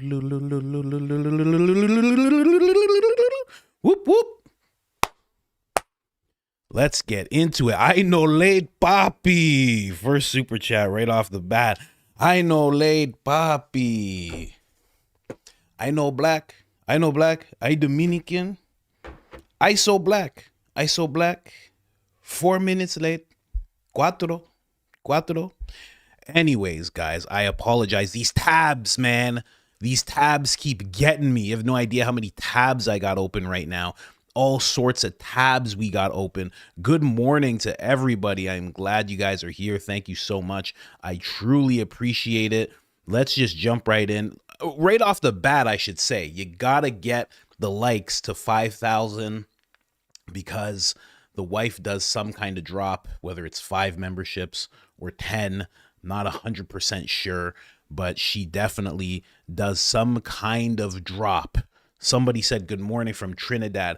Whoop, whoop. Let's get into it. I know late papi. First super chat right off the bat. I know late papi. I know black. I know black. I Dominican. I so black. I so black. 4 minutes late. Cuatro. Anyways, guys, I apologize. These tabs, man. These tabs keep getting me. You have no idea how many tabs I got open right now. All sorts of tabs we got open. Good morning to everybody. I'm glad you guys are here. Thank you so much. I truly appreciate it. Let's just jump right in. Right off the bat, I should say, you gotta get the likes to 5,000 because the wife does some kind of drop, whether it's 5 memberships or 10, not 100% sure, but she definitely does some kind of drop. Somebody said good morning from Trinidad.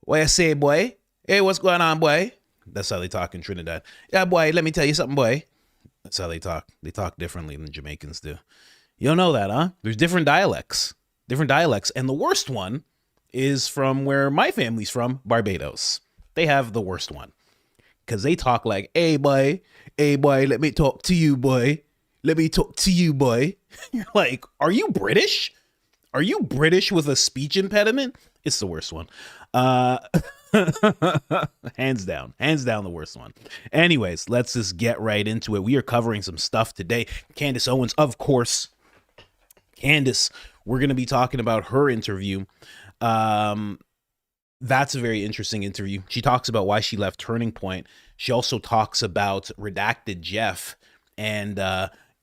What you say, boy? Hey, what's going on, boy? That's how they talk in Trinidad. Yeah, boy, let me tell you something, boy. That's how they talk. They talk differently than Jamaicans do. You don't know that, huh? There's different dialects. And the worst one is from where my family's from, Barbados. They have the worst one because they talk like, hey, boy, let me talk to you, boy. Let me talk to you, boy. You're like, are you British? Are you British with a speech impediment? It's the worst one. Hands down the worst one. Anyways, let's just get right into it. We are covering some stuff today. Candace Owens, of course. Candace, we're going to be talking about her interview. That's a very interesting interview. She talks about why she left Turning Point. She also talks about Redacted Jeff and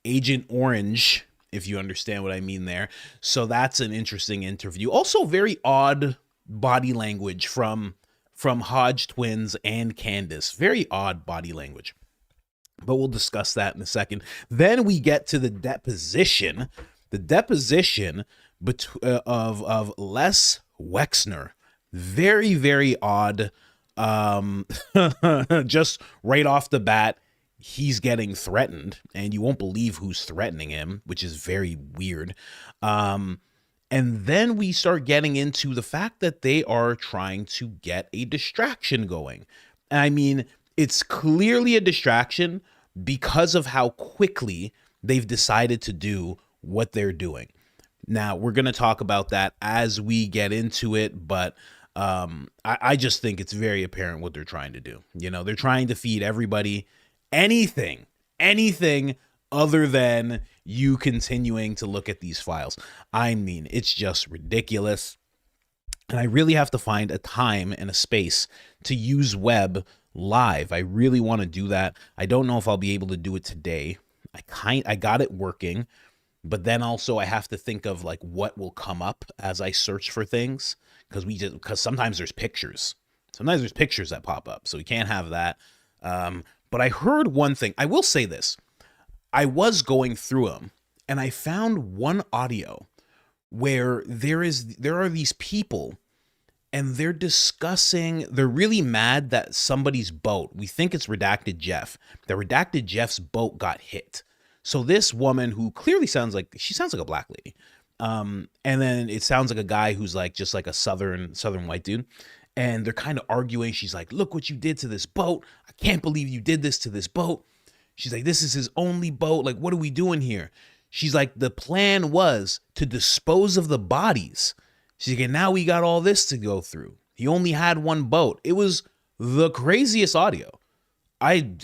Agent Orange, if you understand what I mean there. So that's an interesting interview. Also very odd body language from Hodge Twins and Candace. Very odd body language. But we'll discuss that in a second. Then we get to the deposition. The deposition of Les Wexner. Very, very odd. Just right off the bat, he's getting threatened, and you won't believe who's threatening him, which is very weird. And then we start getting into the fact that they are trying to get a distraction going. I mean, it's clearly a distraction because of how quickly they've decided to do what they're doing. Now, we're going to talk about that as we get into it, but I just think it's very apparent what they're trying to do. You know, they're trying to feed everybody anything other than you continuing to look at these files. I mean, it's just ridiculous. And I really have to find a time and a space to use web live. I really want to do that. I don't know if I'll be able to do it today. I got it working, but then also I have to think of like what will come up as I search for things, because sometimes there's pictures. Sometimes there's pictures that pop up, so we can't have that. But I heard one thing. I will say this. I was going through them, and I found one audio where there are these people, and they're discussing, they're really mad that somebody's boat, we think it's Redacted Jeff, that Redacted Jeff's boat got hit. So this woman, who clearly sounds like a black lady, and then it sounds like a guy who's like just like a southern white dude, and they're kind of arguing. She's like, look what you did to this boat. I can't believe you did this to this boat. She's like, this is his only boat. Like, what are we doing here? She's like, the plan was to dispose of the bodies. She's like, and now we got all this to go through. He only had one boat. It was the craziest audio. I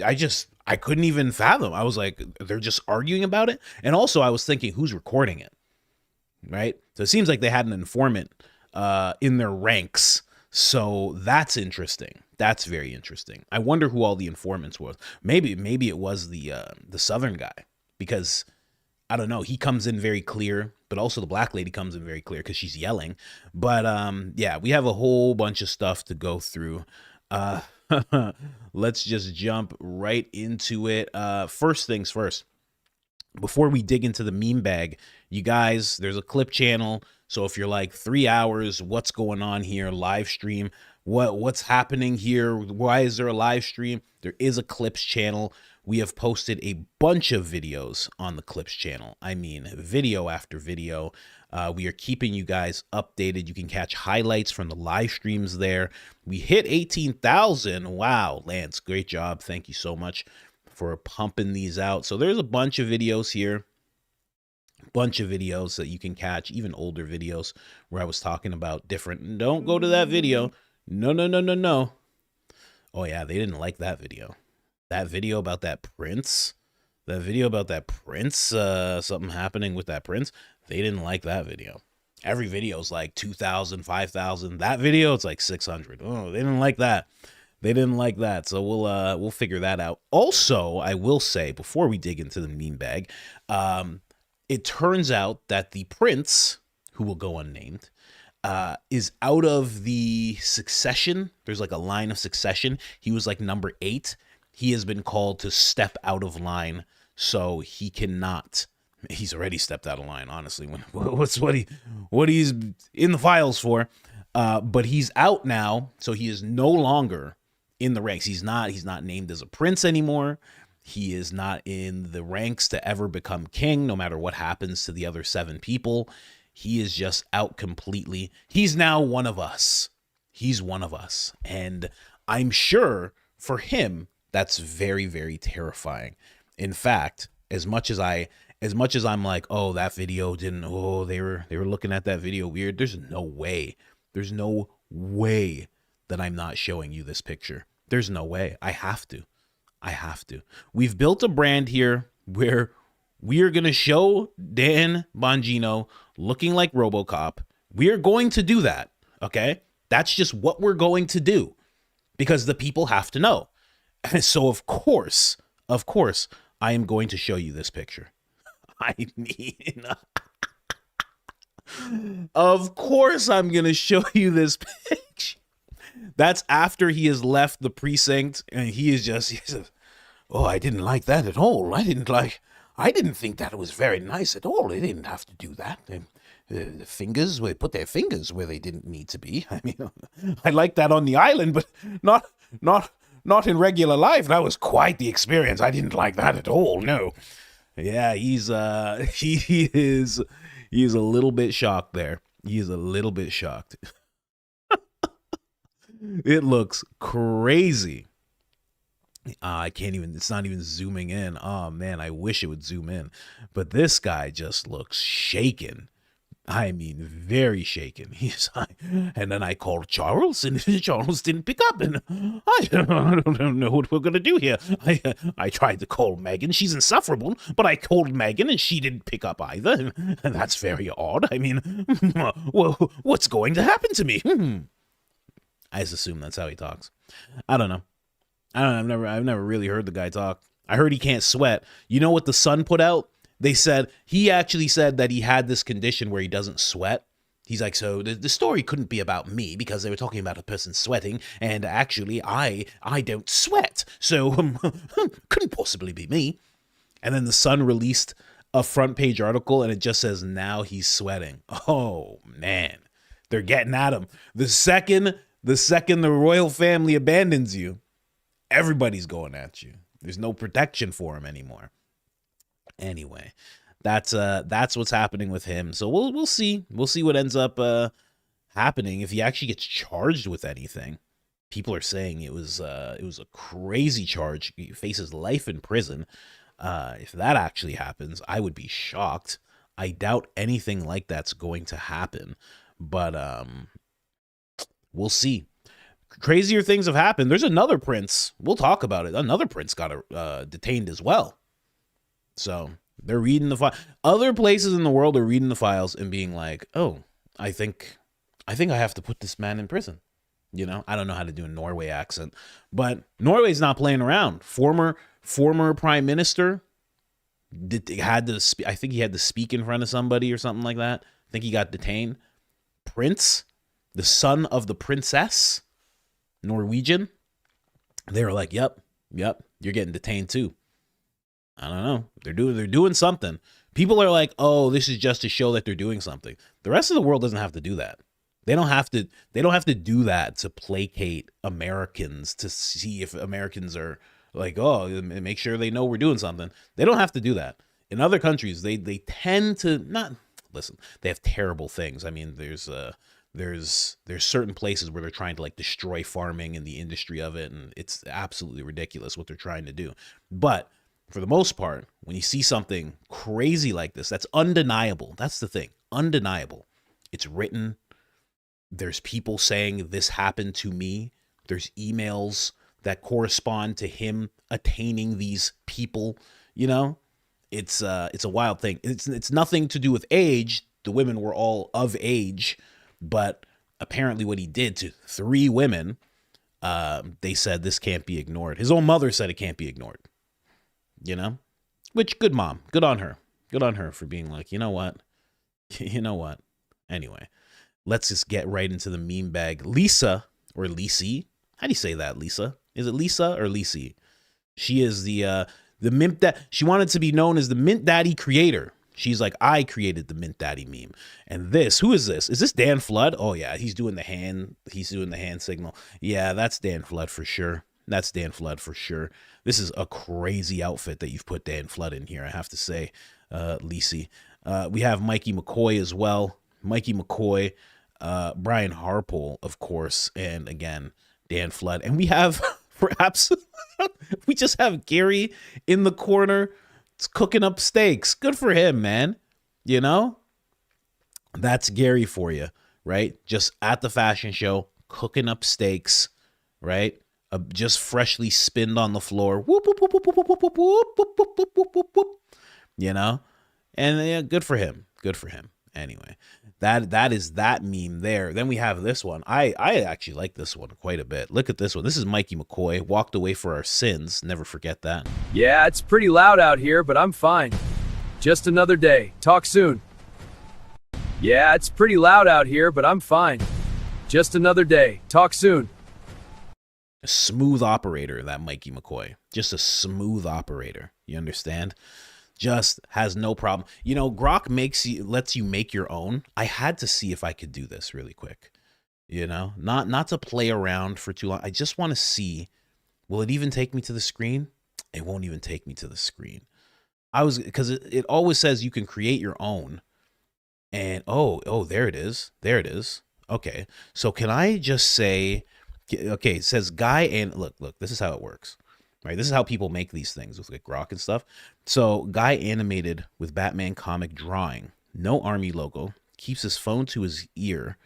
couldn't even fathom. I was like, they're just arguing about it. And also I was thinking, who's recording it? Right? So it seems like they had an informant in their ranks. So that's interesting. That's very interesting. I wonder who all the informants were. Maybe it was the southern guy, because I don't know. He comes in very clear, but also the black lady comes in very clear because she's yelling. But yeah, we have a whole bunch of stuff to go through. Let's just jump right into it. First things first. Before we dig into the meme bag, you guys, there's a clip channel. So if you're like 3 hours, what's going on here? Live stream. What's happening here? Why is there a live stream? There is a clips channel we have posted a bunch of videos on the Clips channel. I mean, video after video. We are keeping you guys updated. You can catch highlights from the live streams there. We hit 18,000. Wow, Lance, great job. Thank you so much for pumping these out. So there's a bunch of videos here. Bunch of videos that you can catch, even older videos where I was talking about different. Don't go to that video. No, no, no, no, no. Oh, yeah, they didn't like that video. That video about that prince. That video about that prince, something happening with that prince. They didn't like that video. Every video is like 2,000, 5,000. That video, it's like 600. Oh, they didn't like that. They didn't like that. So we'll figure that out. Also, I will say, before we dig into the meme bag, it turns out that the prince, who will go unnamed, is out of the succession. There's like a line of succession. He was like number 8. He has been called to step out of line, so he cannot. He's already stepped out of line, honestly. What he's in the files for? But he's out now, so he is no longer in the ranks. He's not named as a prince anymore. He is not in the ranks to ever become king, no matter what happens to the other 7 people. He is just out completely. He's now one of us. He's one of us. And I'm sure for him, that's very, very terrifying. In fact, as much as I'm like, oh, that video didn't, oh, they were looking at that video weird. There's no way that I'm not showing you this picture. There's no way. I have to. We've built a brand here where we are going to show Dan Bongino looking like RoboCop. We are going to do that, okay? That's just what we're going to do because the people have to know. And so, of course, I am going to show you this picture. I mean, of course I'm going to show you this picture. That's after he has left the precinct and he says, oh, I didn't like that at all. I didn't think that was very nice at all. They didn't have to do that. The fingers, they put their fingers where they didn't need to be. I mean, I like that on the island, but not in regular life. That was quite the experience. I didn't like that at all. No. Yeah, he is a little bit shocked there. He is a little bit shocked. It looks crazy. I can't even, it's not even zooming in. Oh man, I wish it would zoom in. But this guy just looks shaken. I mean, very shaken. He's like, and then I called Charles, and Charles didn't pick up, and I don't know what we're gonna do here. I tried to call Megan. She's insufferable, but I called Megan, and she didn't pick up either, and that's very odd. I mean, well, what's going to happen to me? I just assume that's how he talks. I don't know. I've never really heard the guy talk. I heard he can't sweat. You know what the Sun put out? He actually said that he had this condition where he doesn't sweat. He's like, so the story couldn't be about me because they were talking about a person sweating, and actually I don't sweat, so couldn't possibly be me. And then the Sun released a front page article, and it just says, now he's sweating. Oh man, they're getting at him. The second the royal family abandons you, everybody's going at you. There's no protection for him anymore. Anyway, that's what's happening with him. So we'll see. We'll see what ends up happening if he actually gets charged with anything. People are saying it was a crazy charge. He faces life in prison. If that actually happens, I would be shocked. I doubt anything like that's going to happen. But we'll see. Crazier things have happened. There's another prince. We'll talk about it. Another prince got detained as well. So they're reading the file. Other places in the world are reading the files and being like, "Oh, I think I have to put this man in prison." You know, I don't know how to do a Norway accent, but Norway's not playing around. Former prime minister I think he had to speak in front of somebody or something like that. I think he got detained. Prince, the son of the princess, Norwegian. They were like, "Yep, you're getting detained too." I don't know. They're doing something. People are like, "Oh, this is just to show that they're doing something." The rest of the world doesn't have to do that. They don't have to do that to placate Americans, to see if Americans are Like, oh, make sure they know we're doing something. They don't have to do that. In other countries, they tend to not listen. They have terrible things. I mean, there's certain places where they're trying to like destroy farming and the industry of it, and it's absolutely ridiculous what they're trying to do. But for the most part, when you see something crazy like this, that's undeniable. That's the thing, undeniable. It's written. There's people saying this happened to me. There's emails that correspond to him attaining these people. You know, it's a wild thing. It's nothing to do with age. The women were all of age, but apparently what he did to 3 women, they said this can't be ignored. His own mother said it can't be ignored. You know, which good mom, good on her for being like, you know what. Anyway, let's just get right into the meme bag. Lisa or Lisi, how do you say that? Lisa, is it Lisa or Lisi? She is the Mint that she wanted to be known as the Mint Daddy creator. She's like, I created the Mint Daddy meme. And who is this? Is this Dan Flood? Oh yeah, he's doing the hand signal. Yeah, that's Dan Flood for sure. This is a crazy outfit that you've put Dan Flood in here, I have to say, Lisi. We have Mikey McCoy as well. Mikey McCoy, Brian Harpole, of course, and again, Dan Flood. And we have perhaps we just have Gary in the corner cooking up steaks. Good for him, man. You know, that's Gary for you, right? Just at the fashion show, cooking up steaks, right? Just freshly spinned on the floor. Whoop, whoop, whoop, whoop, whoop, whoop, whoop, whoop, whoop, whoop, whoop, whoop, whoop. You know, and yeah, good for him. Anyway, that is that meme there. Then we have this one. I actually like this one quite a bit. Look at this one. This is Mikey McCoy, walked away for our sins. Never forget that. Yeah, it's pretty loud out here, but I'm fine. Just another day. Talk soon. Yeah, it's pretty loud out here, but I'm fine. Just another day. Talk soon. A smooth operator, that Mikey McCoy. Just a smooth operator. You understand? Just has no problem. You know, Grok lets you make your own. I had to see if I could do this really quick. You know, not to play around for too long. I just want to see, will it even take me to the screen? It won't even take me to the screen. Because it always says you can create your own. And oh, there it is. Okay. So can I just say, okay, it says guy and look, this is how it works. Right, this is how people make these things with like Grok and stuff. So, guy animated with Batman comic drawing, no army logo, keeps his phone to his ear,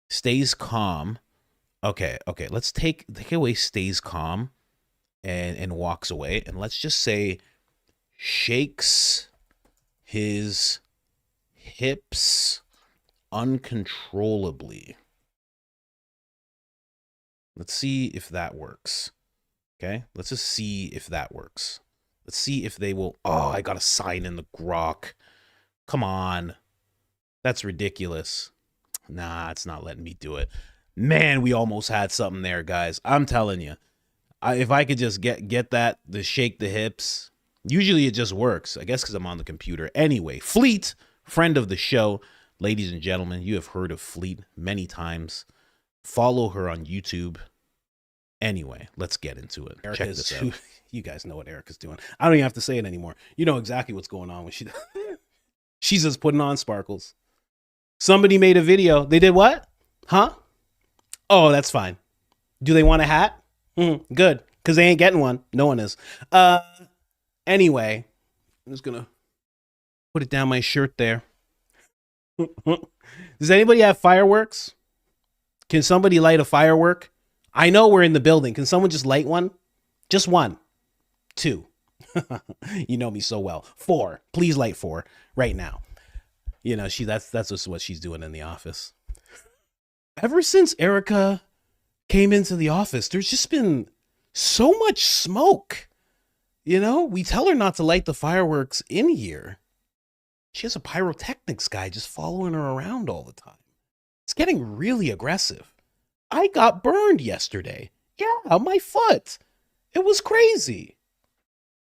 stays calm. Okay, let's take away stays calm and walks away. And let's just say shakes his hips uncontrollably. Let's see if that works. Okay, let's just see if that works. Let's see if they will. Oh, I got to sign in the Grok. Come on. That's ridiculous. Nah, it's not letting me do it. Man, we almost had something there, guys. I'm telling you. If I could just get that, to shake the hips. Usually it just works. I guess because I'm on the computer. Anyway, Fleet, friend of the show. Ladies and gentlemen, you have heard of Fleet many times. Follow her on YouTube. Anyway, let's get into it. Check this out. You guys know what Erika's doing. I don't even have to say it anymore. You know exactly what's going on when she does. She's just putting on sparkles. Somebody made a video. They did what? Huh? Oh, that's fine. Do they want a hat? Good, because they ain't getting one. No one is. Anyway, I'm just going to put it down my shirt there. Does anybody have fireworks? Can somebody light a firework? I know we're in the building. Can someone just light one? Just one. 2. You know me so well. 4. Please light 4 right now. You know, that's just what she's doing in the office. Ever since Erika came into the office, there's just been so much smoke. You know, we tell her not to light the fireworks in here. She has a pyrotechnics guy just following her around all the time. It's getting really aggressive. I got burned yesterday. Yeah, my foot. It was crazy.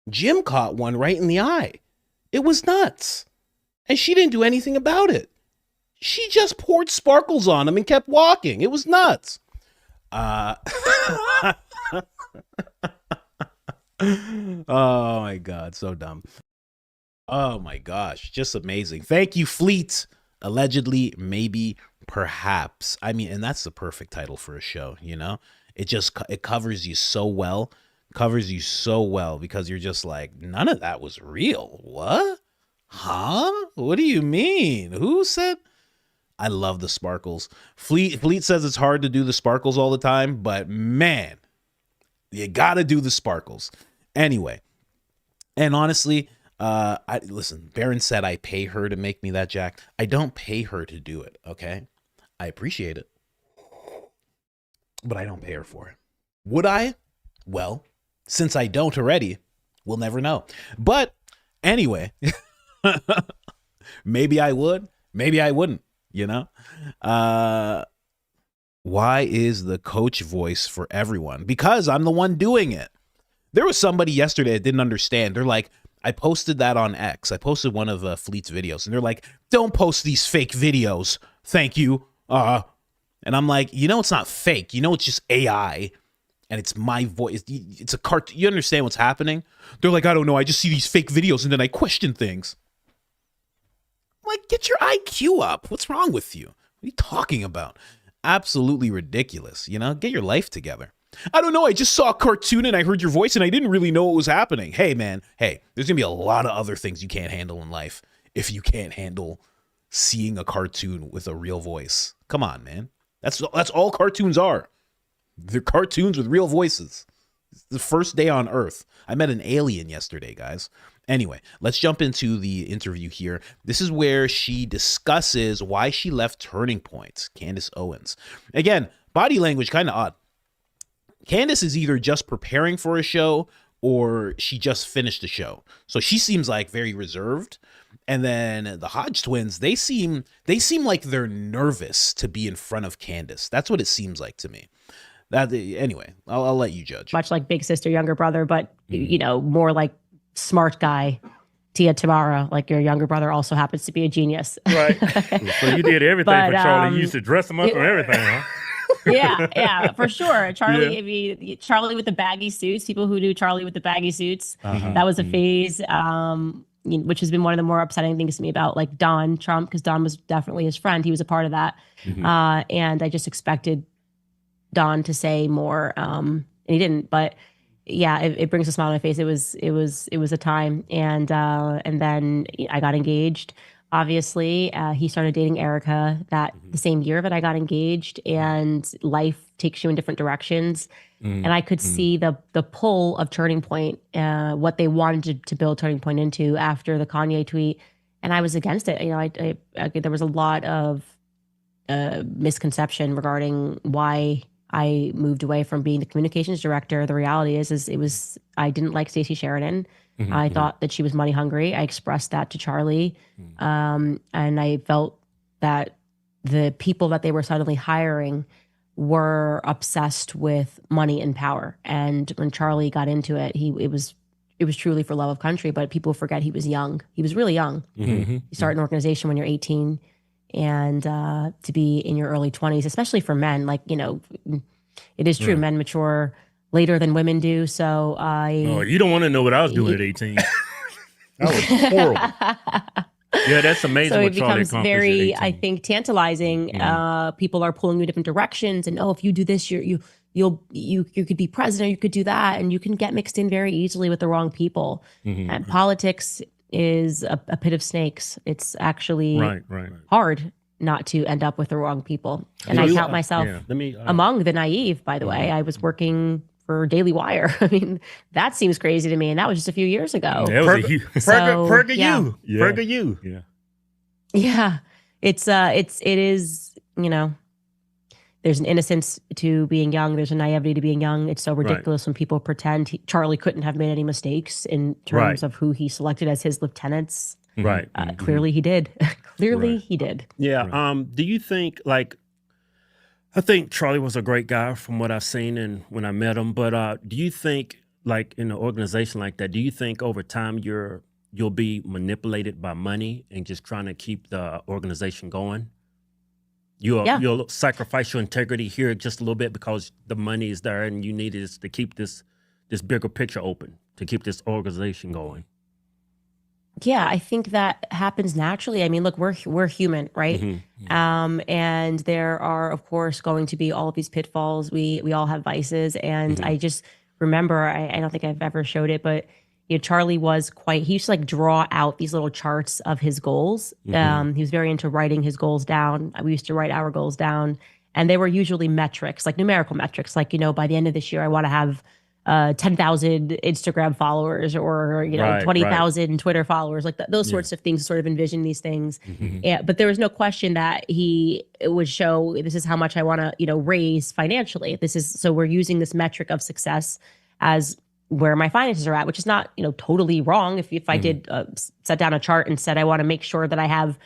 Jim caught one right in the eye. It was nuts. And she didn't do anything about it. She just poured sparkles on him and kept walking. It was nuts. Oh my God, so dumb. Oh my gosh, just amazing. Thank you, Fleet. Allegedly, maybe, perhaps. I mean, and that's the perfect title for a show, you know? It covers you so well. Covers you so well because you're just like, none of that was real. What? Huh? What do you mean? Who said? I love the sparkles. Fleet says it's hard to do the sparkles all the time, but man, you gotta do the sparkles. Anyway, and honestly, listen, Baron said I pay her to make me that Jack. I don't pay her to do it, okay? I appreciate it, but I don't pay her for it. Would I? Well, since I don't already, we'll never know. But anyway, maybe I would, maybe I wouldn't, you know? Why is the coach voice for everyone? Because I'm the one doing it. There was somebody yesterday that didn't understand. They're like, I posted that on X. I posted one of Fleet's videos, and they're like, don't post these fake videos. Thank you. And I'm like, you know, it's not fake. You know, it's just AI, and it's my voice. It's a cartoon. You understand what's happening? They're like, I don't know. I just see these fake videos, and then I question things. I'm like, get your IQ up. What's wrong with you? What are you talking about? Absolutely ridiculous. You know, get your life together. I don't know. I just saw a cartoon and I heard your voice and I didn't really know what was happening. Hey, man. Hey, there's going to be a lot of other things you can't handle in life if you can't handle seeing a cartoon with a real voice. Come on, man. That's all cartoons are. They're cartoons with real voices. It's the first day on Earth. I met an alien yesterday, guys. Anyway, let's jump into the interview here. This is where she discusses why she left Turning Point, Candace Owens. Again, body language kind of odd. Candace is either just preparing for a show or she just finished the show. So she seems like very reserved. And then the Hodge Twins, they seem like they're nervous to be in front of Candace. That's what it seems like to me. Anyway, I'll let you judge. Much like big sister, younger brother, but you know, more like smart guy. Tia Tamara, like your younger brother, also happens to be a genius. Right. So you did everything for Charlie. You used to dress him up and everything, huh? Yeah, for sure. Charlie, I mean, Charlie with the baggy suits, people who do Charlie with the baggy suits, that was a phase, which has been one of the more upsetting things to me about like Don Trump, because Don was definitely his friend. He was a part of that. And I just expected Don to say more, and he didn't. But yeah, it brings a smile on my face. It was a time. And then I got engaged. Obviously, he started dating Erika the same year that I got engaged, and life takes you in different directions. And I could see the pull of Turning Point, what they wanted to build Turning Point into after the Kanye tweet, and I was against it. You know, I there was a lot of misconception regarding why I moved away from being the communications director. The reality is I didn't like Stacey Sheridan. I thought that she was money hungry. I expressed that to Charlie. And I felt that the people that they were suddenly hiring were obsessed with money and power. And when Charlie got into it, it was truly for love of country, but people forget he was young. He was really young. You start an organization when you're 18, and to be in your early 20s, especially for men, like, you know, it is true, men mature later than women do. So you don't want to know what I was doing at 18. That was horrible. Yeah, that's amazing. So what it Charlie becomes accomplished very, at 18. I think, tantalizing. People are pulling you in different directions, and if you do this, you could be president, you could do that, and you can get mixed in very easily with the wrong people. And politics is a pit of snakes. It's actually hard not to end up with the wrong people. And I count myself among the naive, by the way. I was working for Daily Wire. I mean, that seems crazy to me. And that was just a few years ago. That was you. Yeah. It is, you know, there's an innocence to being young. There's a naivety to being young. It's so ridiculous when people pretend Charlie couldn't have made any mistakes in terms of who he selected as his lieutenants. Clearly he did. He did. Yeah. Do you think, like, I think Charlie was a great guy from what I've seen and when I met him. But do you think, like, in an organization like that, do you think over time you'll be manipulated by money and just trying to keep the organization going? You'll sacrifice your integrity here just a little bit because the money is there and you need it to keep this this bigger picture open to keep this organization going? Yeah, I think that happens naturally. I mean, look, we're human, right? And there are, of course, going to be all of these pitfalls. We all have vices, and I just remember, I don't think I've ever showed it, but Charlie was he used to like draw out these little charts of his goals. He was very into writing his goals down. We used to write our goals down, and they were usually metrics, like numerical metrics, like by the end of this year, I want to have 10,000 Instagram followers, or 20,000 Twitter followers, like those sorts of things. Sort of envision these things, but there was no question that he would show, this is how much I want to raise financially. So we're using this metric of success as where my finances are at, which is not totally wrong. If I did set down a chart and said I want to make sure that I have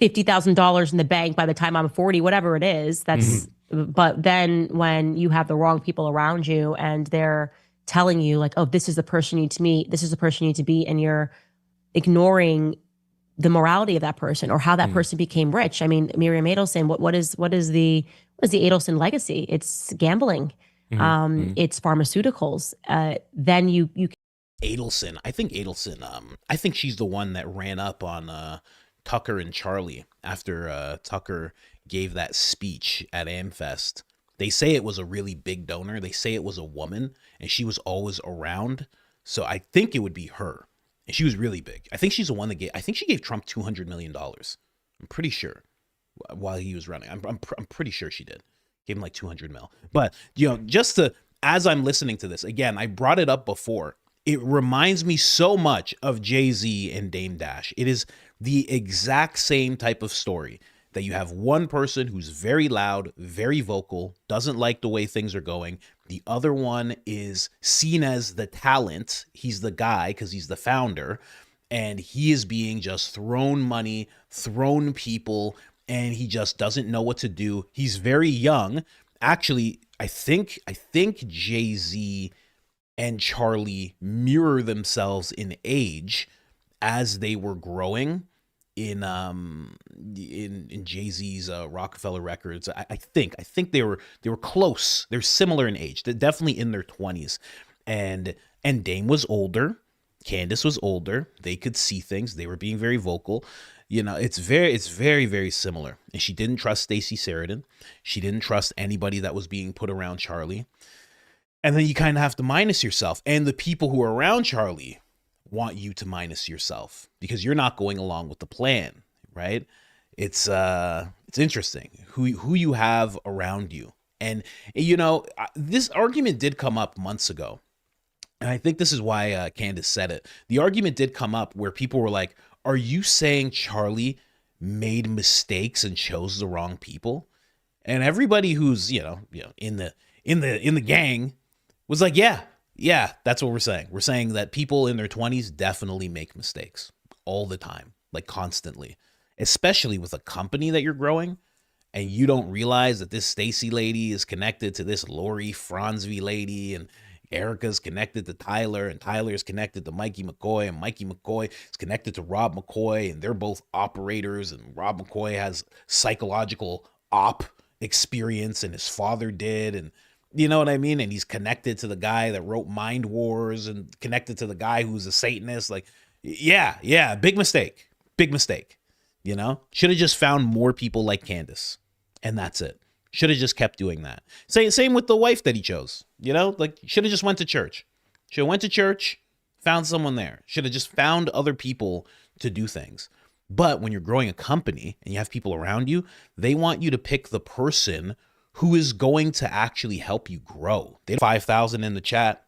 $50,000 in the bank by the time I'm 40, whatever it is, that's. But then when you have the wrong people around you and they're telling you like, oh, this is the person you need to meet, this is the person you need to be, and you're ignoring the morality of that person or how that person became rich. I mean, Miriam Adelson, what is the Adelson legacy? It's gambling. It's pharmaceuticals. Then you Adelson. I think I think she's the one that ran up on Tucker and Charlie after Tucker gave that speech at AmFest. They say it was a really big donor. They say it was a woman, and she was always around. So I think it would be her, and she was really big. I think she's the one that I think she gave Trump $200 million. I'm pretty sure while he was running. I'm pretty sure she did. Gave him like 200 mil. But as I'm listening to this again, I brought it up before. It reminds me so much of Jay-Z and Dame Dash. It is the exact same type of story. That you have one person who's very loud, very vocal, doesn't like the way things are going. The other one is seen as the talent. He's the guy because he's the founder, and he is being just thrown money, thrown people, and he just doesn't know what to do. He's very young. Actually, I think Jay-Z and Charlie mirror themselves in age as they were growing. In Jay-Z's Rockefeller Records, I think they were close. They're similar in age. They're definitely in their 20s, and Dame was older. Candace was older. They could see things. They were being very vocal. It's very, very similar. And she didn't trust Stacey Sheridan. She didn't trust anybody that was being put around Charlie. And then you kind of have to minus yourself, and the people who are around Charlie want you to minus yourself because you're not going along with the plan, right? It's interesting who you have around you. And this argument did come up months ago. And I think this is why Candace said it. The argument did come up where people were like, are you saying Charlie made mistakes and chose the wrong people? And everybody who's, in the gang was like, yeah, that's what we're saying. We're saying that people in their 20s definitely make mistakes all the time, like constantly, especially with a company that you're growing and you don't realize that this Stacey lady is connected to this Lori Franzvi lady, and Erika's connected to Tyler, and Tyler is connected to Mikey McCoy, and Mikey McCoy is connected to Rob McCoy, and they're both operators, and Rob McCoy has psychological op experience, and his father did, and you know what I mean? And he's connected to the guy that wrote Mind Wars and connected to the guy who's a Satanist. Like, yeah, big mistake. Should have just found more people like Candace, and that's it. Should have just kept doing that. Same with the wife that he chose, should have just went to church. Should have went to church, found someone there. Should have just found other people to do things. But when you're growing a company and you have people around you, they want you to pick the person who is going to actually help you grow. They 5,000 in the chat.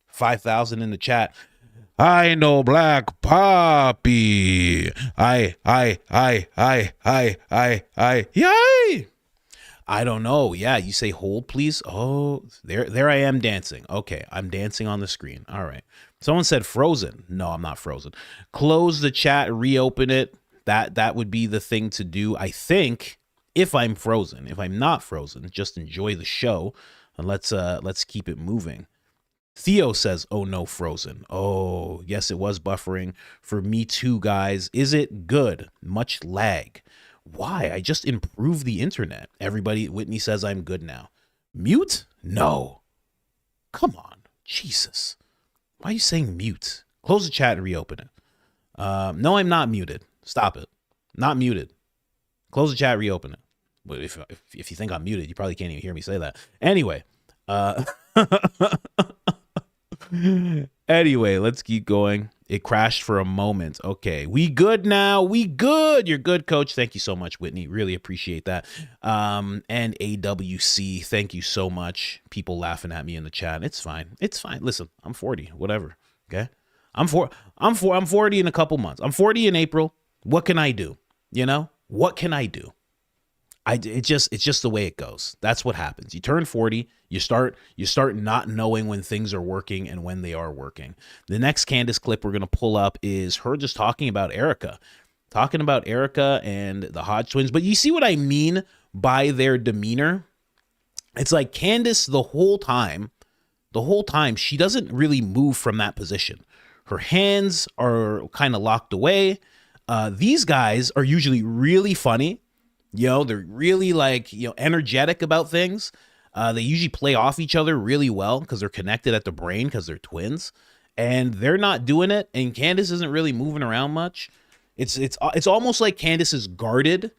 5,000 in the chat. I know Black Poppy. Yay. I don't know. Yeah, you say hold, please. Oh, there I am dancing. Okay, I'm dancing on the screen. All right. Someone said frozen. No, I'm not frozen. Close the chat, reopen it. That would be the thing to do, I think. If I'm frozen. If I'm not frozen, just enjoy the show and let's keep it moving. Theo says, oh no, frozen. Oh, yes, it was buffering for me too, guys. Is it good? Much lag. Why? I just improved the internet. Everybody, Whitney says I'm good now. Mute? No. Come on. Jesus. Why are you saying mute? Close the chat and reopen it. No, I'm not muted. Stop it. Not muted. Close the chat, reopen it. But if you think I'm muted, you probably can't even hear me say that. Anyway. Anyway, let's keep going. It crashed for a moment. Okay, we good now. We good. You're good, coach. Thank you so much, Whitney. Really appreciate that. And AWC, thank you so much. People laughing at me in the chat. It's fine. It's fine. Listen, I'm 40. Whatever. Okay, I'm 40 in a couple months. I'm 40 in April. What can I do? You know, what can I do? It's just the way it goes. That's what happens. You turn 40, you start not knowing when things are working and when they are working. The next Candace clip we're going to pull up is her just talking about Erika and the Hodge Twins. But you see what I mean by their demeanor? It's like Candace the whole time, she doesn't really move from that position. Her hands are kind of locked away. These guys are usually really funny. You know, they're really energetic about things. They usually play off each other really well because they're connected at the brain because they're twins, and they're not doing it. And Candace isn't really moving around much. It's almost like Candace is guarded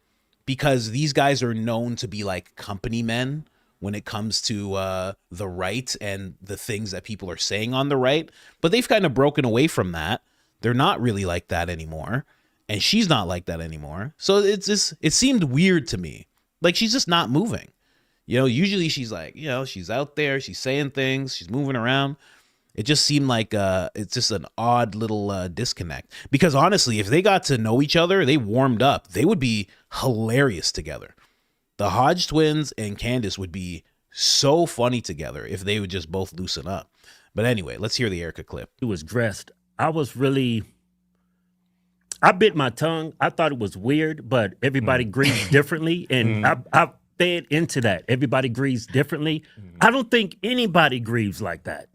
because these guys are known to be like company men when it comes to the right and the things that people are saying on the right. But they've kind of broken away from that. They're not really like that anymore. And she's not like that anymore. So it seemed weird to me. Like she's just not moving. You know, usually she's like, you know, she's out there, she's saying things, she's moving around. It just seemed like it's just an odd little disconnect. Because honestly, if they got to know each other, they warmed up, they would be hilarious together. The Hodge Twins and Candace would be so funny together if they would just both loosen up. But anyway, let's hear the Erika clip. He was dressed. I bit my tongue. I thought it was weird, but everybody grieves differently. And I fed into that. Everybody grieves differently. I don't think anybody grieves like that.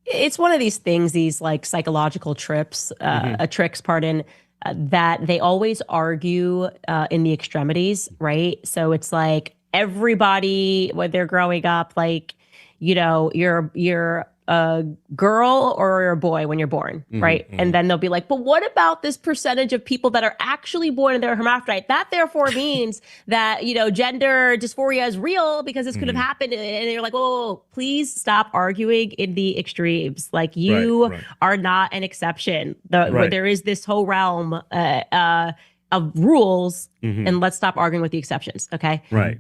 It's one of these things, these like psychological tricks, that they always argue in the extremities, right? So it's like everybody, when they're growing up, like, you know, you're a girl or you're a boy when you're born, right? And then they'll be like, but what about this percentage of people that are actually born and they're hermaphrodite? That therefore means that, you know, gender dysphoria is real because this could have happened. And you're like, oh, please stop arguing in the extremes. Like you are not an exception. There is this whole realm of rules, and let's stop arguing with the exceptions, okay? Right.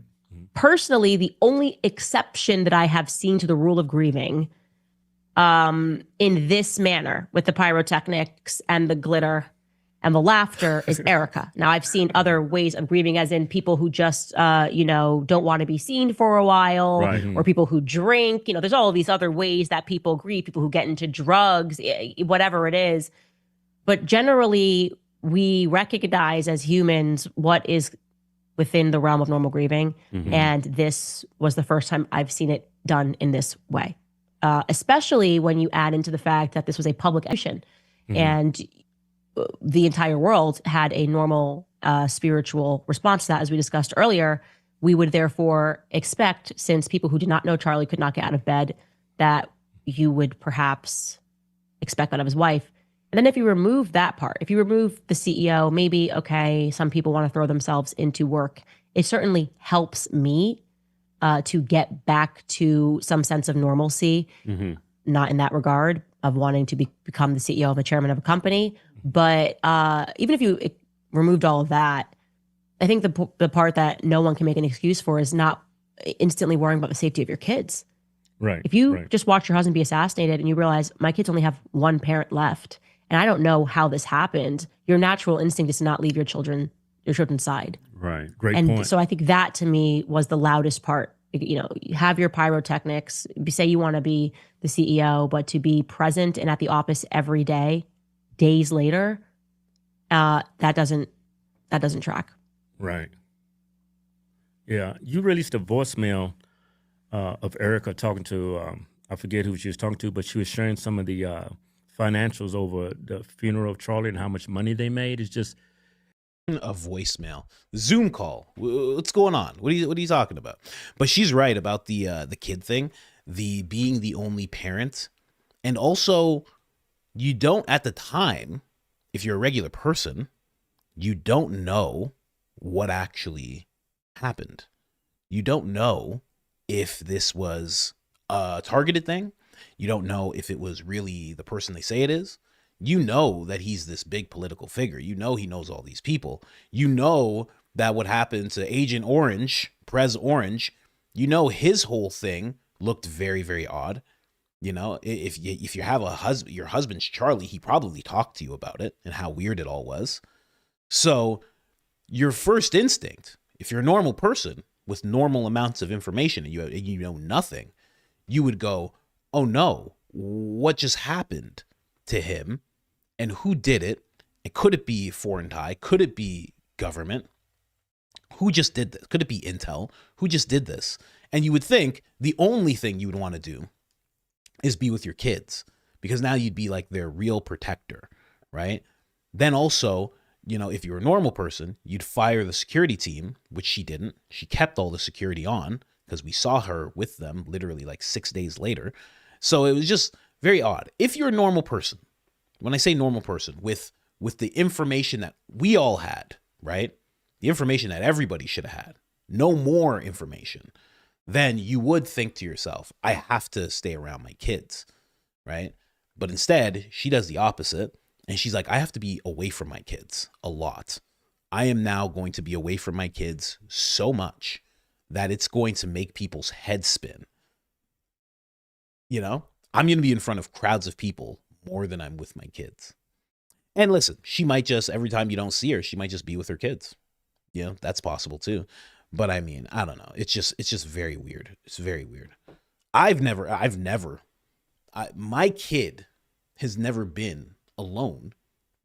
Personally, the only exception that I have seen to the rule of grieving in this manner with the pyrotechnics and the glitter and the laughter is Erika. Now, I've seen other ways of grieving, as in people who just, don't want to be seen for a while, or people who drink. You know, there's all of these other ways that people grieve, people who get into drugs, whatever it is. But generally, we recognize as humans what is within the realm of normal grieving. And this was the first time I've seen it done in this way. Especially when you add into the fact that this was a public execution and the entire world had a normal spiritual response to that, as we discussed earlier. We would therefore expect, since people who did not know Charlie could not get out of bed, that you would perhaps expect that of his wife. And then if you remove that part, if you remove the CEO, maybe, okay, some people want to throw themselves into work. It certainly helps me to get back to some sense of normalcy, not in that regard of wanting to become the CEO of a chairman of a company. But even if you removed all of that, I think the part that no one can make an excuse for is not instantly worrying about the safety of your kids. Right. If you just watch your husband be assassinated and you realize my kids only have one parent left, and I don't know how this happened, your natural instinct is to not leave your children's side. Right. Great and point. So I think that to me was the loudest part. You know, you have your pyrotechnics, say you want to be the CEO, but to be present and at the office every day, days later, that doesn't track. Right. Yeah. You released a voicemail of Erika talking to, I forget who she was talking to, but she was sharing some of the financials over the funeral of Charlie and how much money they made. It's just a voicemail, Zoom call. What's going on? What are you talking about? But she's right about the kid thing. the being the only parent. And also, you don't, at the time, if you're a regular person, you don't know what actually happened. You don't know if this was a targeted thing. You don't know if it was really the person they say it is. You know that he's this big political figure. You know he knows all these people. You know that what happened to Agent Orange, Prez Orange, you know his whole thing looked very, very odd. You know, if you have a husband, your husband's Charlie, he probably talked to you about it and how weird it all was. So your first instinct, if you're a normal person with normal amounts of information and you know nothing, you would go, oh no, what just happened to him and who did it? And could it be foreign tie? Could it be government? Who just did this? Could it be Intel? Who just did this? And you would think the only thing you would want to do is be with your kids, because now you'd be like their real protector, right? Then also, you know, if you're a normal person, you'd fire the security team, which she didn't. She kept all the security on because we saw her with them literally like 6 days later. So it was just very odd. If you're a normal person, when I say normal person, with the information that we all had, right? The information that everybody should have had, no more information, then you would think to yourself, I have to stay around my kids, right? But instead, she does the opposite. And she's like, I have to be away from my kids a lot. I am now going to be away from my kids so much that it's going to make people's heads spin. You know, I'm going to be in front of crowds of people more than I'm with my kids. And listen, she might just, every time you don't see her, she might just be with her kids. You know, that's possible too. But I mean, I don't know. It's just very weird. It's very weird. My kid has never been alone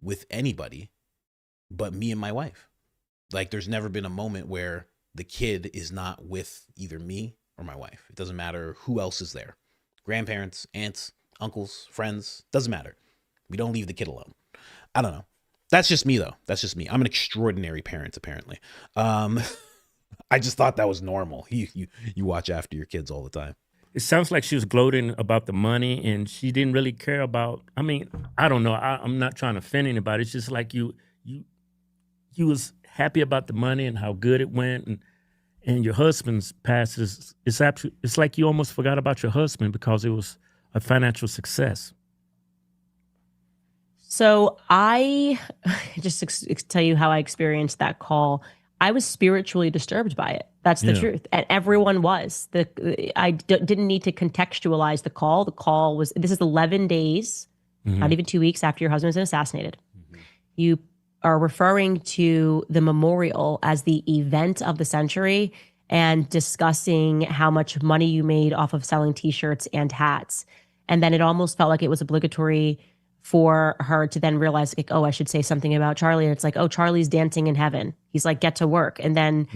with anybody but me and my wife. Like, there's never been a moment where the kid is not with either me or my wife. It doesn't matter who else is there. Grandparents, aunts, uncles, friends, doesn't matter. We don't leave the kid alone. I don't know. That's just me though. That's just me. I'm an extraordinary parent, apparently. I just thought that was normal. You watch after your kids all the time. It sounds like she was gloating about the money, and she didn't really care about. I mean, I don't know. I'm not trying to offend anybody. It's just like you was happy about the money and how good it went, and your husband's past is it's like you almost forgot about your husband because it was a financial success. So I just tell you how I experienced that call. I was spiritually disturbed by it. That's the truth. And everyone was. I didn't need to contextualize the call. The call was, this is 11 days, not even 2 weeks after your husband's been assassinated. You are referring to the memorial as the event of the century and discussing how much money you made off of selling T-shirts and hats. And then it almost felt like it was obligatory for her to then realize, like, oh, I should say something about Charlie. And it's like, oh, Charlie's dancing in heaven. He's like, get to work. And then,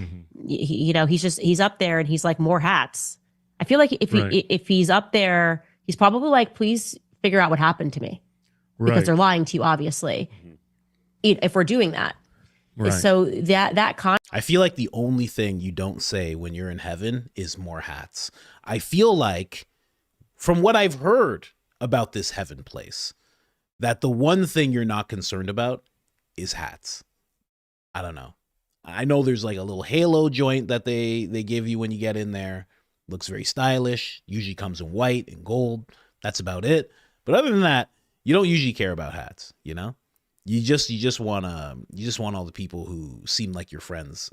he's up there and he's like, more hats. I feel like if he's up there, he's probably like, please figure out what happened to me. Because they're lying to you, obviously, if we're doing that. Right. So I feel like the only thing you don't say when you're in heaven is more hats. I feel like, from what I've heard about this heaven place, that the one thing you're not concerned about is hats. I don't know. I know there's like a little halo joint that they give you when you get in there. Looks very stylish. Usually comes in white and gold. That's about it. But other than that, you don't usually care about hats, you know? You just want all the people who seem like your friends,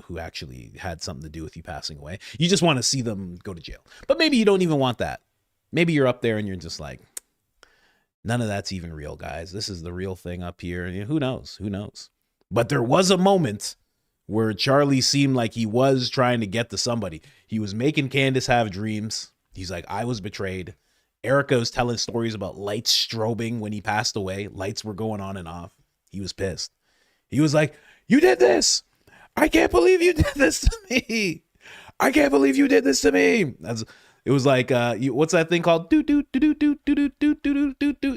who actually had something to do with you passing away. You just want to see them go to jail. But maybe you don't even want that. Maybe you're up there and you're just like, none of that's even real, guys. This is the real thing up here. And who knows? Who knows? But there was a moment where Charlie seemed like he was trying to get to somebody. He was making Candace have dreams. He's like, I was betrayed. Erika was telling stories about lights strobing when he passed away. Lights were going on and off. He was pissed. He was like, you did this. I can't believe you did this to me. I can't believe you did this to me. It was like, what's that thing called? Do.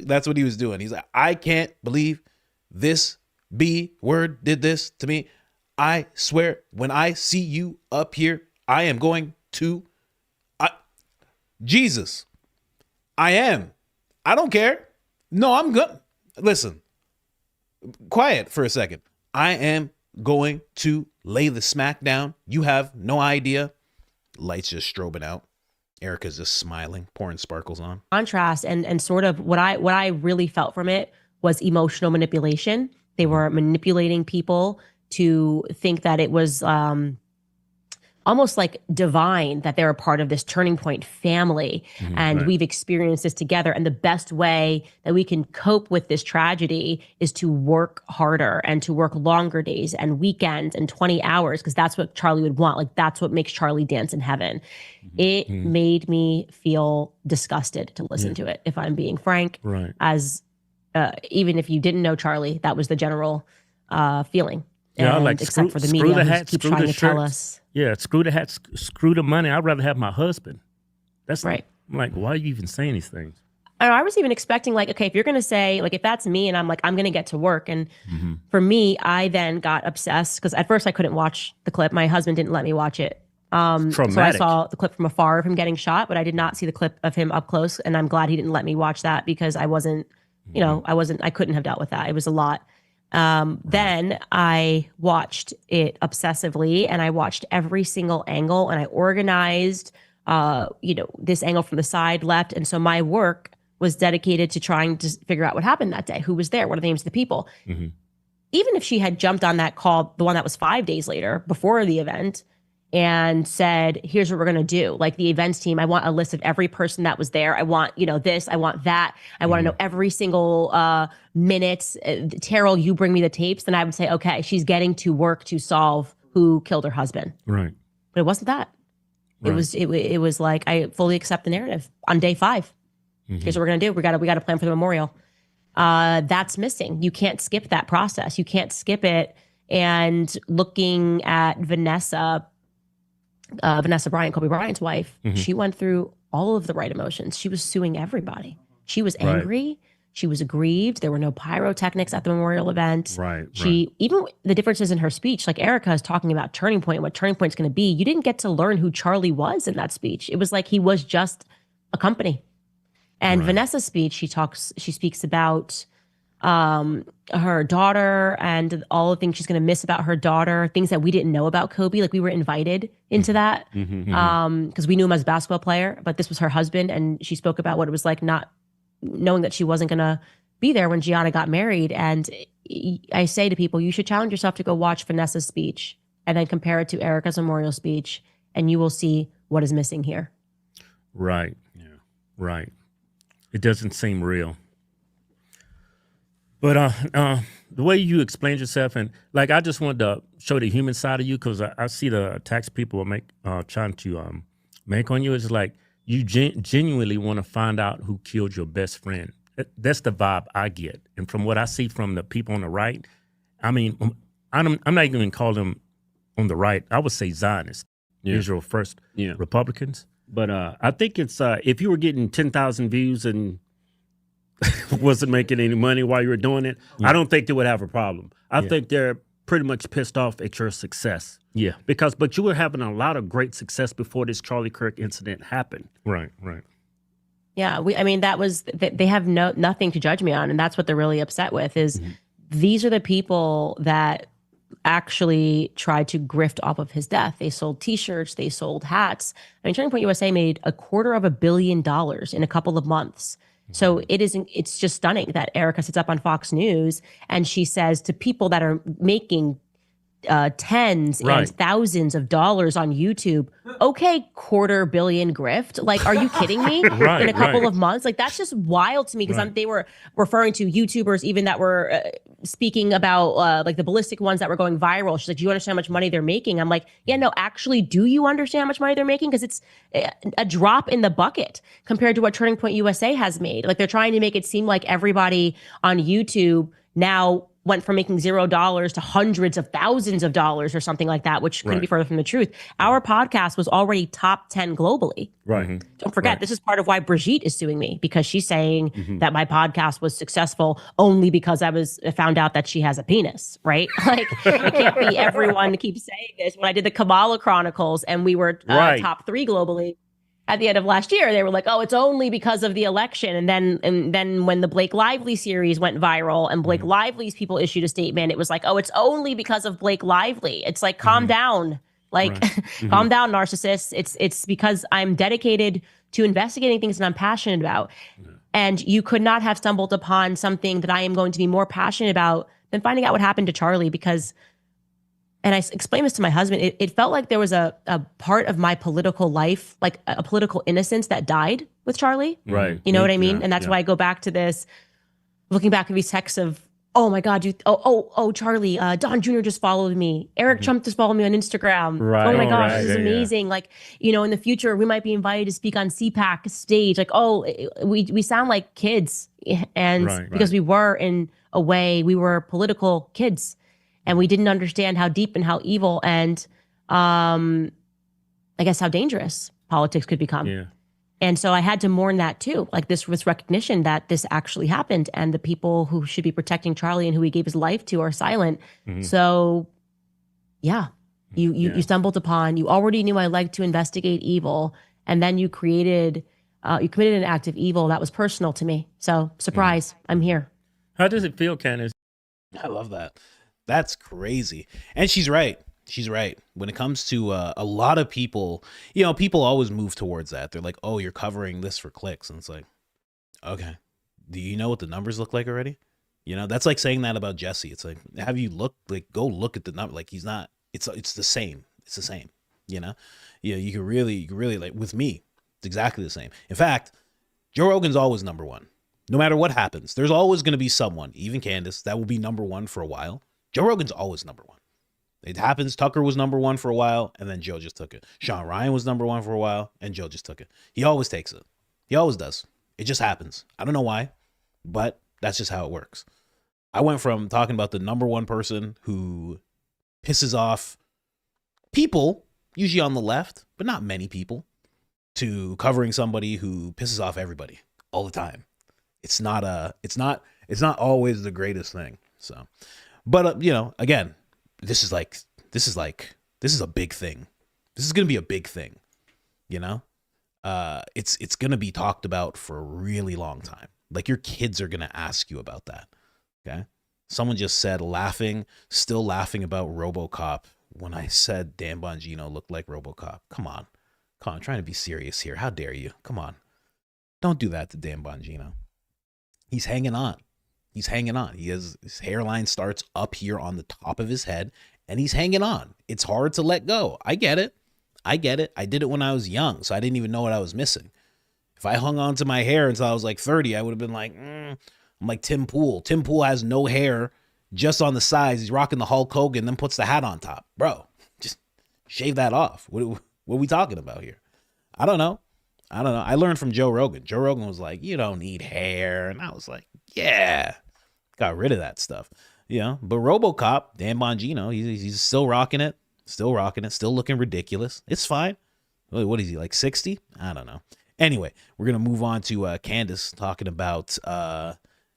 That's what he was doing. He's like, I can't believe this B word did this to me. I swear, when I see you up here, I am going to. Jesus, I am. I don't care. No, I'm good. Listen, quiet for a second. I am going to lay the smack down. You have no idea. Lights just strobing out. Erika's just smiling, pouring sparkles on. Contrast and sort of what I really felt from it was emotional manipulation. They were manipulating people to think that it was almost like divine, that they're a part of this turning point family, and we've experienced this together. And the best way that we can cope with this tragedy is to work harder and to work longer days and weekends and 20 hours, because that's what Charlie would want. Like, that's what makes Charlie dance in heaven. It made me feel disgusted to listen to it, if I'm being frank. Right. As even if you didn't know Charlie, that was the general feeling. Yeah, And like except for the media, who keep trying to tell us. Yeah, screw the hat, screw the money. I'd rather have my husband. That's right. I'm like, why are you even saying these things? I was even expecting, like, okay, if you're going to say, like, if that's me and I'm like, I'm going to get to work. And for me, I then got obsessed because at first I couldn't watch the clip. My husband didn't let me watch it. So I saw the clip from afar of him getting shot, but I did not see the clip of him up close. And I'm glad he didn't let me watch that, because I wasn't, I couldn't have dealt with that. It was a lot. Then I watched it obsessively, and I watched every single angle, and I organized, this angle from the side, left. And so my work was dedicated to trying to figure out what happened that day, who was there, what are the names of the people. Even if she had jumped on that call, the one that was 5 days later before the event, and said, here's what we're going to do. Like, the events team, I want a list of every person that was there. I want, this, I want that. I want to know every single minute. Terrell, you bring me the tapes. Then I would say, okay, she's getting to work to solve who killed her husband. Right. But it wasn't that. Right. It was like, I fully accept the narrative on day 5. Here's what we're going to do. We got to plan for the memorial. That's missing. You can't skip that process. You can't skip it. And looking at Vanessa Bryant, Kobe Bryant's wife, she went through all of the right emotions. She was suing everybody. She was angry. Right. She was aggrieved. There were no pyrotechnics at the memorial event. Right. Even the differences in her speech, like Erika is talking about Turning Point, what Turning Point's going to be. You didn't get to learn who Charlie was in that speech. It was like he was just a company. And Vanessa's speech, she speaks about her daughter and all the things she's going to miss about her daughter, things that we didn't know about Kobe. Like, we were invited into that because we knew him as a basketball player, but this was her husband. And she spoke about what it was like not knowing that she wasn't going to be there when Gianna got married. And I say to people, you should challenge yourself to go watch Vanessa's speech and then compare it to Erika's memorial speech, and you will see what is missing here. Right. Yeah. Right. It doesn't seem real. But the way you explained yourself, and like, I just wanted to show the human side of you, because I see the attacks people are trying to make on you. It's like you genuinely want to find out who killed your best friend. That's the vibe I get. And from what I see from the people on the right, I mean, I'm not even going to call them on the right. I would say Zionists, Israel First Republicans. But I think it's if you were getting 10,000 views and wasn't making any money while you were doing it, I don't think they would have a problem. I think they're pretty much pissed off at your success. Yeah. But you were having a lot of great success before this Charlie Kirk incident happened. Right. Yeah, that was, they have nothing to judge me on, and that's what they're really upset with, is these are the people that actually tried to grift off of his death. They sold T-shirts, they sold hats. Turning Point USA made $250 million in a couple of months. So it's just stunning that Erika sits up on Fox News and she says to people that are making tens and thousands of dollars on YouTube, okay, $250 million grift. Like, are you kidding me? In a couple of months? Like, that's just wild to me, because they were referring to YouTubers even that were speaking about like the ballistic ones that were going viral. She's like, do you understand how much money they're making? I'm like, yeah, no, actually, do you understand how much money they're making? Because it's a drop in the bucket compared to what Turning Point USA has made. Like, they're trying to make it seem like everybody on YouTube now went from making $0 to hundreds of thousands of dollars or something like that, which couldn't be further from the truth. Our podcast was already top 10 globally. Right. Don't forget, this is part of why Brigitte is suing me, because she's saying that my podcast was successful only because I found out that she has a penis, right? Like, it can't be everyone keeps saying this. When I did the Kabbalah Chronicles and we were top 3 globally, at the end of last year, they were like, oh, it's only because of the election. And then when the Blake Lively series went viral and Blake Lively's people issued a statement, it was like, oh, it's only because of Blake Lively. It's like, calm down. Like, calm down, narcissists. It's because I'm dedicated to investigating things that I'm passionate about. And you could not have stumbled upon something that I am going to be more passionate about than finding out what happened to Charlie, because, and I explained this to my husband, it felt like there was a part of my political life, like a political innocence that died with Charlie. Right. You know what I mean? And that's why I go back to this, looking back at these texts of, oh my God, Charlie, Don Jr. just followed me. Eric Trump just followed me on Instagram. Right. Oh my gosh, Right. this is amazing. Like, you know, in the future, we might be invited to speak on CPAC stage. Like, we sound like kids. And because we were, in a way, we were political kids, and we didn't understand how deep and how evil and I guess how dangerous politics could become. Yeah. And so I had to mourn that too. Like, this was recognition that this actually happened, and the people who should be protecting Charlie and who he gave his life to are silent. So yeah, you stumbled upon, you already knew I liked to investigate evil, and then you committed an act of evil that was personal to me. So surprise, I'm here. How does it feel, Candace? I love that. That's crazy. And she's right. She's right. When it comes to a lot of people, you know, people always move towards that. They're like, oh, you're covering this for clicks. And it's like, okay, do you know what the numbers look like already? You know, that's like saying that about Jesse. It's like, have you looked, like, go look at the number. Like, he's not, it's the same. It's the same, you know? Yeah, you can really, like, with me, it's exactly the same. In fact, Joe Rogan's always number one. No matter what happens, there's always going to be someone, even Candace, that will be number one for a while. Joe Rogan's always number one. It happens. Tucker was number one for a while, and then Joe just took it. Sean Ryan was number one for a while, and Joe just took it. He always takes it. He always does. It just happens. I don't know why, but that's just how it works. I went from talking about the number one person who pisses off people, usually on the left, but not many people, to covering somebody who pisses off everybody all the time. It's not always the greatest thing. So, but you know, again, this is a big thing. This is going to be a big thing, you know? It's going to be talked about for a really long time. Like, your kids are going to ask you about that. Okay. Someone just said, still laughing about RoboCop when I said Dan Bongino looked like RoboCop. Come on, I'm trying to be serious here. How dare you? Come on. Don't do that to Dan Bongino. He's hanging on. His hairline starts up here on the top of his head, and he's hanging on. It's hard to let go. I get it. I did it when I was young, so I didn't even know what I was missing. If I hung on to my hair until I was like 30, I would have been like, I'm like Tim Pool. Tim Pool has no hair, just on the sides. He's rocking the Hulk Hogan, then puts the hat on top. Bro, just shave that off. What are we talking about here? I don't know. I learned from Joe Rogan. Joe Rogan was like, you don't need hair. And I was like, yeah, got rid of that stuff. You know, but RoboCop, Dan Bongino, he's still rocking it, still looking ridiculous. It's fine. What is he, like 60? I don't know. Anyway, we're going to move on to Candace talking about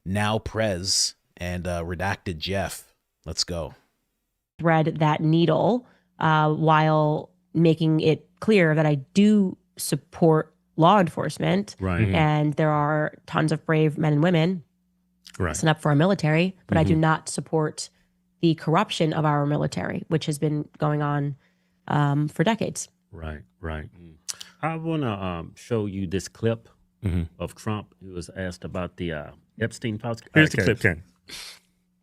Now Prez and Redacted Jeff. Let's go. Thread that needle while making it clear that I do support law enforcement. Right. And there are tons of brave men and women sign up for our military, but I do not support the corruption of our military, which has been going on for decades. Right. I want to show you this clip of Trump. He was asked about the Epstein files. Here's the clip, Ken.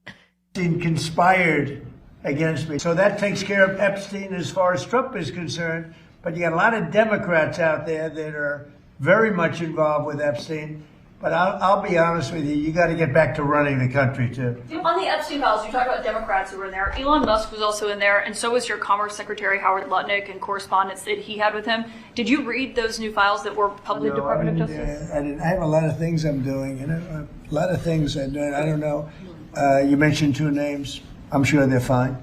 Epstein conspired against me. So that takes care of Epstein as far as Trump is concerned. But you got a lot of Democrats out there that are very much involved with Epstein. But I'll be honest with you, you got to get back to running the country, too. On the Epstein files, you talked about Democrats who were in there. Elon Musk was also in there, and so was your Commerce Secretary, Howard Lutnick, and correspondence that he had with him. Did you read those new files that were published Department of Justice? I have a lot of things I'm doing, you know, a lot of things I'm doing. I don't know. You mentioned two names. I'm sure they're fine.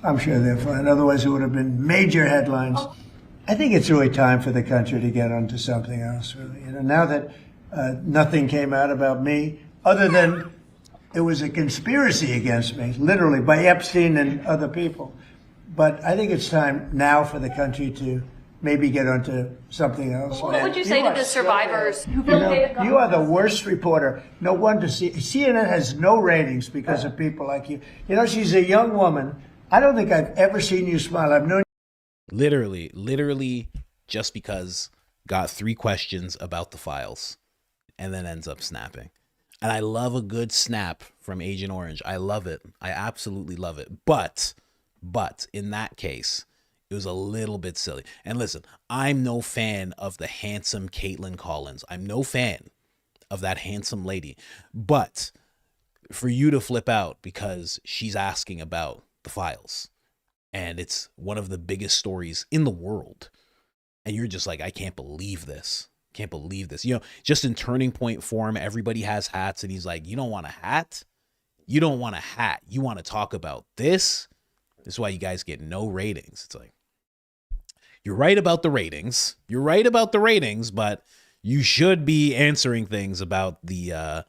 Otherwise, it would have been major headlines. Oh. I think it's really time for the country to get onto something else, really. You know, now that nothing came out about me, other than it was a conspiracy against me, literally, by Epstein and other people. But I think it's time now for the country to maybe get onto something else. What would you say to the survivors who You feel know, you are the worst reporter. No wonder CNN has no ratings because of people like you. You know, she's a young woman. I don't think I've ever seen you smile. I've known Literally just because got 3 questions about the files and then ends up snapping. And I love a good snap from Agent Orange. I love it. I absolutely love it. But in that case, it was a little bit silly. And listen, I'm no fan of the handsome Caitlin Collins. I'm no fan of that handsome lady. But for you to flip out because she's asking about the files and it's one of the biggest stories in the world, and you're just like, I can't believe this. Can't believe this. You know, just in Turning Point form, everybody has hats, and he's like, you don't want a hat? You don't want a hat. You want to talk about this? This is why you guys get no ratings. It's like, you're right about the ratings. You're right about the ratings, but you should be answering things about the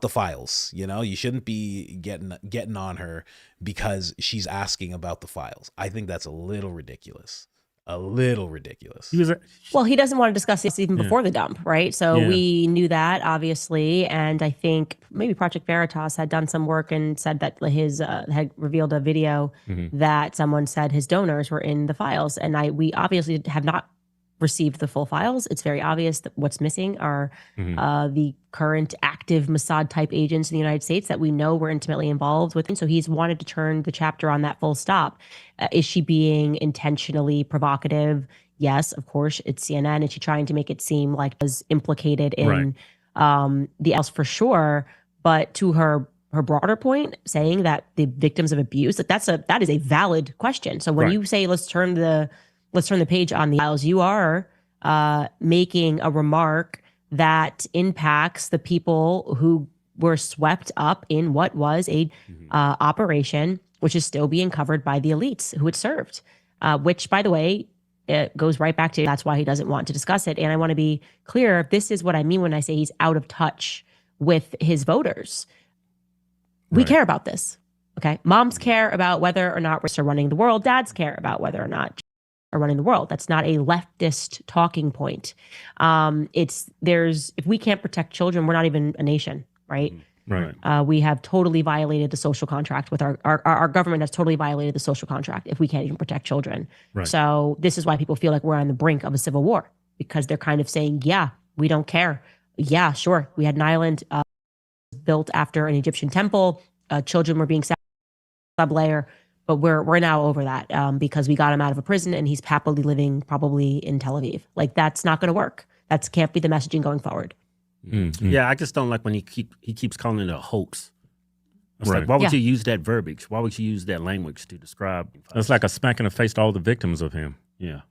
files. You know, you shouldn't be getting on her because she's asking about the files. I think that's a little ridiculous. A little ridiculous. Well, he doesn't want to discuss this even before the dump, right? So we knew that, obviously, and I think maybe Project Veritas had done some work and said that his had revealed a video that someone said his donors were in the files, and we obviously have not received the full files. It's very obvious that what's missing are the current active Mossad type agents in the United States that we know were intimately involved with. So he's wanted to turn the chapter on that full stop. Is she being intentionally provocative? Yes, of course, it's CNN. Is she trying to make it seem like was implicated in the else for sure? But to her broader point, saying that the victims of abuse, that is a valid question. So when you say let's turn the page on the files, you are making a remark that impacts the people who were swept up in what was a operation, which is still being covered by the elites who it served, which, by the way, it goes right back to that's why he doesn't want to discuss it. And I want to be clear, this is what I mean when I say he's out of touch with his voters. We care about this. Okay. Moms care about whether or not we're running the world. Dads care about whether or not are running the world. That's not a leftist talking point. If we can't protect children, we're not even a nation, right? Right. We have totally violated the social contract with our government has totally violated the social contract if we can't even protect children. Right. So this is why people feel like we're on the brink of a civil war, because they're kind of saying, yeah, we don't care. Yeah, sure. We had an island built after an Egyptian temple. Children were being sublayer. But we're now over that because we got him out of a prison and he's happily living probably in Tel Aviv. Like, that's not going to work. That can't be the messaging going forward. Mm-hmm. Yeah, I just don't like when he keeps calling it a hoax. It's like, why would you use that verbiage? Why would you use that language to describe? It's like a smack in the face to all the victims of him. Yeah.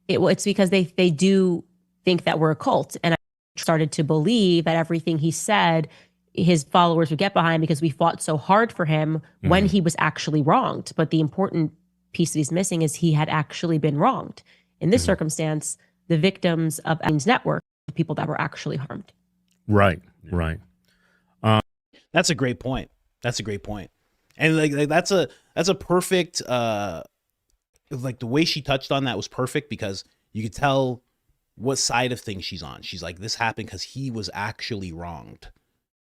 It's because they do think that we're a cult. And I started to believe that everything he said his followers would get behind because we fought so hard for him when he was actually wronged. But the important piece that he's missing is he had actually been wronged. In this circumstance, the victims of Epstein's network, the people that were actually harmed. Right. That's a great point. And like that's a perfect like the way she touched on that was perfect because you could tell what side of things she's on. She's like, this happened because he was actually wronged.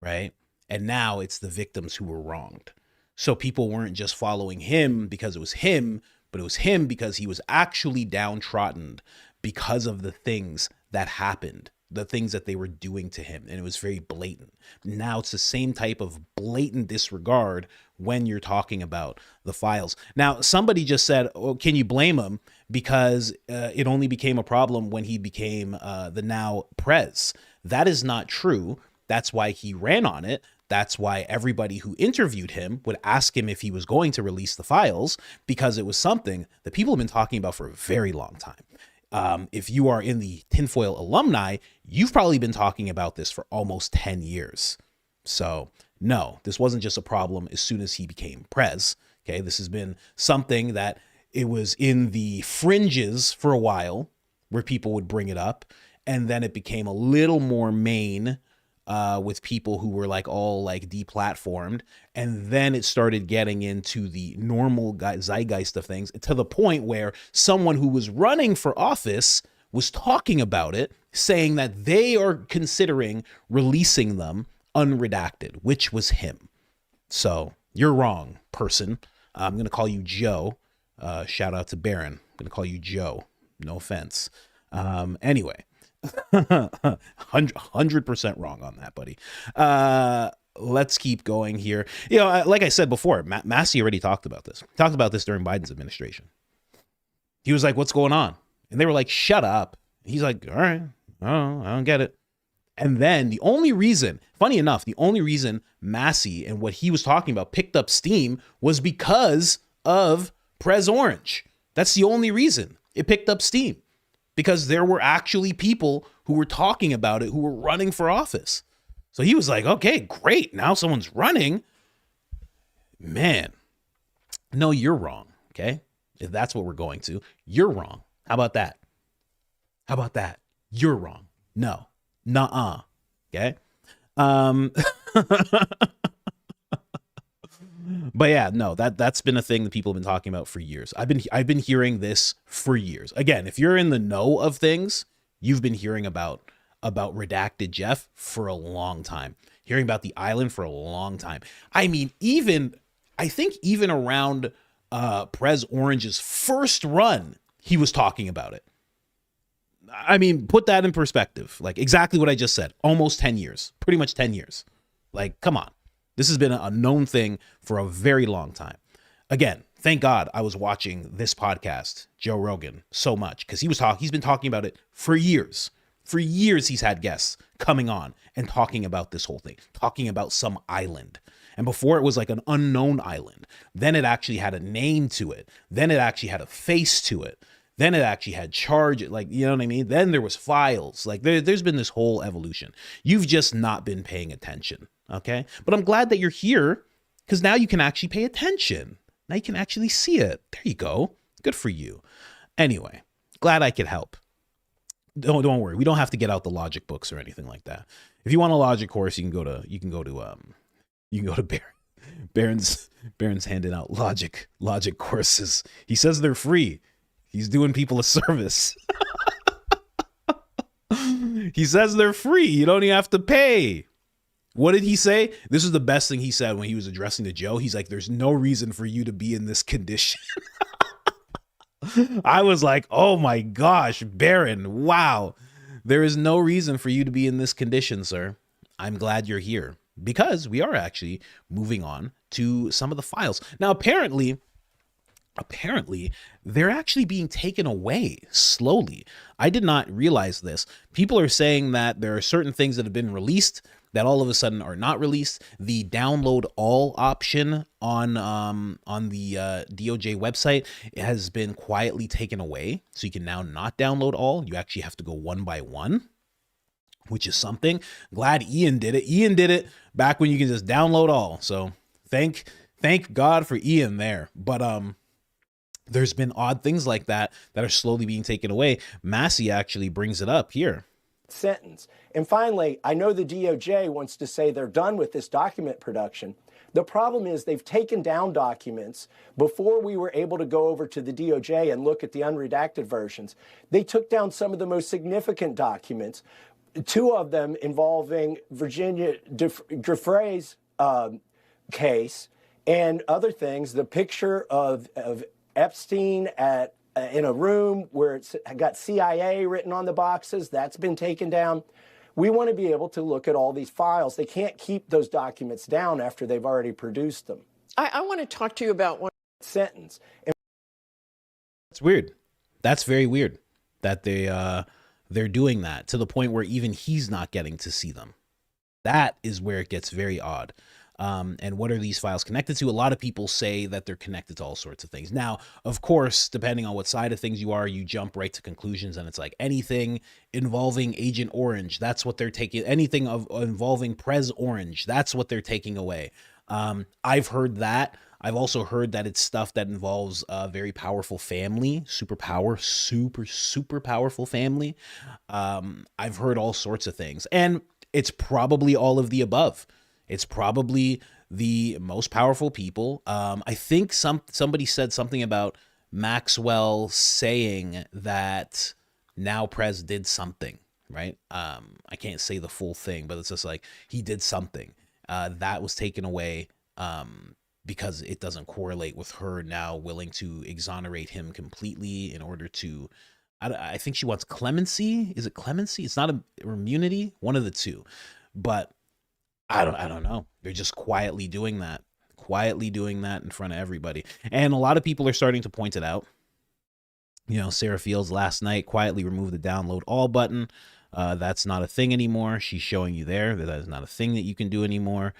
Right. And now it's the victims who were wronged. So people weren't just following him because it was him, but it was him because he was actually downtrodden because of the things that happened, the things that they were doing to him. And it was very blatant. Now it's the same type of blatant disregard when you're talking about the files. Now, somebody just said, oh, can you blame him? Because it only became a problem when he became the now prez. That is not true. That's why he ran on it. That's why everybody who interviewed him would ask him if he was going to release the files, because it was something that people have been talking about for a very long time. If you are in the tinfoil alumni, you've probably been talking about this for almost 10 years. So no, this wasn't just a problem as soon as he became prez. Okay, this has been something that it was in the fringes for a while where people would bring it up. And then it became a little more main with people who were like all like deplatformed. And then it started getting into the normal zeitgeist of things, to the point where someone who was running for office was talking about it, saying that they are considering releasing them unredacted, which was him. So you're wrong, person. I'm going to call you Joe. Shout out to Baron. I'm going to call you Joe. No offense. Anyway, 100% wrong on that, buddy. Let's keep going here. You know, like I said before, Massey already talked about this. Talked about this during Biden's administration. He was like, what's going on? And they were like, shut up. He's like, all right, I don't get it. And then the only reason, funny enough, the only reason Massey and what he was talking about picked up steam was because of Prez Orange. That's the only reason it picked up steam, because there were actually people who were talking about it, who were running for office. So he was like, okay, great. Now someone's running. Man, no, you're wrong. Okay. If that's what we're going to, you're wrong. How about that? How about that? You're wrong. No. Nuh-uh. Okay. But yeah, no, that's been a thing that people have been talking about for years. I've been hearing this for years. Again, if you're in the know of things, you've been hearing about Redacted Jeff for a long time. Hearing about the island for a long time. I mean, I think even around Prez Orange's first run, he was talking about it. I mean, put that in perspective. Like exactly what I just said. Almost 10 years. Pretty much 10 years. Like, come on. This has been a known thing for a very long time. Again, thank God I was watching this podcast, Joe Rogan, so much, because he's been talking about it for years. For years, he's had guests coming on and talking about this whole thing, talking about some island. And before it was like an unknown island. Then it actually had a name to it. Then it actually had a face to it. Then it actually had charge, like, you know what I mean? Then there was files. Like there's been this whole evolution. You've just not been paying attention. Okay. But I'm glad that you're here, because now you can actually pay attention. Now you can actually see it. There you go. Good for you. Anyway, glad I could help. Don't worry. We don't have to get out the logic books or anything like that. If you want a logic course, you can go to Baron. Baron's handing out logic courses. He says they're free. He's doing people a service. He says they're free. You don't even have to pay. What did he say? This is the best thing he said when he was addressing to Joe. He's like, there's no reason for you to be in this condition. I was like, oh my gosh, Baron, wow. There is no reason for you to be in this condition, sir. I'm glad you're here, because we are actually moving on to some of the files. Now, apparently, they're actually being taken away slowly. I did not realize this. People are saying that there are certain things that have been released that all of a sudden are not released. The download all option on the DOJ website has been quietly taken away. So you can now not download all. You actually have to go one by one, which is something. Glad Ian did it. Ian did it back when you can just download all. So thank God for Ian there. But there's been odd things like that are slowly being taken away. Massey actually brings it up here. Sentence. And finally, I know the DOJ wants to say they're done with this document production. The problem is they've taken down documents before we were able to go over to the DOJ and look at the unredacted versions. They took down some of the most significant documents, two of them involving Virginia Giuffre's case and other things. The picture of Epstein in a room where it's got CIA written on the boxes, that's been taken down. We want to be able to look at all these files. They can't keep those documents down after they've already produced them. I want to talk to you about one sentence. That's weird. That's very weird that they're doing that to the point where even he's not getting to see them. That is where it gets very odd. And what are these files connected to? A lot of people say that they're connected to all sorts of things. Now, of course, depending on what side of things you are, you jump right to conclusions, and it's like anything involving Agent Orange, that's what they're taking. Anything involving Prez Orange, that's what they're taking away. I've heard that. I've also heard that it's stuff that involves a very powerful family, super powerful family. I've heard all sorts of things. And It's probably all of the above. It's probably the most powerful people. I think somebody said something about Maxwell saying that now Prez did something, right? I can't say the full thing, but it's just like he did something that was taken away because it doesn't correlate with her now willing to exonerate him completely in order to, I think she wants clemency. Is it clemency? It's not immunity, one of the two, but I don't know. They're just quietly doing that in front of everybody. And a lot of people are starting to point it out. Sarah Fields last night quietly removed the download all button. That's not a thing anymore. She's showing you there that is not a thing that you can do anymore.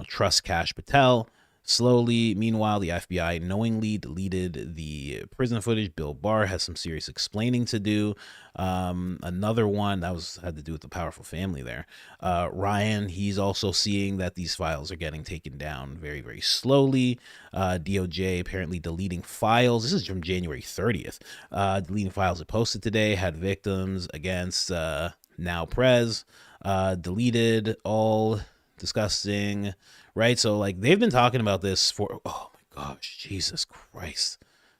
Trust Kash Patel. Slowly, meanwhile, the FBI knowingly deleted the prison footage. Bill Barr has some serious explaining to do. Another one that had to do with the powerful family there. Ryan, he's also seeing that these files are getting taken down very, very slowly. DOJ apparently deleting files. This is from January 30th. Deleting files it posted today had victims against now Prez. Deleted all disgusting. Right, so like they've been talking about this for, oh my gosh, Jesus Christ.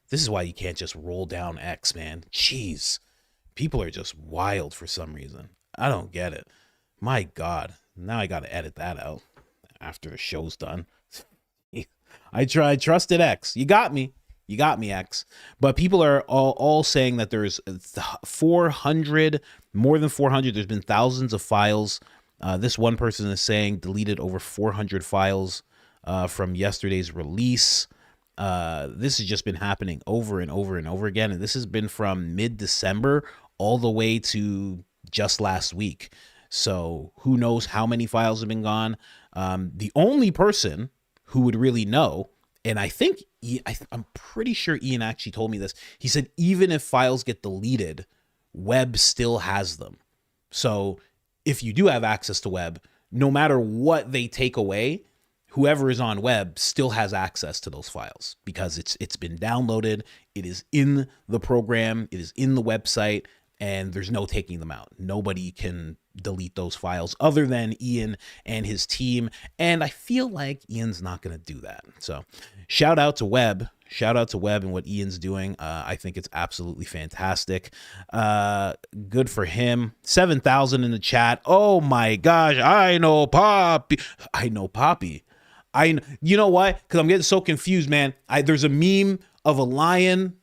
This is why you can't just roll down X, man. Jeez, people are just wild for some reason. I don't get it. My God, now I got to edit that out after the show's done. I trusted X. You got me, X. But people are all saying that there's 400, more than 400. There's been thousands of files. This one person is saying deleted over 400 files from yesterday's release. This has just been happening over and over and over again. And this has been from mid-December all the way to just last week. So who knows how many files have been gone. The only person who would really know, and I think, I'm pretty sure Ian actually told me this. He said, even if files get deleted, Web still has them. So if you do have access to Web, no matter what they take away, whoever is on Web still has access to those files because it's been downloaded. It is in the program. It is in the website, and there's no taking them out. Nobody can delete those files other than Ian and his team. And I feel like Ian's not going to do that. So shout out to Web. Shout out to Webb and what Ian's doing. I think it's absolutely fantastic. Good for him. 7,000 in the chat. Oh my gosh. I know Poppy. You know what? Because I'm getting so confused, man. There's a meme of a lion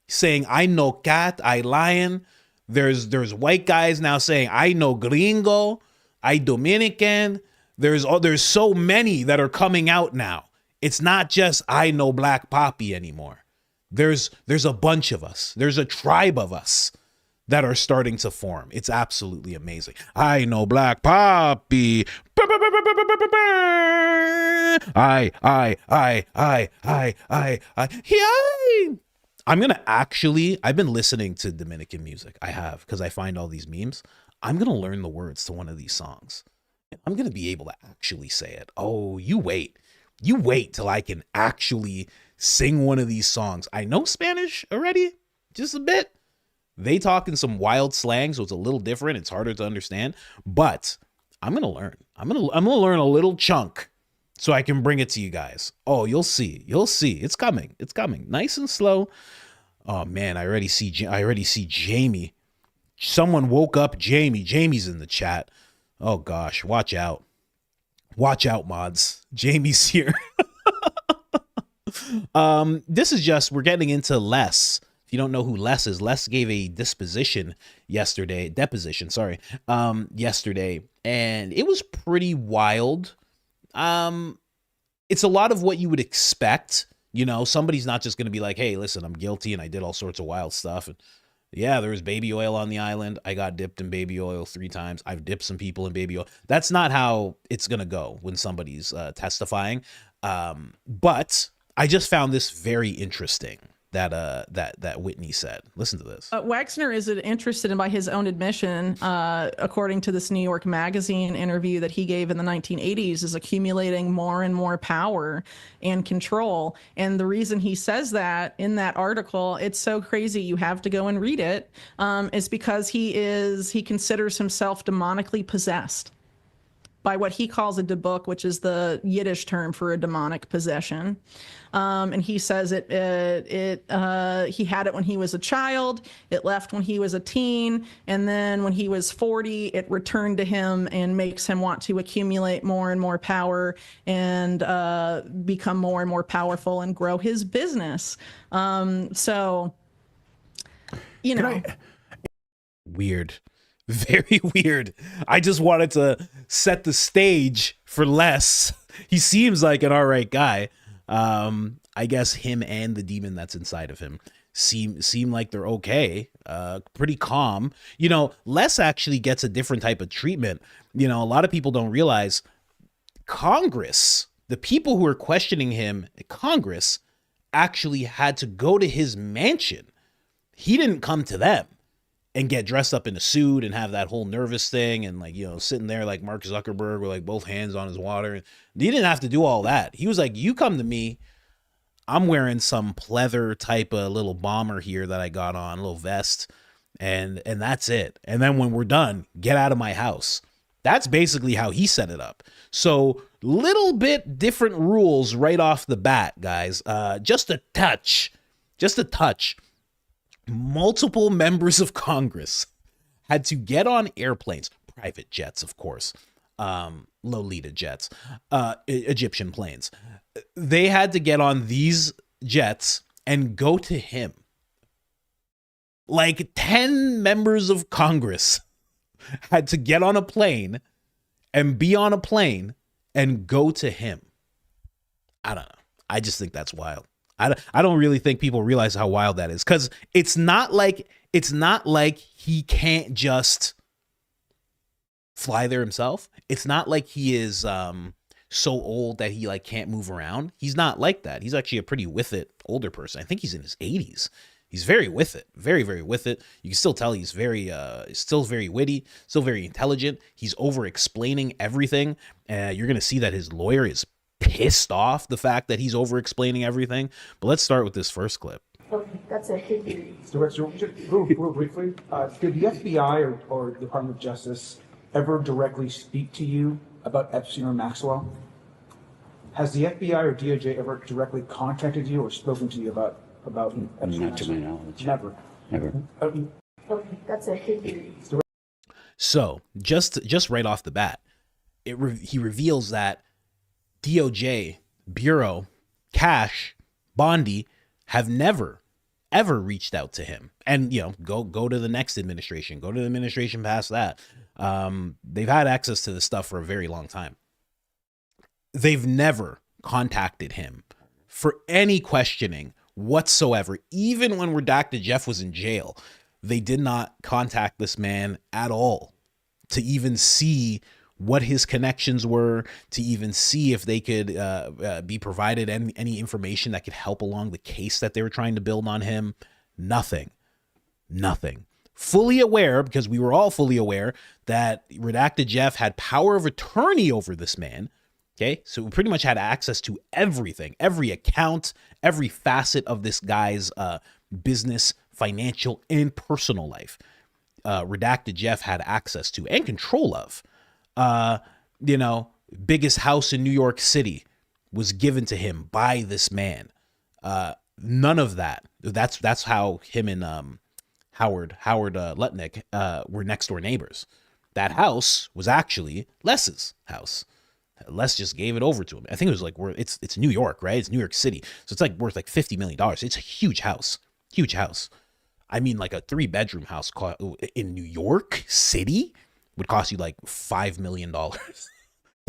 saying, I know cat, I lion. There's white guys now saying, I know gringo, I Dominican. There's so many that are coming out now. It's not just I know Black Poppy anymore. There's a bunch of us. There's a tribe of us that are starting to form. It's absolutely amazing. I know Black Poppy. I. I've been listening to Dominican music. I have, because I find all these memes. I'm going to learn the words to one of these songs. I'm going to be able to actually say it. Oh, you wait. You wait till I can actually sing one of these songs. I know Spanish already, just a bit. They talk in some wild slang, so it's a little different. It's harder to understand, but I'm going to learn. I'm going to learn a little chunk so I can bring it to you guys. Oh, you'll see. You'll see. It's coming. It's coming. Nice and slow. Oh man, I already see Jamie. Someone woke up Jamie. Jamie's in the chat. Oh gosh, watch out. Watch out, mods. Jamie's here. This is just, we're getting into Les. If you don't know who Les is, Les gave a deposition yesterday, and it was pretty wild. It's a lot of what you would expect. You know, somebody's not just going to be like, hey, listen, I'm guilty and I did all sorts of wild stuff. And yeah, there was baby oil on the island. I got dipped in baby oil 3 times. I've dipped some people in baby oil. That's not how it's going to go when somebody's testifying. But I just found this very interesting. that Whitney said. Listen to this. Wexner is interested in, by his own admission, according to this New York Magazine interview that he gave in the 1980s, is accumulating more and more power and control. And the reason he says that in that article, it's so crazy you have to go and read it, is because he considers himself demonically possessed by what he calls a debuk, which is the Yiddish term for a demonic possession. And he says he had it when he was a child, it left when he was a teen, and then when he was 40, it returned to him and makes him want to accumulate more and more power and become more and more powerful and grow his business. So, you know. Weird. Very weird. I just wanted to set the stage for Les. He seems like an all right guy. I guess him and the demon that's inside of him seem like they're okay. Pretty calm. You know, Les actually gets a different type of treatment. You know, a lot of people don't realize Congress, the people who are questioning him, Congress actually had to go to his mansion. He didn't come to them and get dressed up in a suit and have that whole nervous thing and, like, you know, sitting there like Mark Zuckerberg with like both hands on his water. He didn't have to do all that. He was like, you come to me, I'm wearing some pleather type of little bomber here that I got on, a little vest, and that's it. And then when we're done, get out of my house. That's basically how he set it up. So little bit different rules right off the bat, guys. Just a touch. Multiple members of Congress had to get on airplanes, private jets, of course, Lolita jets, Egyptian planes. They had to get on these jets and go to him. Like 10 members of Congress had to get on a plane and be on a plane and go to him. I don't know. I just think that's wild. I don't really think people realize how wild that is, because it's not like he can't just fly there himself. It's not like he is so old that he like can't move around. He's not like that. He's actually a pretty with it older person. I think he's in his 80s. He's very with it, very, very with it. You can still tell he's still very witty, still very intelligent. He's over explaining everything. You're gonna see that his lawyer is pissed off the fact that he's over explaining everything. But let's start with this first clip. Okay, that's it. So, just real briefly, did the FBI or Department of Justice ever directly speak to you about Epstein or Maxwell? Has the FBI or DOJ ever directly contacted you or spoken to you about Epstein? Not to my knowledge. Never. Okay, that's it. So just right off the bat, he reveals that DOJ, Bureau, Cash, Bondi have never, ever reached out to him. And, you know, go to the next administration, go to the administration past that. They've had access to this stuff for a very long time. They've never contacted him for any questioning whatsoever. Even when Redacted Jeff was in jail, they did not contact this man at all to even see what his connections were, to even see if they could be provided any information that could help along the case that they were trying to build on him. Nothing. Fully aware, because we were all fully aware, that Redacted Jeff had power of attorney over this man. Okay, so we pretty much had access to everything, every account, every facet of this guy's business, financial, and personal life. Redacted Jeff had access to and control of. Biggest house in New York City was given to him by this man. None of that. That's how him and Howard Lutnick were next door neighbors. That house was actually Les's house. Les just gave it over to him. I think it was like it's New York, right? It's New York City, so it's like worth like $50 million. It's a huge house. I mean, like a 3-bedroom house in New York City would cost you like $5 million, $10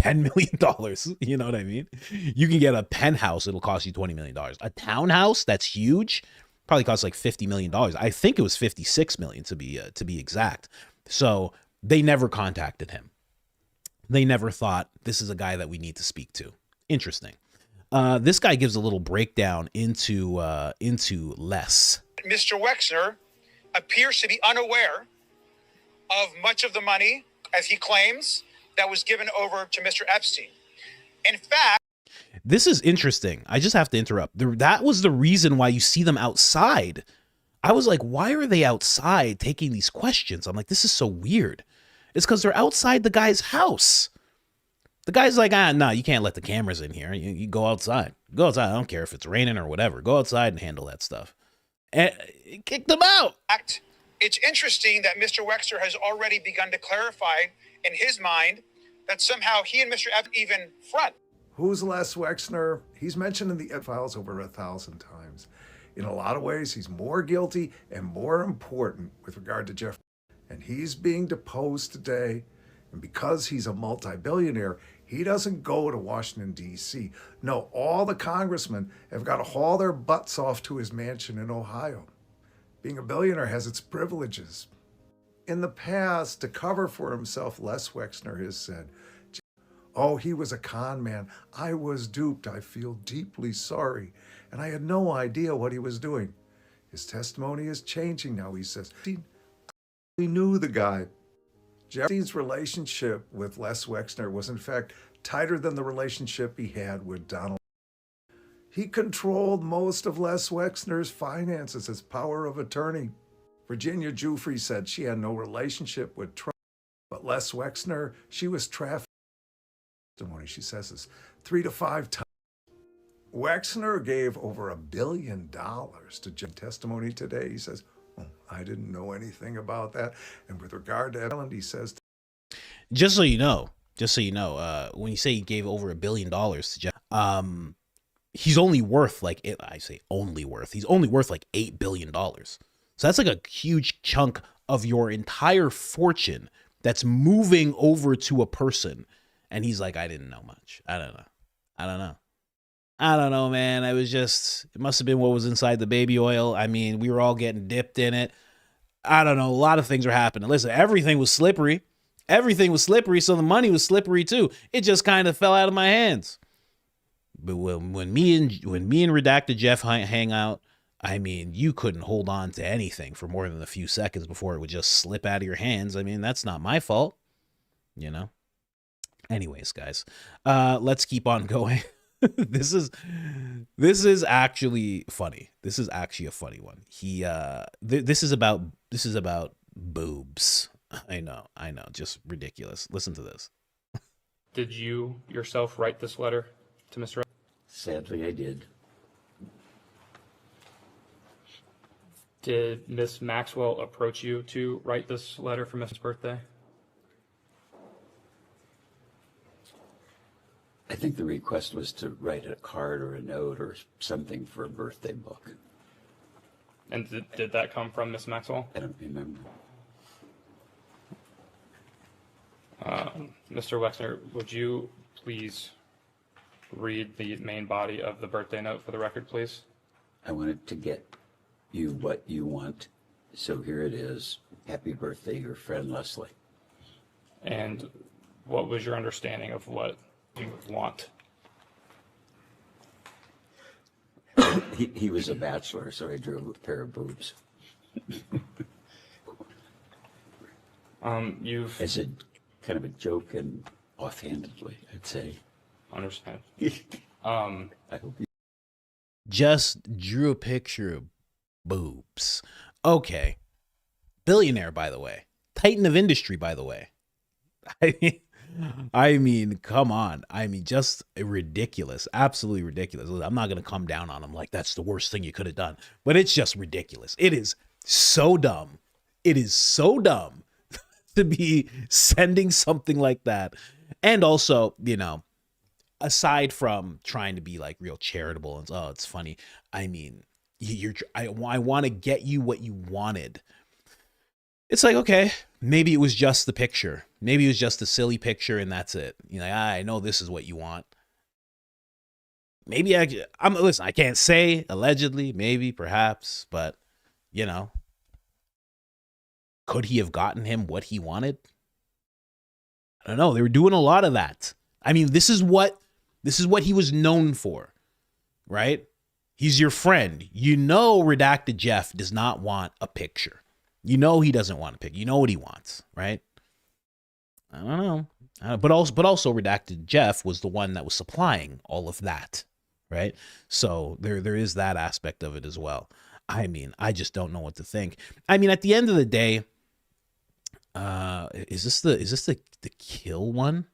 million. You know what I mean? You can get a penthouse, it'll cost you $20 million. A townhouse that's huge probably costs like $50 million. I think it was $56 million to be exact. So they never contacted him. They never thought, this is a guy that we need to speak to. Interesting. This guy gives a little breakdown into Les. Mr. Wexner appears to be unaware of much of the money, as he claims, that was given over to Mr. Epstein. In fact, this is interesting. I just have to interrupt. That was the reason why you see them outside. I was like, why are they outside taking these questions? I'm like, this is so weird. It's because they're outside the guy's house. The guy's like, no, you can't let the cameras in here. You go outside. Go outside. I don't care if it's raining or whatever. Go outside and handle that stuff. And kick them out. it's interesting that Mr. Wexner has already begun to clarify in his mind that somehow he and Mr. Epstein even front. Who's Les Wexner? He's mentioned in the files over 1,000 times. In a lot of ways, he's more guilty and more important with regard to Jeff. And he's being deposed today. And because he's a multi-billionaire, he doesn't go to Washington, D.C. No, all the congressmen have got to haul their butts off to his mansion in Ohio. Being a billionaire has its privileges. In the past, to cover for himself, Les Wexner has said, oh, he was a con man. I was duped. I feel deeply sorry. And I had no idea what he was doing. His testimony is changing now. He says, we knew the guy. Epstein's relationship with Les Wexner was in fact tighter than the relationship he had with Donald. He controlled most of Les Wexner's finances, his power of attorney. Virginia Giuffre said she had no relationship with Trump, but Les Wexner, she was trafficked. She says this 3 to 5 times. Wexner gave over $1 billion to Jim. Testimony today. He says, oh, I didn't know anything about that. And with regard to Ellen, he says, just so you know, when you say he gave over $1 billion to Jeff, he's only worth like he's only worth like $8 billion. So that's like a huge chunk of your entire fortune that's moving over to a person. And he's like, I didn't know much. I don't know, man. It must have been what was inside the baby oil. I mean, we were all getting dipped in it. I don't know. A lot of things are happening. Listen, everything was slippery. So the money was slippery too. It just kind of fell out of my hands. But when me and Redacted Jeff hang out, I mean, you couldn't hold on to anything for more than a few seconds before it would just slip out of your hands. I mean, that's not my fault, you know? Anyways, guys, let's keep on going. This is actually funny. This is actually a funny one. This is about boobs. I know. Just ridiculous. Listen to this. Did you yourself write this letter to Mr. Sadly, I did. Did Miss Maxwell approach you to write this letter for Mrs. birthday? I think the request was to write a card or a note or something for a birthday book. And did that come from Miss Maxwell? I don't remember. Mr. Wexner, would you please read the main body of the birthday note for the record, please? I wanted to get you what you want, so here it is. Happy birthday, your friend Leslie. And what was your understanding of what you would want? He was a bachelor, so I drew a pair of boobs. As a kind of a joke and offhandedly, I'd say. Understand. I hope you just drew a picture of boobs. Okay. Billionaire, by the way. Titan of industry, by the way. I mean, come on. I mean, just ridiculous. Absolutely ridiculous. I'm not going to come down on him like that's the worst thing you could have done. But it's just ridiculous. It is so dumb. It is so dumb to be sending something like that. And also, you know, aside from trying to be like real charitable and, oh, it's funny. I mean, I want to get you what you wanted. It's like, okay, maybe it was just the picture. Maybe it was just a silly picture and that's it. You're like, I know this is what you want. Maybe listen, I can't say allegedly, maybe, perhaps, but you know, could he have gotten him what he wanted? I don't know. They were doing a lot of that. I mean, this is what he was known for. right? He's your friend. You know, Redacted Jeff does not want a picture. You know he doesn't want a picture. You know what he wants, right? I don't know. But also Redacted Jeff was the one that was supplying all of that, right? So there is that aspect of it as well. I mean, I just don't know what to think. I mean, at the end of the day, is this the kill one?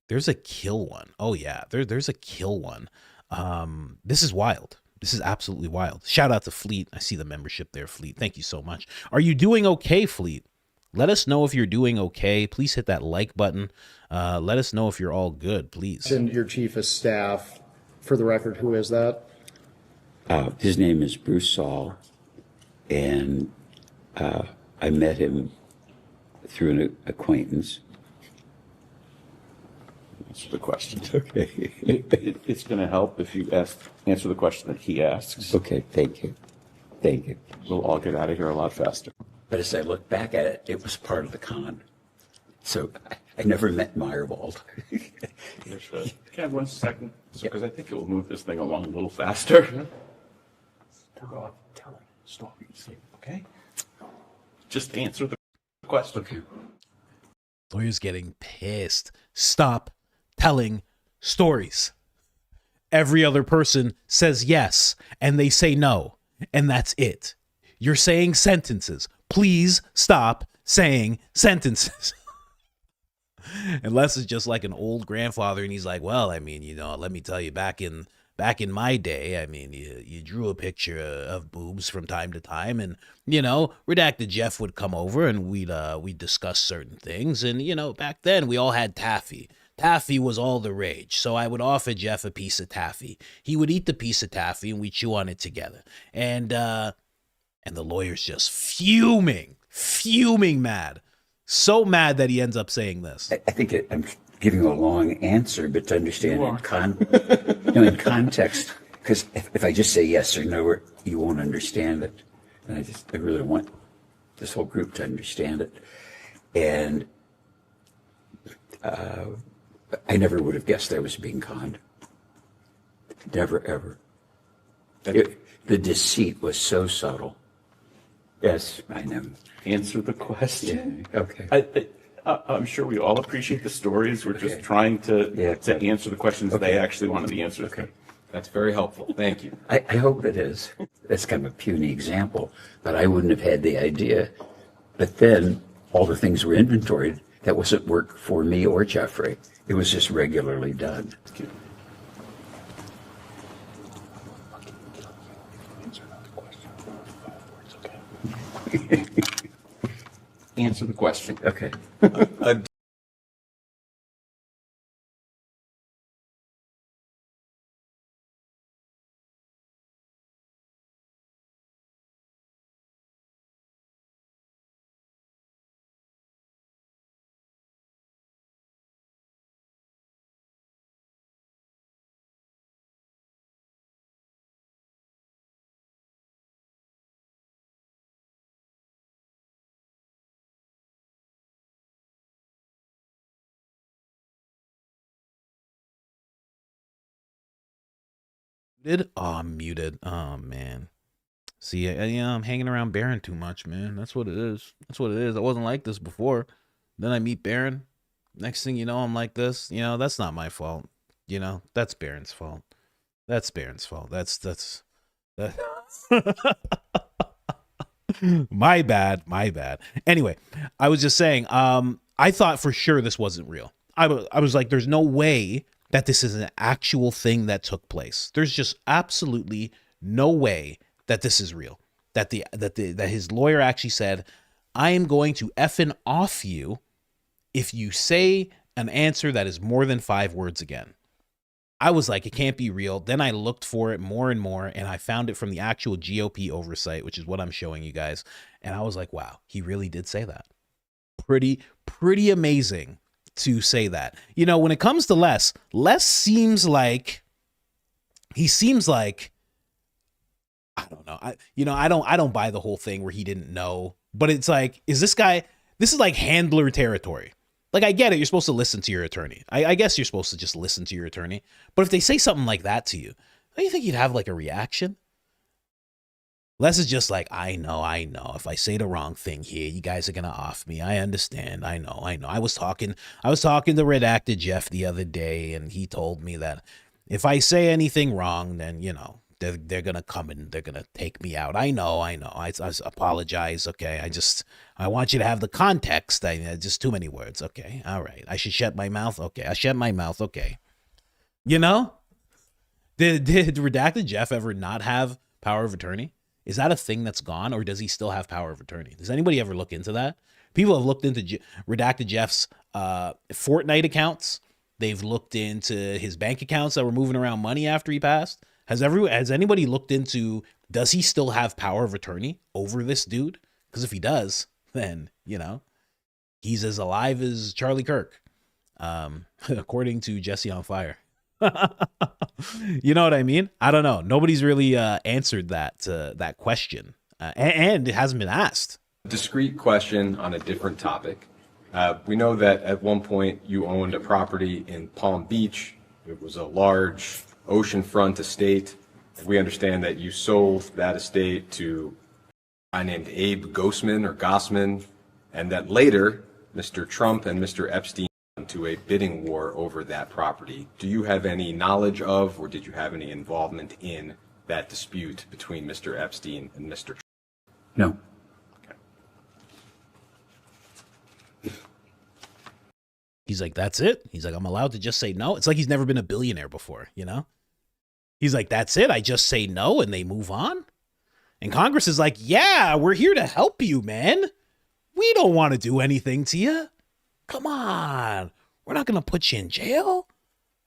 There's a kill one. Oh yeah, there's a kill one. This is wild. This is absolutely wild. Shout out to Fleet. I see the membership there, Fleet. Thank you so much. Are you doing okay, Fleet? Let us know if you're doing okay. Please hit that like button. Let us know if you're all good, please. And your chief of staff, for the record, who is that? His name is Bruce Saul, and I met him through an acquaintance. Answer the question. Okay. It's going to help if you answer the question that he asks. Okay, thank you. Thank you. We'll all get out of here a lot faster. But as I look back at it, it was part of the con. So I never met Meyerwald. Can I have 1 second? Because I think it will move this thing along a little faster. We're all telling stories, okay? Just answer the question. Okay. Lawyer's getting pissed. Stop telling stories. Every other person says yes, and they say no, and that's it. You're saying sentences. Please stop saying sentences. Unless it's just like an old grandfather and he's like, well, I mean, you know, let me tell you, back in my day, I mean, you drew a picture of boobs from time to time, and, you know, Redacted Jeff would come over and we'd discuss certain things. And, you know, back then we all had taffy. Taffy was all the rage. So I would offer Jeff a piece of taffy. He would eat the piece of taffy and we'd chew on it together. And the lawyer's just fuming mad. So mad that he ends up saying this. I think I'm giving you a long answer, but to understand in context, because if I just say yes or no, you won't understand it. And I really want this whole group to understand it. And I never would have guessed I was being conned. Never, ever. The deceit was so subtle. Yes, I know. Answer the question. Yeah. Okay. I'm sure we all appreciate the stories. We're just trying to answer the questions they actually wanted the answers to. That's very helpful. Thank you. I hope it is. That's kind of a puny example, but I wouldn't have had the idea. But then all the things were inventoried. That wasn't work for me or Jeffrey. It was just regularly done. Answer the question. Okay. I'm muted. Oh man. See, I'm hanging around Baron too much, man. That's what it is. That's what it is. I wasn't like this before. Then I meet Baron. Next thing you know, I'm like this. You know, that's not my fault. You know, that's Baron's fault. That's Baron's fault. That's my bad. Anyway, I was just saying, I thought for sure this wasn't real. I was like, there's no way that this is an actual thing that took place. There's just absolutely no way that this is real. That his lawyer actually said, I am going to effing off you if you say an answer that is more than 5 words again. I was like, it can't be real. Then I looked for it more and more, and I found it from the actual GOP oversight, which is what I'm showing you guys. And I was like, wow, he really did say that. Pretty amazing to say that. You know, when it comes to Les seems like I don't know. I don't buy the whole thing where he didn't know, but it's like, this is like handler territory. Like, I get it. You're supposed to listen to your attorney. I guess you're supposed to just listen to your attorney. But if they say something like that to you, don't you think he'd have like a reaction? Les is just like, I know. If I say the wrong thing here, you guys are gonna off me. I understand. I know. I was talking to Redacted Jeff the other day, and he told me that if I say anything wrong, then they're gonna come and they're gonna take me out. I know. I apologize. Okay. I want you to have the context. Just too many words. Okay. All right. I should shut my mouth. Okay. I shut my mouth. Okay. Did Redacted Jeff ever not have power of attorney? Is that a thing that's gone, or does he still have power of attorney? Does anybody ever look into that? People have looked into Redacted Jeff's Fortnite accounts. They've looked into his bank accounts that were moving around money after he passed. Has anybody looked into, does he still have power of attorney over this dude? Because if he does, then, he's as alive as Charlie Kirk, according to Jesse on Fire. You know what I mean? I don't know. Nobody's really answered that question, and it hasn't been asked. Discrete question on a different topic. We know that at one point you owned a property in Palm Beach. It was a large oceanfront estate. We understand that you sold that estate to a guy named Abe Gossman, and that later Mr. Trump and Mr. Epstein to a bidding war over that property. Do you have any knowledge of, or did you have any involvement in that dispute between Mr. Epstein and Mr. Trump? No. Okay. He's like, that's it? He's like, I'm allowed to just say no? It's like he's never been a billionaire before, He's like, that's it? I just say no and they move on? And Congress is like, yeah, we're here to help you, man. We don't want to do anything to you. Come on. We're not going to put you in jail.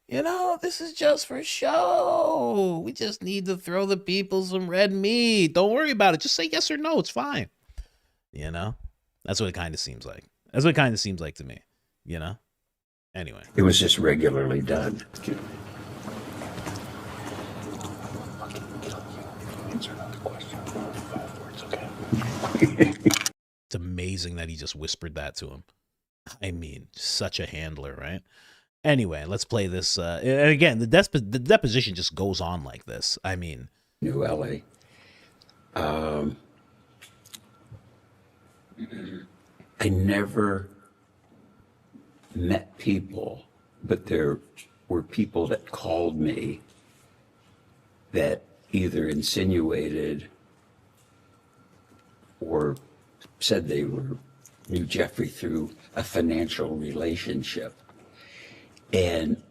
This is just for show. We just need to throw the people some red meat. Don't worry about it. Just say yes or no. It's fine. That's what it kind of seems like. That's what it kind of seems like to me, Anyway. It was just regularly done. It's amazing that he just whispered that to him. I mean, such a handler, right? Anyway, let's play this. And again, the deposition just goes on like this. I mean, New LA. I never met people, but there were people that called me that either insinuated or said they knew Jeffrey through a financial relationship. And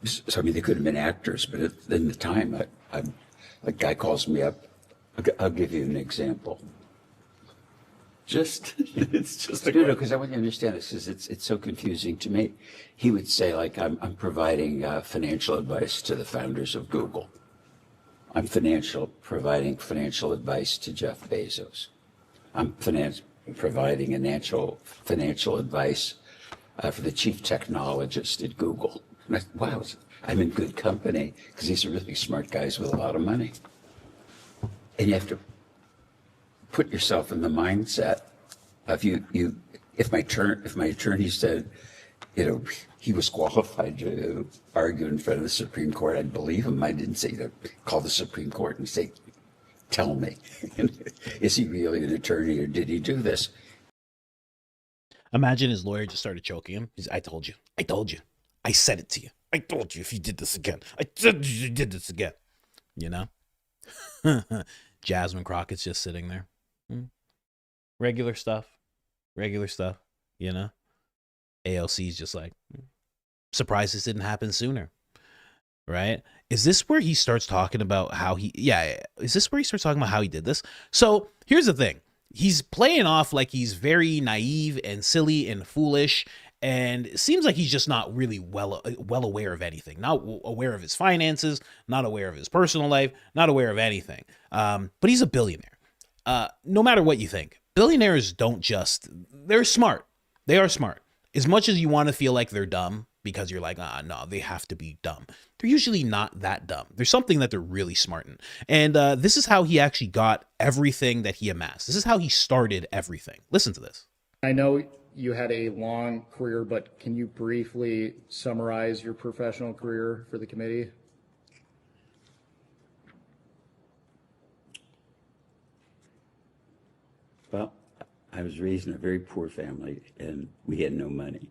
so, they could have been actors, but in the time, a guy calls me up. I'll give you an example. It's just a no, because I want you to understand this, because it's so confusing to me. He would say, like, I'm providing financial advice to the founders of Google. I'm providing financial advice to Jeff Bezos. I'm providing financial advice for the chief technologist at Google. And wow, I'm in good company, because these are really smart guys with a lot of money. And you have to put yourself in the mindset of if my attorney said, he was qualified to argue in front of the Supreme Court, I'd believe him. I didn't say to call the Supreme Court and say, tell me, is he really an attorney, or did he do this? Imagine his lawyer just started choking him. I told you. I said it to you. I told you if you did this again. I said you did this again. Jasmine Crockett's just sitting there. Regular stuff. AOC's just like, surprised this didn't happen sooner. Right? Is this where he starts talking about how is this where he starts talking about how he did this? So here's the thing. He's playing off like he's very naive and silly and foolish, and it seems like he's just not really well aware of anything, not aware of his finances, not aware of his personal life, not aware of anything. But he's a billionaire. No matter what you think, billionaires they're smart. They are smart. As much as you want to feel like they're dumb because you're like, no, they have to be dumb. They're usually not that dumb. There's something that they're really smart in. And this is how he actually got everything that he amassed. This is how he started everything. Listen to this. I know you had a long career, but can you briefly summarize your professional career for the committee? Well, I was raised in a very poor family, and we had no money.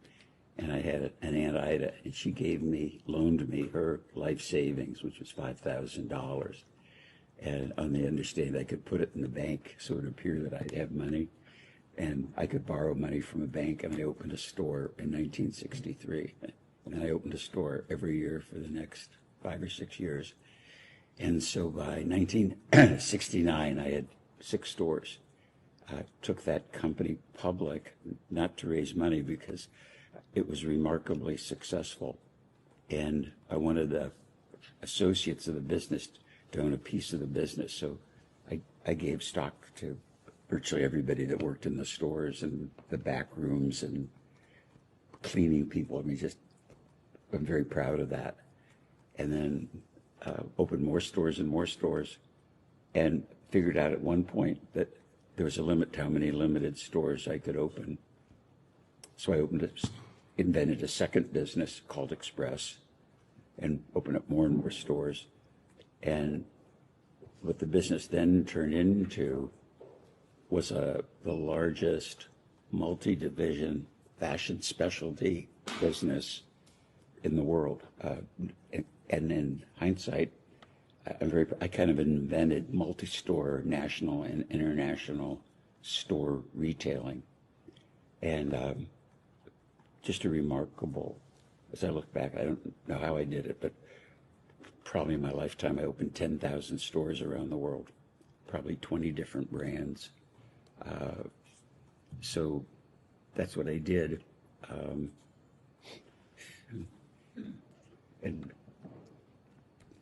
And I had an Aunt Ida, and she loaned me her life savings, which was $5,000. And on the understanding I could put it in the bank, so it would appear that I'd have money. And I could borrow money from a bank, and I opened a store in 1963. And I opened a store every year for the next 5 or 6 years. And so by 1969, I had 6 stores. I took that company public, not to raise money, because it was remarkably successful. And I wanted the associates of the business to own a piece of the business. So I gave stock to virtually everybody that worked in the stores and the back rooms and cleaning people. I mean, I'm very proud of that. And then opened more stores and figured out at one point that there was a limit to how many limited stores I could open. So I invented a second business called Express and opened up more and more stores. And what the business then turned into was the largest multi-division fashion specialty business in the world. And in hindsight, I kind of invented multi-store national and international store retailing. And just a remarkable, as I look back, I don't know how I did it, but probably in my lifetime I opened 10,000 stores around the world, probably 20 different brands. So that's what I did. And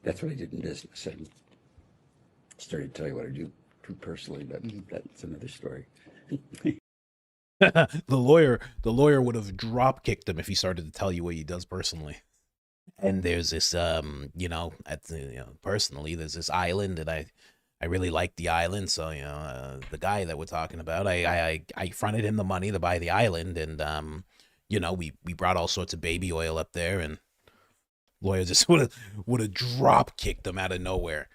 that's what I did in business. And started to tell you what I do personally, but that's another story. The lawyer would have drop kicked him if he started to tell you what he does personally. And there's this, personally, there's this island that I really like the island. So, the guy that we're talking about, I fronted him the money to buy the island. And, we brought all sorts of baby oil up there, and lawyer just would have drop kicked him out of nowhere,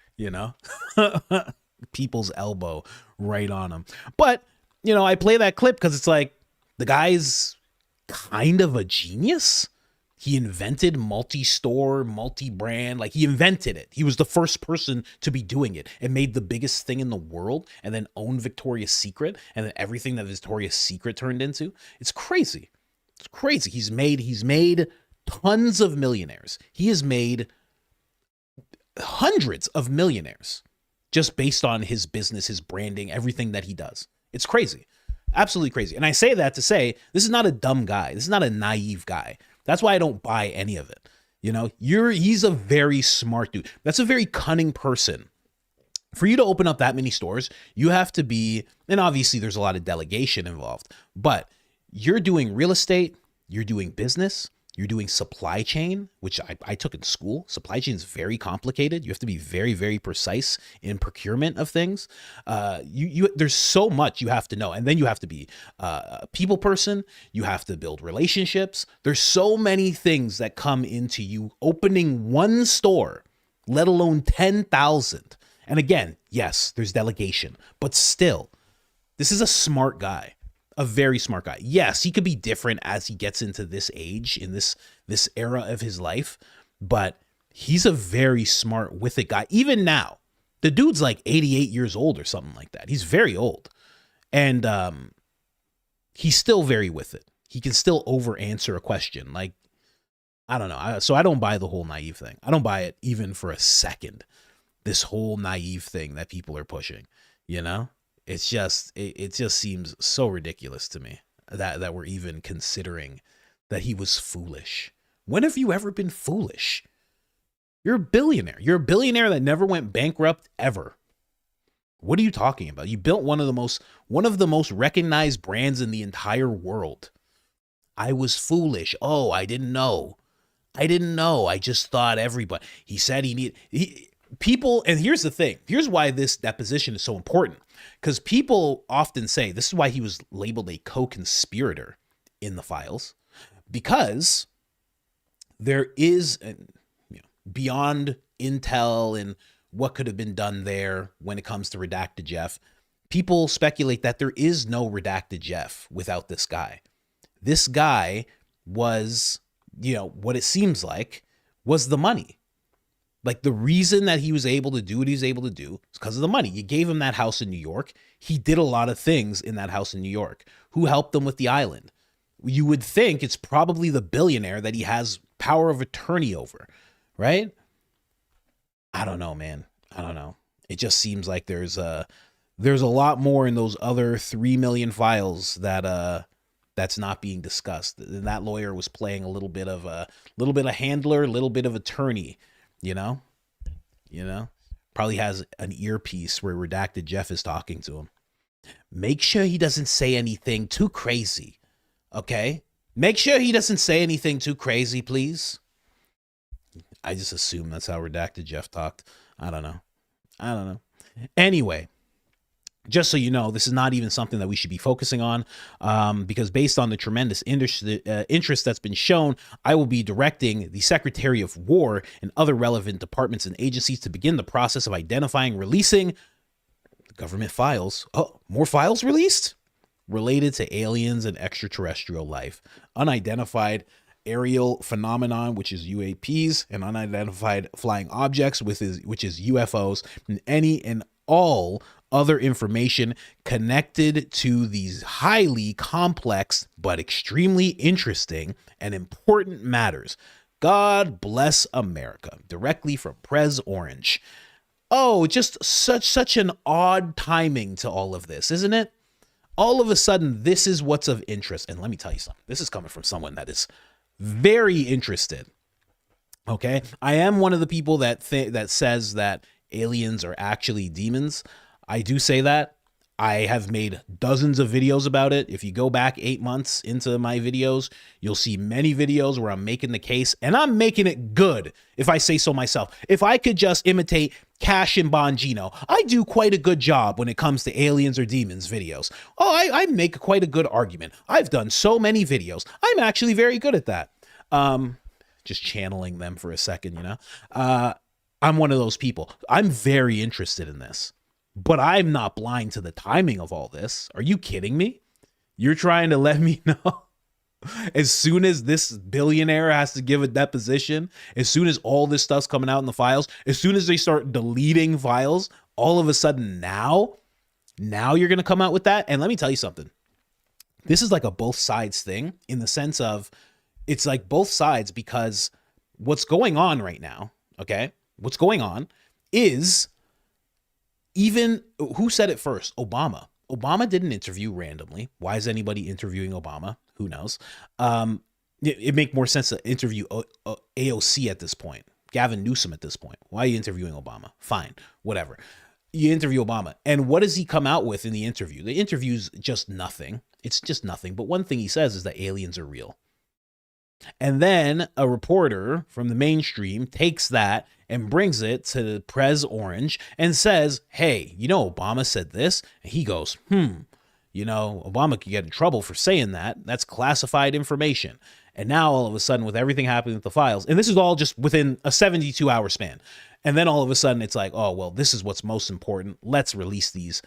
people's elbow right on him. But, I play that clip because it's like the guy's kind of a genius. He invented multi-store, multi-brand. Like, he invented it. He was the first person to be doing it and made the biggest thing in the world, and then owned Victoria's Secret, and then everything that Victoria's Secret turned into. It's crazy. It's crazy. He's made tons of millionaires. He has made hundreds of millionaires just based on his business, his branding, everything that he does. It's crazy. Absolutely crazy. And I say that to say, this is not a dumb guy. This is not a naive guy. That's why I don't buy any of it. He's a very smart dude. That's a very cunning person. For you to open up that many stores, you have to be, and obviously there's a lot of delegation involved, but you're doing real estate, you're doing business, you're doing supply chain, which I took in school. Supply chain is very complicated. You have to be very, very precise in procurement of things. There's so much you have to know. And then you have to be a people person. You have to build relationships. There's so many things that come into you opening one store, let alone 10,000. And again, yes, there's delegation, but still, this is a smart guy. A very smart guy. Yes, he could be different as he gets into this age, in this era of his life, but he's a very smart with it guy. Even now, the dude's like 88 years old or something like that. He's very old. And he's still very with it. He can still over answer a question. Like, I don't know. So I don't buy the whole naive thing. I don't buy it even for a second. This whole naive thing that people are pushing, It's just, it just seems so ridiculous to me that we're even considering that he was foolish. When have you ever been foolish? You're a billionaire. You're a billionaire that never went bankrupt ever. What are you talking about? You built one of the most recognized brands in the entire world. I was foolish. Oh, I didn't know. I just thought everybody. He said people, and here's the thing. Here's why this deposition is so important. Because people often say, this is why he was labeled a co-conspirator in the files, because there is, beyond intel and what could have been done there when it comes to redacted Jeff, people speculate that there is no redacted Jeff without this guy. This guy was, what it seems like was the money. Like, the reason that he was able to do what he was able to do is because of the money. You gave him that house in New York. He did a lot of things in that house in New York. Who helped him with the island? You would think it's probably the billionaire that he has power of attorney over, right? I don't know, man. I don't know. It just seems like there's a lot more in those other 3 million files that's not being discussed. And that lawyer was playing a little bit of handler, a little bit of attorney, probably has an earpiece where redacted Jeff is talking to him. Make sure he doesn't say anything too crazy. Okay? Make sure he doesn't say anything too crazy, please. I just assume that's how redacted Jeff talked. I don't know. Anyway, just so you know, this is not even something that we should be focusing on, because based on the tremendous interest that's been shown, I will be directing the Secretary of War and other relevant departments and agencies to begin the process of identifying, releasing government files. Oh, more files released? Related to aliens and extraterrestrial life. Unidentified aerial phenomenon, which is UAPs, and unidentified flying objects, which is UFOs, and any and all other information connected to these highly complex but extremely interesting and important matters. God bless America. Directly from Prez Orange. Oh, just such an odd timing to all of this, isn't it? All of a sudden, this is what's of interest. And let me tell you something. This is coming from someone that is very interested. Okay? I am one of the people that says that aliens are actually demons. I do say that. I have made dozens of videos about it. If you go back 8 months into my videos, you'll see many videos where I'm making the case, and I'm making it good, if I say so myself. If I could just imitate Cash and Bongino, I do quite a good job when it comes to aliens or demons videos. Oh, I make quite a good argument. I've done so many videos. I'm actually very good at that. Just channeling them for a second, I'm one of those people. I'm very interested in this. But I'm not blind to the timing of all this. Are you kidding me? You're trying to let me know as soon as this billionaire has to give a deposition, as soon as all this stuff's coming out in the files, as soon as they start deleting files, all of a sudden now you're going to come out with that? And let me tell you something. This is like a both sides thing, in the sense of it's like both sides, because what's going on right now, okay? What's going on is... Even, who said it first? Obama. Obama did an interview randomly. Why is anybody interviewing Obama? Who knows? It make more sense to interview AOC at this point. Gavin Newsom at this point. Why are you interviewing Obama? Fine, whatever. You interview Obama. And what does he come out with in the interview? The interview's just nothing. It's just nothing. But one thing he says is that aliens are real. And then a reporter from the mainstream takes that and brings it to Prez Orange and says, hey, Obama said this. And he goes, Obama could get in trouble for saying that. That's classified information. And now all of a sudden, with everything happening with the files, and this is all just within a 72-hour span. And then all of a sudden it's like, oh, well, this is what's most important. Let's release these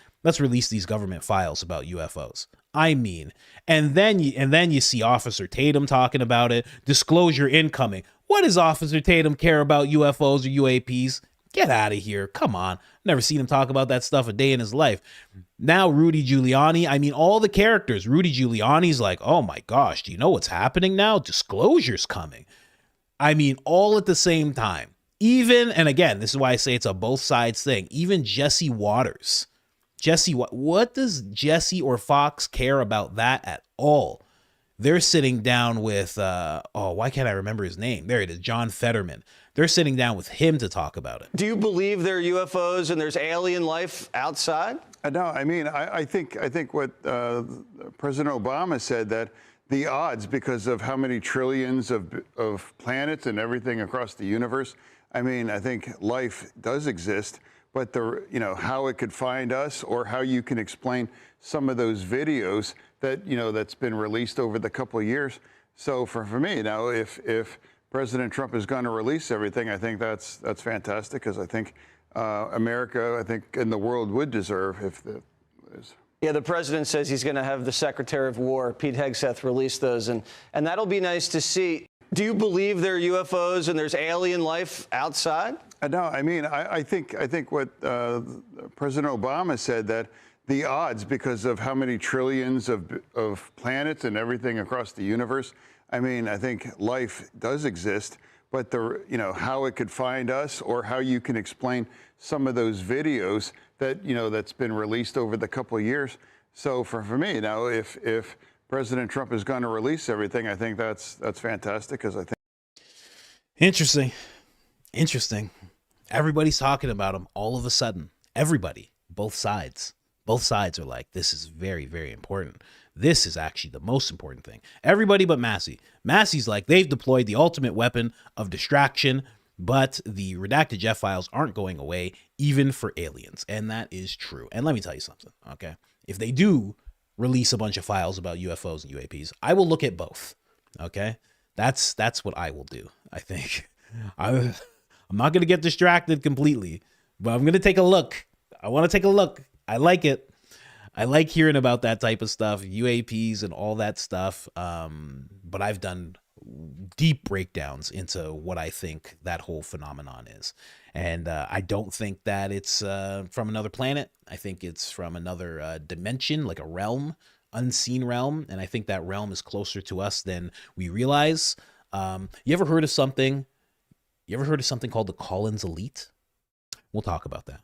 government files about UFOs. I mean, and then you see Officer Tatum talking about it. Disclosure incoming. What does Officer Tatum care about UFOs or UAPs? Get out of here. Come on. Never seen him talk about that stuff a day in his life. Now Rudy Giuliani, I mean, all the characters. Rudy Giuliani's like, oh my gosh, do you know what's happening now? Disclosure's coming. I mean, all at the same time. Even, and again, this is why I say it's a both sides thing. Even Jesse Waters. What does Jesse or Fox care about that at all? They're sitting down with, why can't I remember his name? There it is, John Fetterman. They're sitting down with him to talk about it. Do you believe there are UFOs and there's alien life outside? No, I mean, I think what President Obama said, that the odds, because of how many trillions of planets and everything across the universe, I mean, I think life does exist. But how it could find us, or how you can explain some of those videos that, that's been released over the couple of years. So for me now, if President Trump is going to release everything, I think that's fantastic, because I think America, and the world would deserve, if is. Yeah, the president says he's going to have the Secretary of War, Pete Hegseth, release those, and that'll be nice to see. Do you believe there are UFOs and there's alien life outside? No, I mean, I think what President Obama said, that the odds, because of how many trillions of planets and everything across the universe, I mean, I think life does exist, but how it could find us, or how you can explain some of those videos that, that's been released over the couple of years. So for me, now, if President Trump is going to release everything, I think that's fantastic, because I think. Interesting. Everybody's talking about him all of a sudden. Everybody, both sides are like, this is very, very important. This is actually the most important thing. Everybody but Massey. Massey's like, they've deployed the ultimate weapon of distraction, but the redacted Jeff files aren't going away, even for aliens. And that is true. And let me tell you something, okay? If they do release a bunch of files about UFOs and UAPs, I will look at both, okay? That's what I will do, I think. I'm not going to get distracted completely, but I'm going to take a look. I want to take a look. I like it. I like hearing about that type of stuff, UAPs and all that stuff. But I've done deep breakdowns into what I think that whole phenomenon is. And I don't think that it's from another planet. I think it's from another dimension, like a realm, unseen realm. And I think that realm is closer to us than we realize. You ever heard of something called the Collins Elite? We'll talk about that.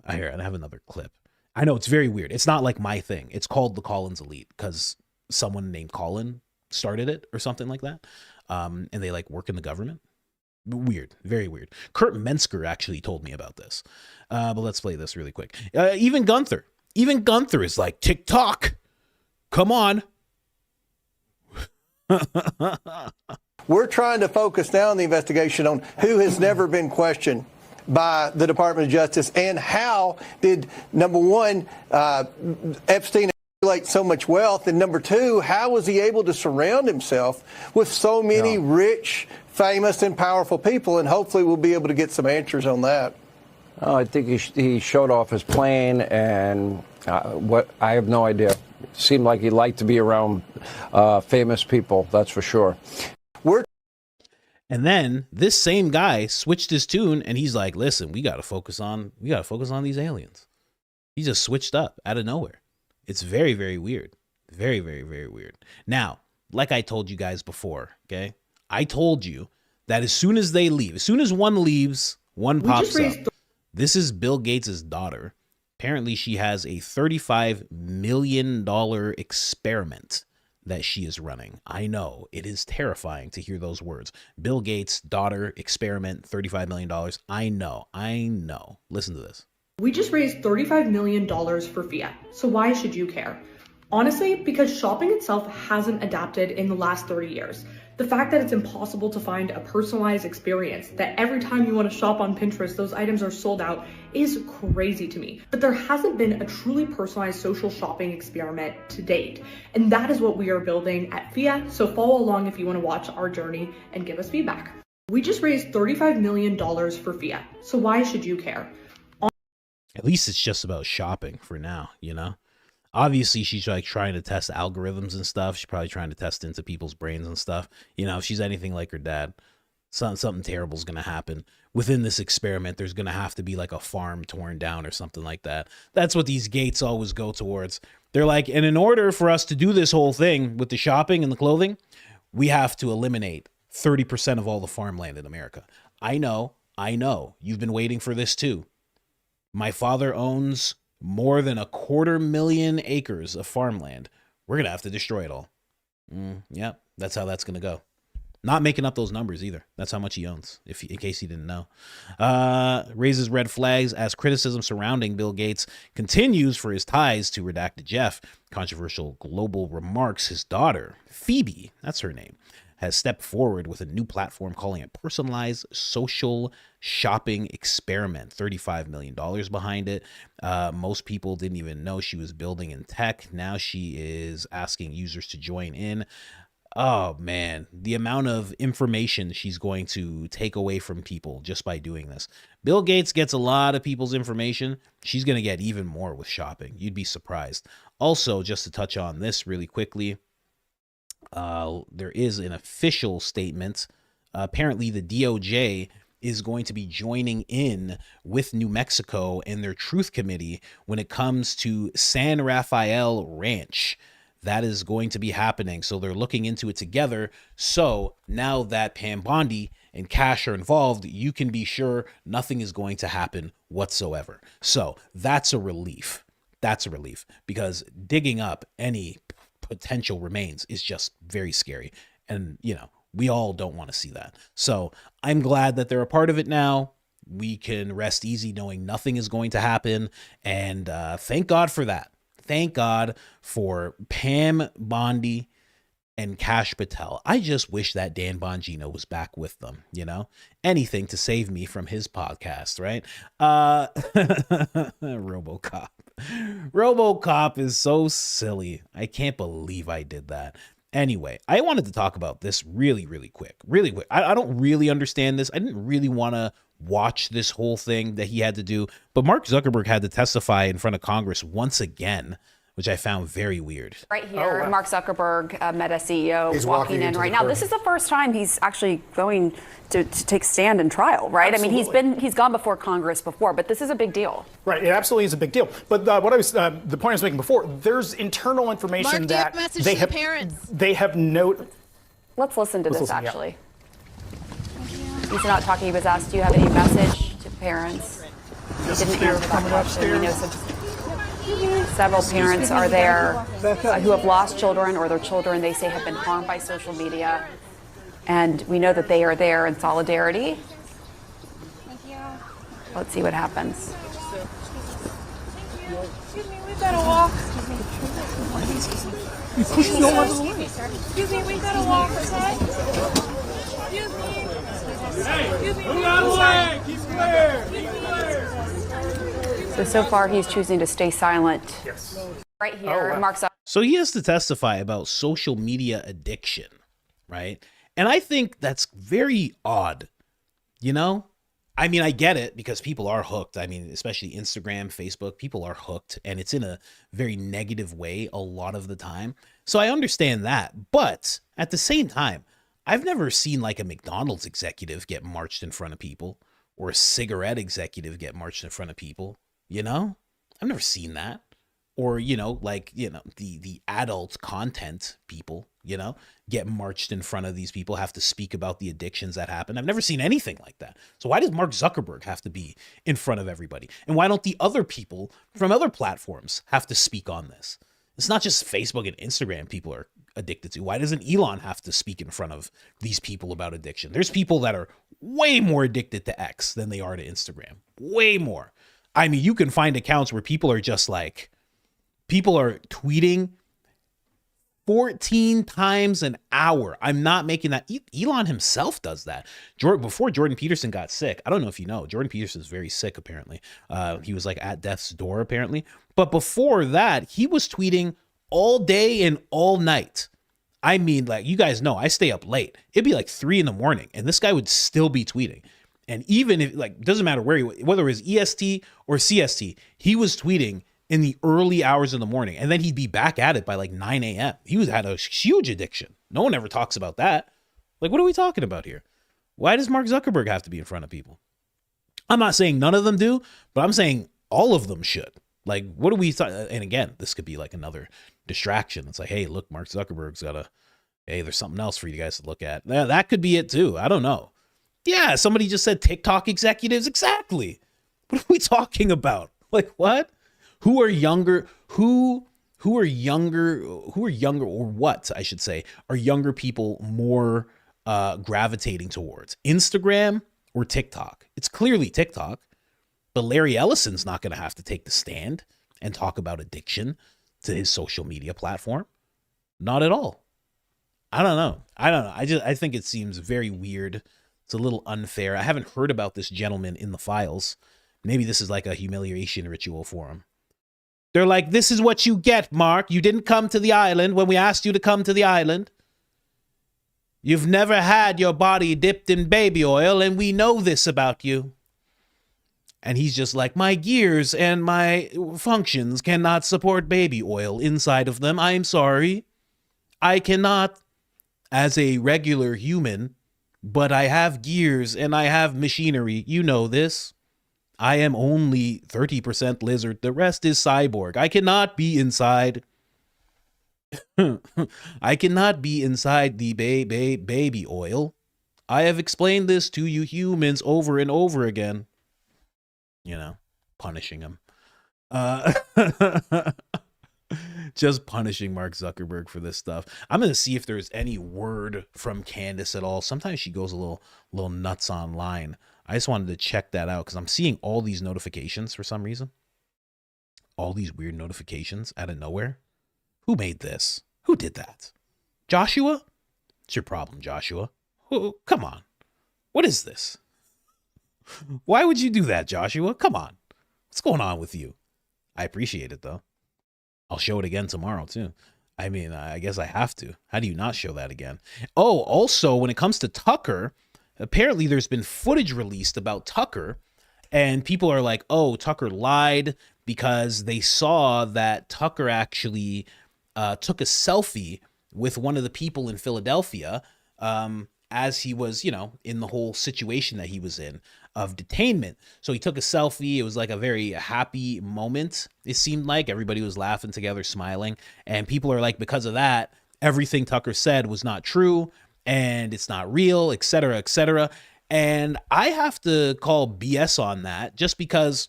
I have another clip. I know it's very weird. It's not like my thing. It's called the Collins Elite because someone named Colin started it or something like that. And they like work in the government. Weird. Very weird. Kurt Mensker actually told me about this. But let's play this really quick. Even Gunther is like, TikTok. Come on. We're trying to focus now on the investigation on who has never been questioned by the Department of Justice, and how did, number one, Epstein accumulate so much wealth, and number two, how was he able to surround himself with so many rich, famous, and powerful people? And hopefully we'll be able to get some answers on that. I think he showed off his plane, and what I have no idea. It seemed like he liked to be around famous people, that's for sure. And then this same guy switched his tune and he's like, listen, we got to focus on these aliens. He just switched up out of nowhere. It's very, very weird. Very, very, very weird. Now, like I told you guys before, okay? I told you that as soon as they leave, as soon as one leaves, one pops up. This is Bill Gates' daughter. Apparently she has a $35 million experiment that she is running. I know it is terrifying to hear those words. Bill Gates' daughter experiment, $35 million. I know. Listen to this. We just raised $35 million for Fiat. So why should you care? Honestly, because shopping itself hasn't adapted in the last 30 years. The fact that it's impossible to find a personalized experience, that every time you want to shop on Pinterest, those items are sold out, is crazy to me. But there hasn't been a truly personalized social shopping experiment to date. And that is what we are building at Fiat. So follow along if you want to watch our journey and give us feedback. We just raised $35 million for Fiat. So why should you care? At least it's just about shopping for now, you know? Obviously, she's like trying to test algorithms and stuff. She's probably trying to test into people's brains and stuff. You know, if she's anything like her dad, something terrible is going to happen. Within this experiment, there's going to have to be like a farm torn down or something like that. That's what these Gates always go towards. They're like, and in order for us to do this whole thing with the shopping and the clothing, we have to eliminate 30% of all the farmland in America. I know. You've been waiting for this too. My father owns more than 250,000 acres of farmland. We're going to have to destroy it all. Yep, that's how that's going to go. Not making up those numbers either. That's how much he owns, in case you didn't know. Raises red flags as criticism surrounding Bill Gates continues for his ties to redacted Jeff. Controversial global remarks. His daughter, Phoebe, that's her name, has stepped forward with a new platform calling it Personalized Social Shopping Experiment. $35 million behind it. Most people didn't even know she was building in tech. Now she is asking users to join in. Oh man, the amount of information she's going to take away from people just by doing this. Bill Gates gets a lot of people's information. She's going to get even more with shopping. You'd be surprised. Also, just to touch on this really quickly, there is an official statement. Apparently, the DOJ is going to be joining in with New Mexico and their Truth Committee when it comes to San Rafael Ranch. That is going to be happening. So they're looking into it together. So now that Pam Bondi and Cash are involved, you can be sure nothing is going to happen whatsoever. So that's a relief. That's a relief, because digging up any potential remains is just very scary. And, you know, we all don't want to see that. So I'm glad that they're a part of it now. We can rest easy knowing nothing is going to happen. And thank God for that. Thank God for Pam Bondi and Cash Patel. I just wish that Dan Bongino was back with them, you know? Anything to save me from his podcast, right? RoboCop. RoboCop is so silly. I can't believe I did that. Anyway, I wanted to talk about this really quick. I don't really understand this. I didn't really want to watch this whole thing that he had to do, but Mark Zuckerberg had to testify in front of Congress once again, which I found very weird. Right here, Mark Zuckerberg, Meta CEO, he's walking in right now. This is the first time he's actually going to take stand in trial, right? Absolutely. I mean, he's gone before Congress before, but this is a big deal. Right, it absolutely is a big deal. But the point I was making before, there's internal information Mark, that they have Let's listen to this actually. He's not talking. He was asked, "Do you have any message to parents?" He didn't answer that question. We know several parents are there who have lost children, or their children they say have been harmed by social media, and we know that they are there in solidarity. Let's see what happens. Excuse me, we gotta walk. Excuse me, we gotta walk, okay? Excuse me. Move out of the way! Keep clear! Keep clear! So far, he's choosing to stay silent. Yes. Right here, Mark Zuckerberg. So he has to testify about social media addiction, right? And I think that's very odd, you know? I mean, I get it because people are hooked. I mean, especially Instagram, Facebook, people are hooked, and it's in a very negative way a lot of the time. So I understand that. But at the same time, I've never seen like a McDonald's executive get marched in front of people, or a cigarette executive get marched in front of people, you know? I've never seen that. Or, you know, like, you know, the adult content people, you know, get marched in front of these people, have to speak about the addictions that happen. I've never seen anything like that. So why does Mark Zuckerberg have to be in front of everybody? And why don't the other people from other platforms have to speak on this? It's not just Facebook and Instagram people are addicted to. Why doesn't Elon have to speak in front of these people about addiction? There's people that are way more addicted to X than they are to Instagram. Way more. I mean, you can find accounts where people are just like, people are tweeting 14 times an hour. I'm not making that. Elon himself does that. Before Jordan Peterson got sick, I don't know if you know, Jordan Peterson is very sick, apparently. He was like at death's door, apparently. But before that, he was tweeting all day and all night. I mean, like, you guys know, I stay up late. It'd be like 3 a.m, and this guy would still be tweeting. And even if, like, doesn't matter whether it was EST or CST, he was tweeting in the early hours of the morning, and then he'd be back at it by like 9 a.m. He had a huge addiction. No one ever talks about that. Like, what are we talking about here? Why does Mark Zuckerberg have to be in front of people? I'm not saying none of them do, but I'm saying all of them should. Like, what do we thought? And again, this could be like another distraction. It's like, hey, look, Mark Zuckerberg's hey, there's something else for you guys to look at. Yeah, that could be it too. I don't know. Yeah, somebody just said TikTok executives. Exactly. What are we talking about? Like, what? Who are younger, or what, I should say, are younger people more gravitating towards? Instagram or TikTok? It's clearly TikTok, but Larry Ellison's not going to have to take the stand and talk about addiction to his social media platform. Not at all. I don't know. I think it seems very weird. It's a little unfair. I haven't heard about this gentleman in the files. Maybe this is like a humiliation ritual for him. They're like, this is what you get, Mark. You didn't come to the island when we asked you to come to the island. You've never had your body dipped in baby oil, and we know this about you. And he's just like, my gears and my functions cannot support baby oil inside of them. I'm sorry. I cannot as a regular human, but I have gears and I have machinery. You know this. I am only 30% lizard. The rest is cyborg. I cannot be inside. I cannot be inside the baby oil. I have explained this to you humans over and over again. You know, punishing him. Just punishing Mark Zuckerberg for this stuff. I'm going to see if there's any word from Candace at all. Sometimes she goes a little nuts online. I just wanted to check that out because I'm seeing all these notifications for some reason. All these weird notifications out of nowhere. Who made this? Who did that? Joshua? It's your problem, Joshua. Come on. What is this? Why would you do that, Joshua? Come on. What's going on with you? I appreciate it, though. I'll show it again tomorrow, too. I mean, I guess I have to. How do you not show that again? Oh, also, when it comes to Tucker, apparently there's been footage released about Tucker, and people are like, oh, Tucker lied because they saw that Tucker actually took a selfie with one of the people in Philadelphia as he was, you know, in the whole situation that he was in of detainment. So he took a selfie. It was like a very happy moment. It seemed like everybody was laughing together, smiling. And people are like, because of that, everything Tucker said was not true and it's not real, et cetera, et cetera. And I have to call BS on that just because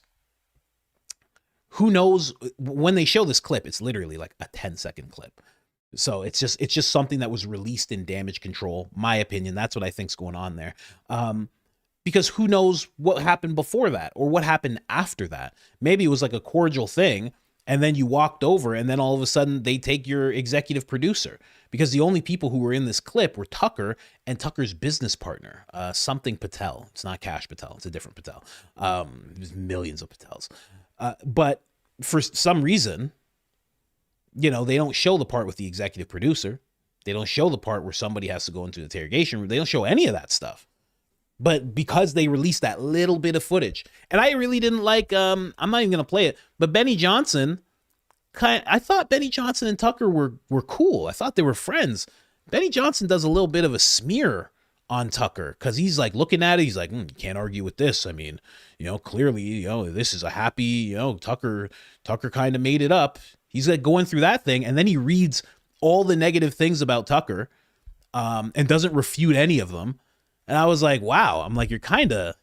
who knows when they show this clip, it's literally like a 10-second clip. So it's just something that was released in damage control. My opinion, that's what I think's going on there. Because who knows what happened before that or what happened after that. Maybe it was like a cordial thing and then you walked over and then all of a sudden they take your executive producer, because the only people who were in this clip were Tucker and Tucker's business partner, something Patel. It's not Cash Patel. It's a different Patel. There's millions of Patels. But for some reason, you know, they don't show the part with the executive producer. They don't show the part where somebody has to go into the interrogation room. They don't show any of that stuff. But because they released that little bit of footage, and I really didn't like, I'm not even going to play it, but Benny Johnson, I thought Benny Johnson and Tucker were cool. I thought they were friends. Benny Johnson does a little bit of a smear on Tucker because he's like looking at it. He's like, you can't argue with this. I mean, you know, clearly, you know, this is a happy, you know, Tucker kind of made it up. He's like going through that thing. And then he reads all the negative things about Tucker and doesn't refute any of them. And I was like, wow, I'm like, you're kind of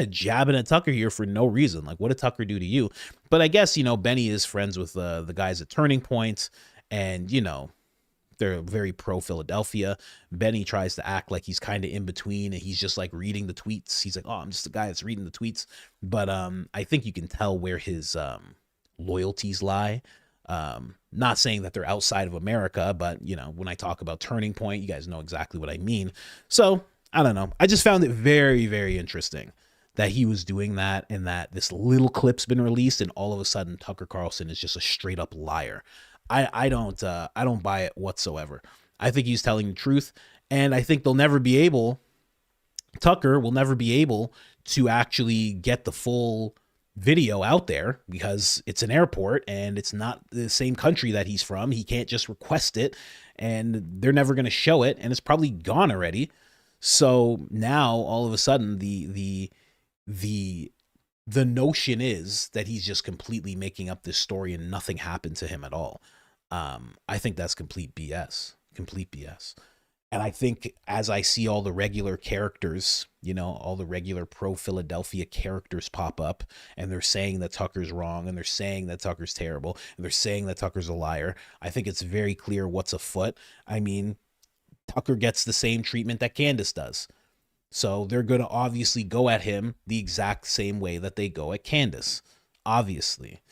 jabbing at Tucker here for no reason. Like, what did Tucker do to you? But I guess, you know, Benny is friends with the guys at Turning Point, and, you know, they're very pro Philadelphia. Benny tries to act like he's kind of in between and he's just like reading the tweets. He's like, oh, I'm just the guy that's reading the tweets. But I think you can tell where his loyalties lie. Not saying that they're outside of America, but, you know, when I talk about Turning Point, you guys know exactly what I mean. So I don't know. I just found it very, very interesting that he was doing that and that this little clip's been released and all of a sudden Tucker Carlson is just a straight up liar. I don't buy it whatsoever. I think he's telling the truth, and I think Tucker will never be able to actually get the full video out there because it's an airport and it's not the same country that he's from. He can't just request it, and they're never going to show it, and it's probably gone already. So now all of a sudden the notion is that he's just completely making up this story and nothing happened to him at all. I think that's complete BS. And I think as I see all the regular characters, you know, all the regular pro-Philadelphia characters pop up and they're saying that Tucker's wrong and they're saying that Tucker's terrible and they're saying that Tucker's a liar, I think it's very clear what's afoot. I mean, Tucker gets the same treatment that Candace does. So they're going to obviously go at him the exact same way that they go at Candace, obviously.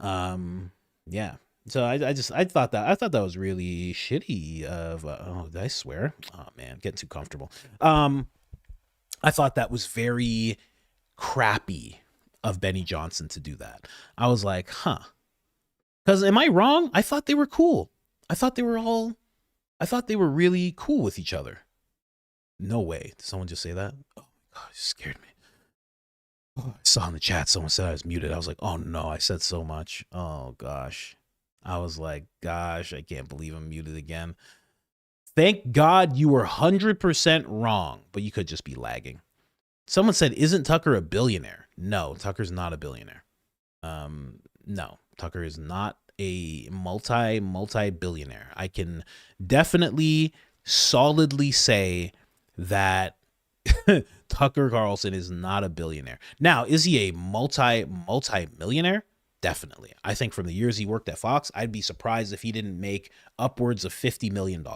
Yeah. So I thought that was really shitty did I swear? Oh man, getting too comfortable. I thought that was very crappy of Benny Johnson to do that. I was like, because am I wrong? I thought they were cool. I thought they were really cool with each other. No way. Did someone just say that? Oh my God, it scared me. Oh, I saw in the chat someone said I was muted. I was like, oh no, I said so much. Oh gosh. I was like, gosh, I can't believe I'm muted again. Thank God you were 100% wrong, but you could just be lagging. Someone said, isn't Tucker a billionaire? No, Tucker's not a billionaire. No, Tucker is not a multi-billionaire. I can definitely solidly say that Tucker Carlson is not a billionaire. Now, is he a multi-millionaire? Definitely. I think from the years he worked at Fox, I'd be surprised if he didn't make upwards of $50 million.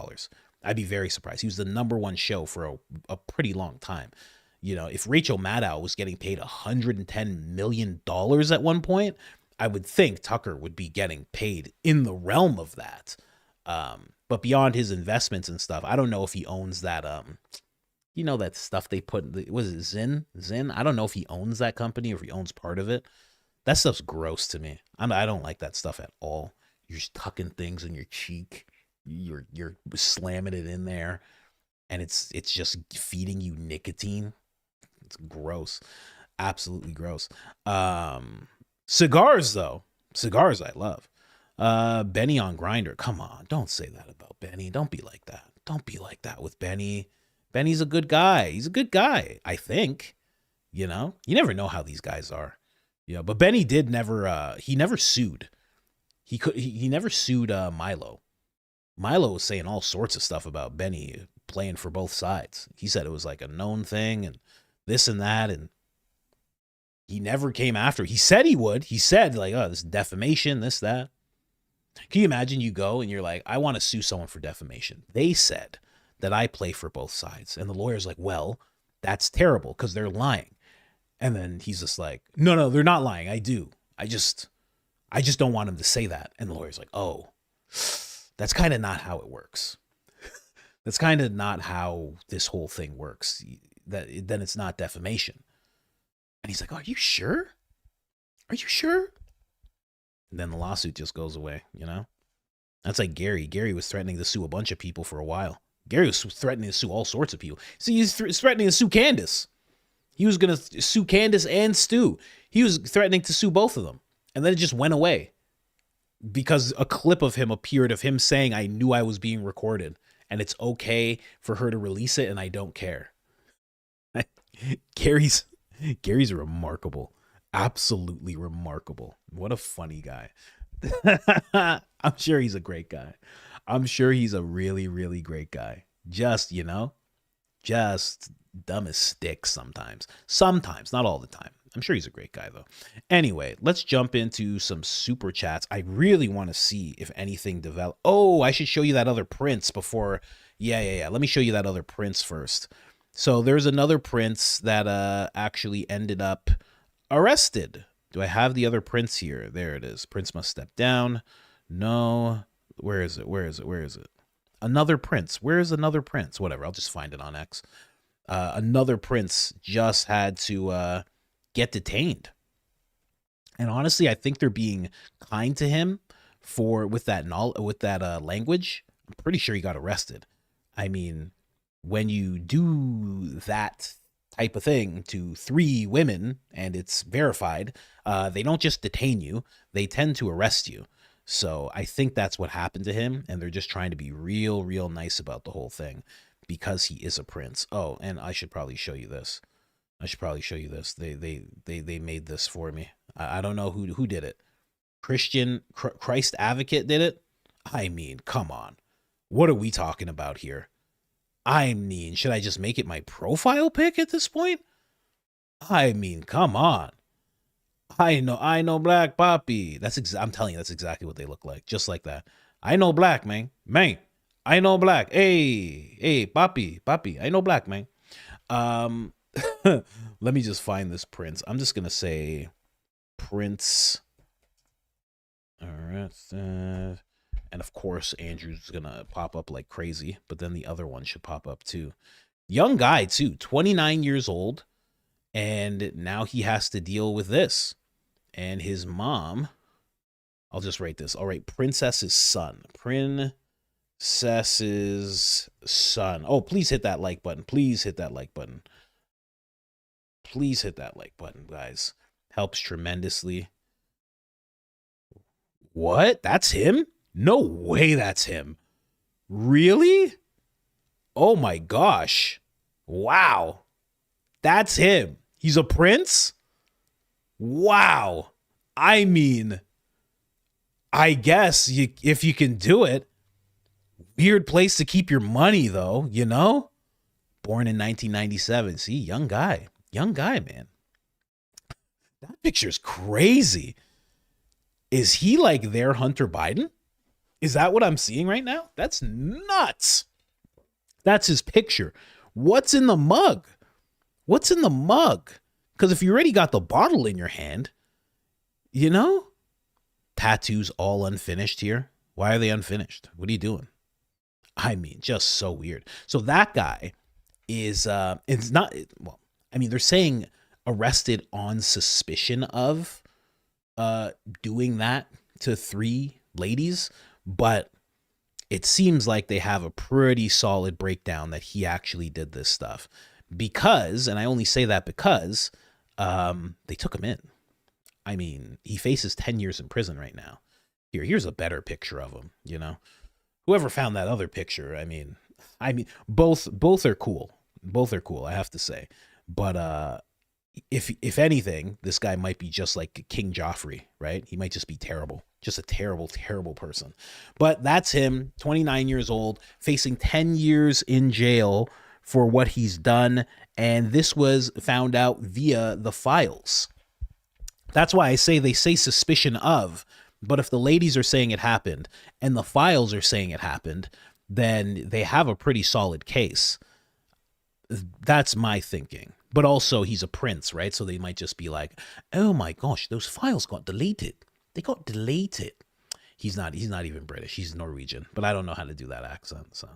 I'd be very surprised. He was the #1 show for a pretty long time. You know, if Rachel Maddow was getting paid $110 million at one point, I would think Tucker would be getting paid in the realm of that. But beyond his investments and stuff, I don't know if he owns that, you know, that stuff they put, was it Zin? I don't know if he owns that company or if he owns part of it. That stuff's gross to me. I don't like that stuff at all. You're just tucking things in your cheek. You're slamming it in there, and it's just feeding you nicotine. It's gross. Absolutely gross. Cigars though. Cigars I love. Benny on Grindr. Come on, don't say that about Benny. Don't be like that. Don't be like that with Benny. Benny's a good guy. He's a good guy, I think. You know, you never know how these guys are. Yeah, but Benny did never. He never sued. He never sued Milo. Milo was saying all sorts of stuff about Benny playing for both sides. He said it was like a known thing and this and that, and he never came after. He said he would. He said like, oh, this is defamation, this, that. Can you imagine you go and you're like, I want to sue someone for defamation. They said that I play for both sides. And the lawyer's like, well, that's terrible because they're lying. And then he's just like, no, they're not lying. I do. I just don't want him to say that. And the lawyer's like, oh, that's kind of not how it works. That's kind of not how this whole thing works. Then it's not defamation. And he's like, oh, are you sure? Are you sure? And then the lawsuit just goes away, you know? That's like Gary. Gary was threatening to sue a bunch of people for a while. Gary was threatening to sue all sorts of people. See, he's threatening to sue Candace. He was going to sue Candace and Stu. He was threatening to sue both of them. And then it just went away because a clip of him appeared of him saying, I knew I was being recorded and it's okay for her to release it and I don't care. Gary's remarkable. Absolutely remarkable. What a funny guy. I'm sure he's a great guy. I'm sure he's a really, really great guy. Just, you know, just dumb as sticks sometimes. Sometimes, not all the time. I'm sure he's a great guy, though. Anyway, let's jump into some super chats. I really want to see if anything develop. Oh, I should show you that other prince before. Yeah. Let me show you that other prince first. So there's another prince that actually ended up arrested. Do I have the other prince here? There it is. Prince must step down. No. Where is it? Another prince. Where is another prince? Whatever. I'll just find it on X. Another prince just had to get detained. And honestly, I think they're being kind to him with that language. I'm pretty sure he got arrested. I mean, when you do that type of thing to 3 women and it's verified, they don't just detain you, they tend to arrest you. So I think that's what happened to him, and they're just trying to be real nice about the whole thing because he is a prince. Oh, and I should probably show you this. They made this for me. I don't know who did it. Christ Advocate did it. I mean, come on. What are we talking about here? I mean, should I just make it my profile pic at this point? I mean, come on. I know Black Papi. I'm telling you, that's exactly what they look like. Just like that. I know Black, man. I know Black. Hey, Papi. I know Black, man. Let me just find this prince. I'm just going to say Prince. All right. And of course, Andrew's going to pop up like crazy, but then the other one should pop up too. Young guy too, 29 years old. And now he has to deal with this. And his mom, I'll just write this. I'll write Princess's son. Princess's Sess's son. Oh, please hit that like button. Please hit that like button. Please hit that like button, guys. Helps tremendously. What? That's him? No way that's him. Really? Oh my gosh. Wow. That's him. He's a prince? Wow. I mean, I guess if you can do it. Weird place to keep your money, though, you know? Born in 1997. See, young guy. Young guy, man. That picture's crazy. Is he like their Hunter Biden? Is that what I'm seeing right now? That's nuts. That's his picture. What's in the mug? What's in the mug? Because if you already got the bottle in your hand, you know? Tattoos all unfinished here. Why are they unfinished? What are you doing? I mean, just so weird. So that guy is, it's not, well, I mean, they're saying arrested on suspicion of doing that to 3 ladies, but it seems like they have a pretty solid breakdown that he actually did this stuff because, and I only say that because they took him in. I mean, he faces 10 years in prison right now. Here's a better picture of him, you know? Whoever found that other picture, I mean, both are cool. Both are cool, I have to say. But if anything, this guy might be just like King Joffrey, right? He might just be terrible. Just a terrible, terrible person. But that's him, 29 years old, facing 10 years in jail for what he's done. And this was found out via the files. That's why I say they say suspicion of. But if the ladies are saying it happened and the files are saying it happened, then they have a pretty solid case. That's my thinking. But also he's a prince, right? So they might just be like, oh my gosh, those files got deleted. They got deleted. He's not even British. He's Norwegian, but I don't know how to do that accent. So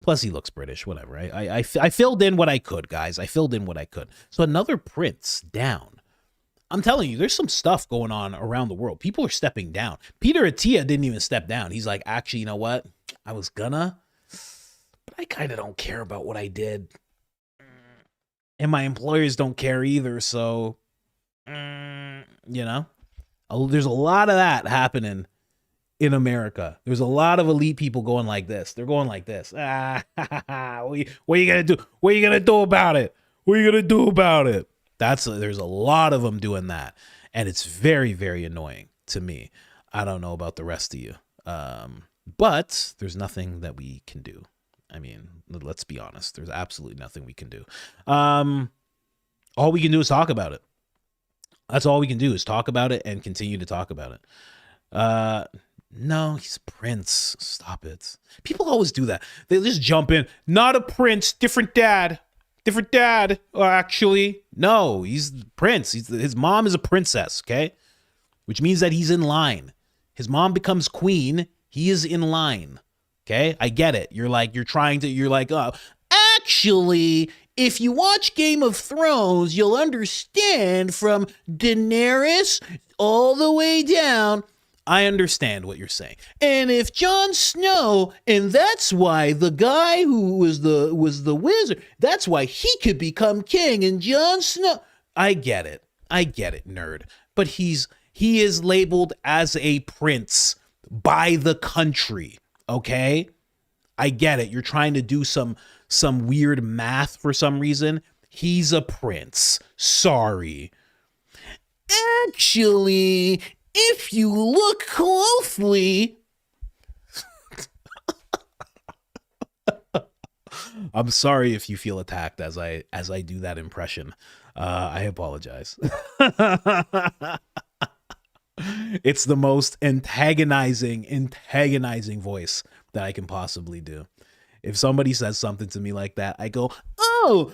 plus he looks British, whatever. I filled in what I could, guys. I filled in what I could. So another prince down. I'm telling you, there's some stuff going on around the world. People are stepping down. Peter Attia didn't even step down. He's like, actually, you know what? I was gonna, but I kind of don't care about what I did. And my employers don't care either. So, you know, there's a lot of that happening in America. There's a lot of elite people going like this. They're going like this. What are you going to do? What are you going to do about it? What are you going to do about it? There's a lot of them doing that. And it's very, very annoying to me. I don't know about the rest of you. But there's nothing that we can do. I mean, let's be honest. There's absolutely nothing we can do. All we can do is talk about it. That's all we can do is talk about it and continue to talk about it. No, he's a prince. Stop it. People always do that. They just jump in. Not a prince, different dad. Different dad. Actually, no, he's prince. His mom is a princess, okay? Which means that he's in line. His mom becomes queen. He is in line. Okay, I get it. You're like, oh, actually, if you watch Game of Thrones, you'll understand from Daenerys all the way down. I understand what you're saying. And if Jon Snow, and that's why the guy who was the wizard, that's why he could become king, and Jon Snow. I get it, nerd. But he is labeled as a prince by the country. Okay, I get it. You're trying to do some weird math for some reason. He's a prince. Sorry. Actually, if you look closely, I'm sorry if you feel attacked as I do that impression. I apologize. It's the most antagonizing voice that I can possibly do. If somebody says something to me like that, I go, oh,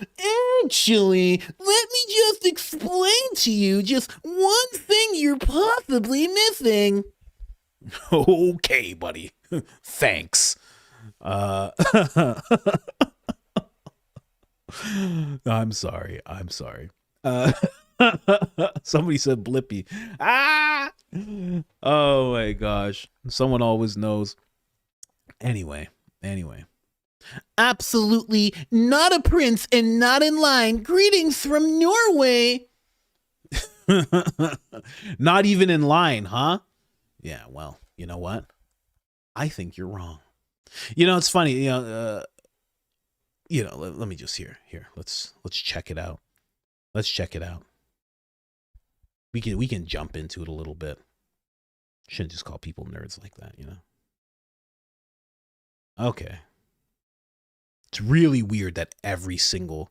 actually, let me just explain to you just one thing you're possibly missing. Okay, buddy. Thanks. I'm sorry. Somebody said Blippy. Oh my gosh. Someone always knows. Anyway. Absolutely not a prince and not in line. Greetings from Norway. Not even in line, huh? Yeah, well, you know what? I think you're wrong. You know, it's funny, let me just here. Let's check it out. Let's check it out. We can jump into it a little bit. Shouldn't just call people nerds like that, Okay. It's really weird that every single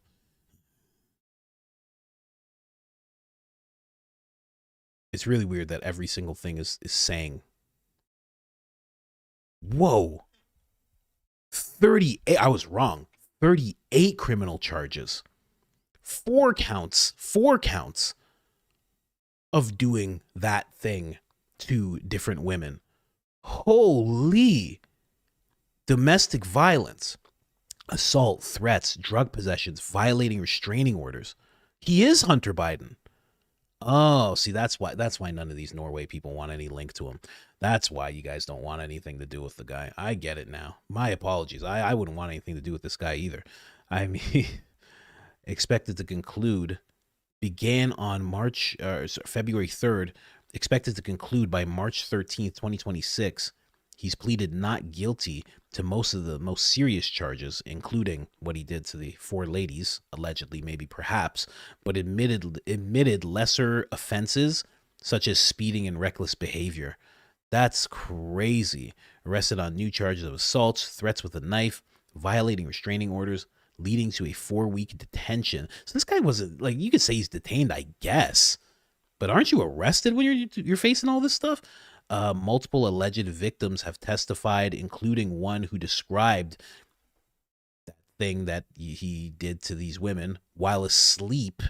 thing is saying, whoa, 38. I was wrong. 38 criminal charges. 4 counts of doing that thing to different women. Holy. Domestic violence, assault, threats, drug possessions, violating restraining orders. He is Hunter Biden. Oh, see, that's why none of these Norway people want any link to him. That's why you guys don't want anything to do with the guy. I get it now. My apologies. I wouldn't want anything to do with this guy either. I mean, expected to conclude, began on February 3rd, expected to conclude by March 13th, 2026. He's pleaded not guilty to most of the most serious charges, including what he did to the 4 ladies, allegedly, maybe perhaps, but admitted lesser offenses such as speeding and reckless behavior. That's crazy. Arrested on new charges of assaults, threats with a knife, violating restraining orders, leading to a 4-week detention. So this guy wasn't, like, you could say he's detained, I guess, but aren't you arrested when you're facing all this stuff? Multiple alleged victims have testified, including one who described that thing that he did to these women while asleep.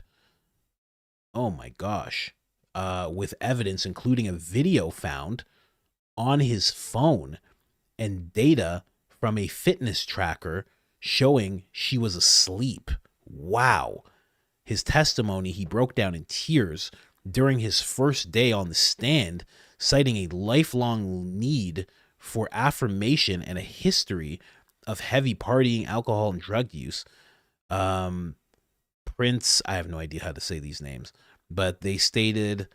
Oh my gosh. With evidence, including a video found on his phone and data from a fitness tracker showing she was asleep. Wow. His testimony, he broke down in tears during his first day on the stand, citing a lifelong need for affirmation and a history of heavy partying, alcohol, and drug use. Prince, I have no idea how to say these names, but they stated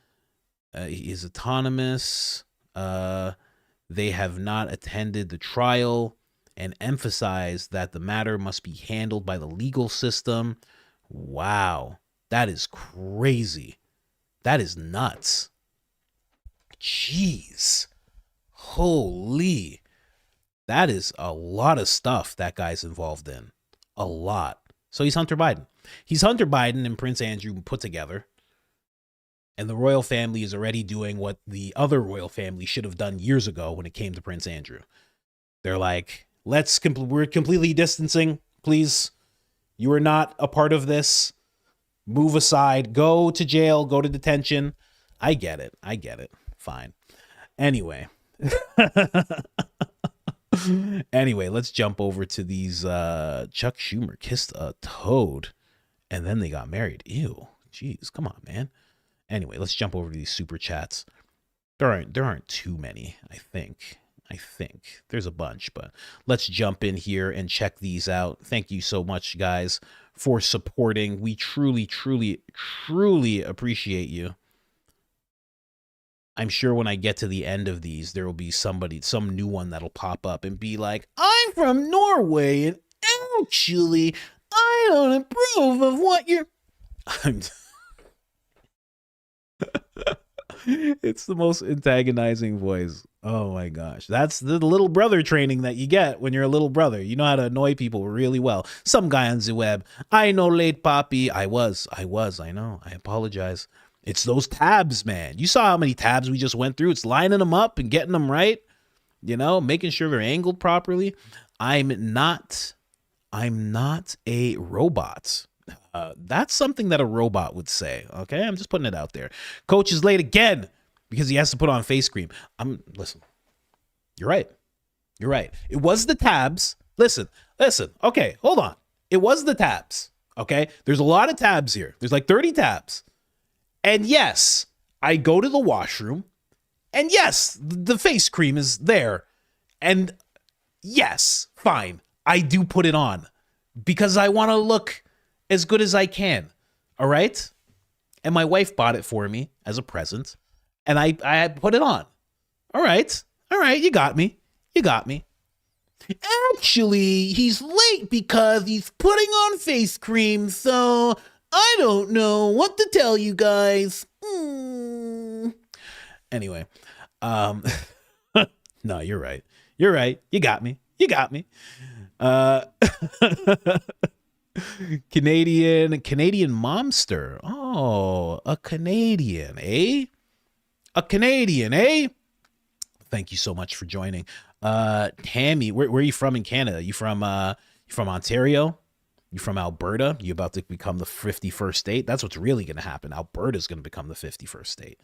he is autonomous. They have not attended the trial and emphasized that the matter must be handled by the legal system. Wow, that is crazy. That is nuts. Jeez. Holy. That is a lot of stuff that guy's involved in. A lot. So he's Hunter Biden. He's Hunter Biden and Prince Andrew put together. And the royal family is already doing what the other royal family should have done years ago when it came to Prince Andrew. They're like, we're completely distancing, please. You are not a part of this. Move aside. Go to jail. Go to detention. I get it. Fine. Anyway. Let's jump over to these. Chuck Schumer kissed a toad and then they got married. Ew. Jeez, come on, man. Anyway, let's jump over to these super chats. There aren't too many, I think. There's a bunch, but let's jump in here and check these out. Thank you so much, guys, for supporting. We truly, truly, truly appreciate you. I'm sure when I get to the end of these, there will be some new one that'll pop up and be like, I'm from Norway, and actually, I don't approve of what you're... It's the most antagonizing voice. Oh my gosh. That's the little brother training that you get when you're a little brother. You know how to annoy people really well. Some guy on the web. I know, late Poppy. I know. I apologize. It's those tabs, man. You saw how many tabs we just went through. It's lining them up and getting them right. You know, making sure they're angled properly. I'm not a robot. That's something that a robot would say. Okay, I'm just putting it out there. Coach is late again because he has to put on face cream. Listen. You're right. It was the tabs. Listen. Okay, hold on. It was the tabs. Okay, there's a lot of tabs here. There's like 30 tabs. And yes, I go to the washroom. And yes, the face cream is there. And yes, fine. I do put it on because I want to look as good as I can. All right? And my wife bought it for me as a present, and I put it on. All right. All right, you got me. You got me. Actually, he's late because he's putting on face cream, so I don't know what to tell you guys. Anyway, no, you're right. You're right. You got me. You got me. Canadian momster. Oh, a Canadian, eh? A Canadian, eh? Thank you so much for joining. Tammy, where are you from in Canada? You from Ontario? You from Alberta? You about to become the 51st state? That's what's really going to happen. Alberta's going to become the 51st state.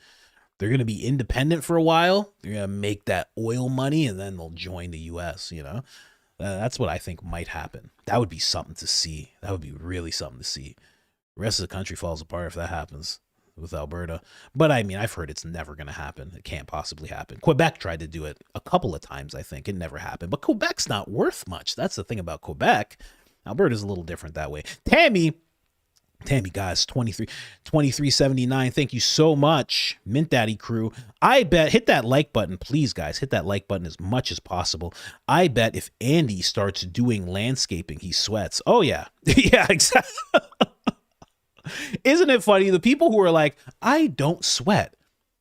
They're going to be independent for a while. They're going to make that oil money, and then they'll join the U.S., you know? That's what I think might happen. That would be something to see. That would be really something to see. The rest of the country falls apart if that happens with Alberta. But I mean, I've heard it's never going to happen. It can't possibly happen. Quebec tried to do it a couple of times, I think. It never happened. But Quebec's not worth much. That's the thing about Quebec. Alberta's a little different that way. Tammy, guys, 2379. Thank you so much. Mint Daddy crew. I bet, hit that like button, please, guys. Hit that like button as much as possible. I bet if Andy starts doing landscaping, he sweats. Oh, yeah. Yeah, exactly. Isn't it funny? The people who are like, I don't sweat.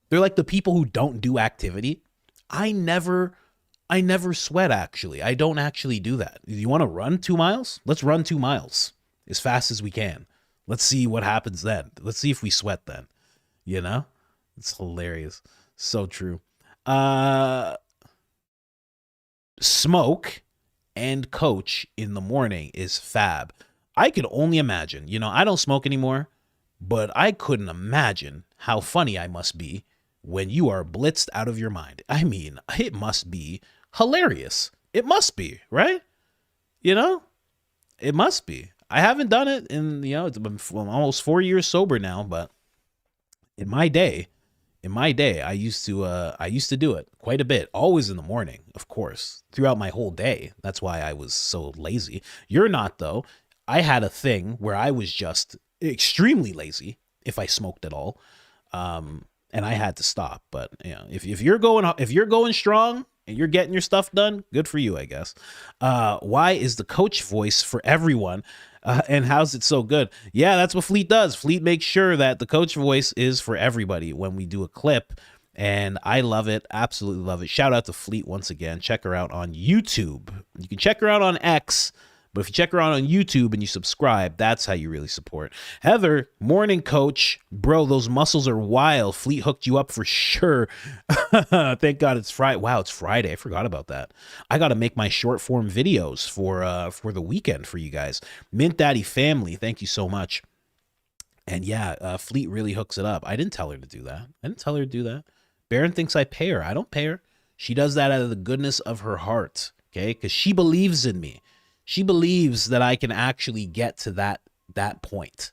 They're like the people who don't do activity. I never sweat, actually. I don't actually do that. You want to run 2 miles? Let's run 2 miles as fast as we can. Let's see what happens then. Let's see if we sweat then. You know? It's hilarious. So true. Smoke and coach in the morning is fab. I could only imagine. You know, I don't smoke anymore, but I couldn't imagine how funny I must be when you are blitzed out of your mind. I mean, it must be hilarious. It must be, right? You know? It must be. I haven't done it in, you know, it's been almost 4 years sober now, but in my day, I used to do it quite a bit, always in the morning, of course, throughout my whole day. That's why I was so lazy. You're not, though. I had a thing where I was just extremely lazy if I smoked at all. And I had to stop. But you know, if you're going strong and you're getting your stuff done, good for you, I guess. Why is the coach voice for everyone? And how's it so good? Yeah, that's what Fleet does. Fleet makes sure that the coach voice is for everybody when we do a clip. And I love it. Absolutely love it. Shout out to Fleet once again. Check her out on YouTube. You can check her out on X. But if you check her out on YouTube and you subscribe, that's how you really support. Heather, morning coach. Bro, those muscles are wild. Fleet hooked you up for sure. Thank God it's Friday. Wow, it's Friday. I forgot about that. I got to make my short form videos for the weekend for you guys. Mint Daddy family, thank you so much. And yeah, Fleet really hooks it up. I didn't tell her to do that. Baron thinks I pay her. I don't pay her. She does that out of the goodness of her heart, okay? Because she believes in me. She believes that I can actually get to that point.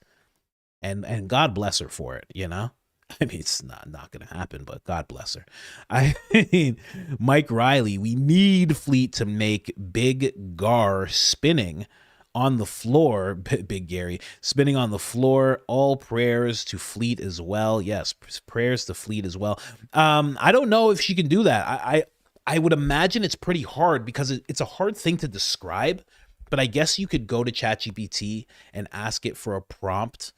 And God bless her for it, you know? I mean, it's not going to happen, but God bless her. I mean, Mike Riley, we need Fleet to make Big Gar spinning on the floor. Big Gary, spinning on the floor. All prayers to Fleet as well. Yes, prayers to Fleet as well. I don't know if she can do that. I would imagine it's pretty hard because it's a hard thing to describe. But I guess you could go to ChatGPT and ask it for a prompt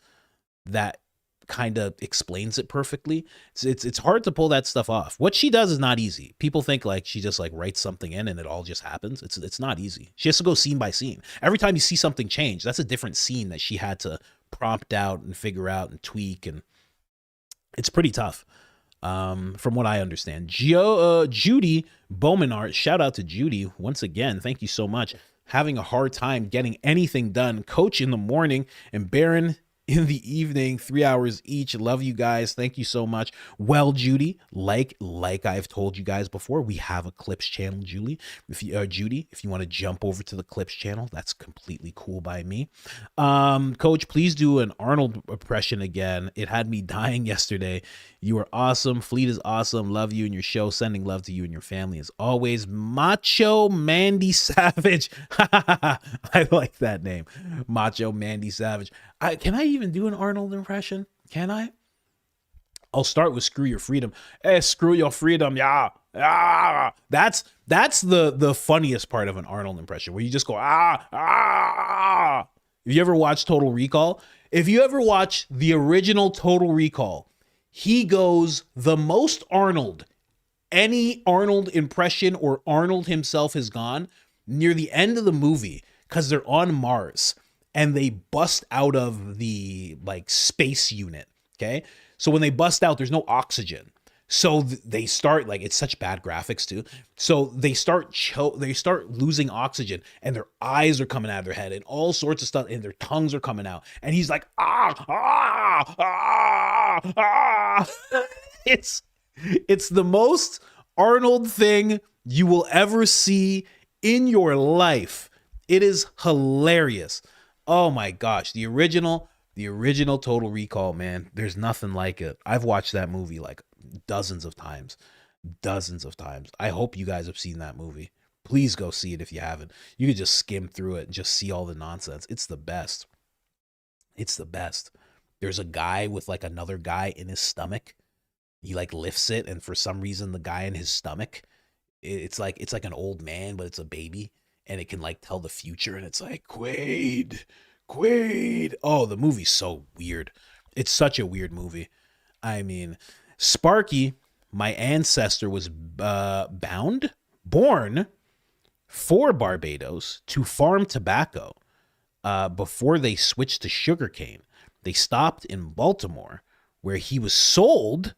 that kind of explains it perfectly. It's hard to pull that stuff off. What she does is not easy. People think like she just like writes something in and it all just happens. It's not easy. She has to go scene by scene. Every time you see something change, that's a different scene that she had to prompt out and figure out and tweak, and it's pretty tough. From what I understand. Judy Bowmanart, shout out to Judy once again. Thank you so much. Having a hard time getting anything done. Coach in the morning, and Baron in the evening, 3 hours each. Love you guys. Thank you so much. Well, Judy, like I've told you guys before, we have a Clips channel, Judy. If you want to jump over to the Clips channel, that's completely cool by me. Coach, please do an Arnold impression again. It had me dying yesterday. You are awesome. Fleet is awesome. Love you and your show. Sending love to you and your family as always. Macho Mandy Savage. I like that name. Macho Mandy Savage. Can I even do an Arnold impression? Can I? I'll start with screw your freedom. Hey, screw your freedom. Yeah. Ah. That's the funniest part of an Arnold impression, where you just go, ah. Have you ever watched Total Recall? If you ever watch the original Total Recall, he goes the most Arnold any Arnold impression or Arnold himself has gone near the end of the movie, because they're on Mars and they bust out of the like space unit. Okay. So when they bust out, there's no oxygen. So they start, like, it's such bad graphics too. So they start losing oxygen, and their eyes are coming out of their head and all sorts of stuff, and their tongues are coming out. And he's like, It's the most Arnold thing you will ever see in your life. It is hilarious. Oh my gosh. The original Total Recall, man. There's nothing like it. I've watched that movie like dozens of times. I hope you guys have seen that movie. Please go see it if you haven't. You could just skim through it and just see all the nonsense. It's the best. There's a guy with like another guy in his stomach. He like lifts it, and for some reason the guy in his stomach, it's like an old man, but it's a baby, and it can like tell the future, and it's like Quaid. Oh, the movie's so weird. It's such a weird movie. I mean, Sparky, my ancestor, was born for Barbados to farm tobacco before they switched to sugarcane. They stopped in Baltimore, where he was sold.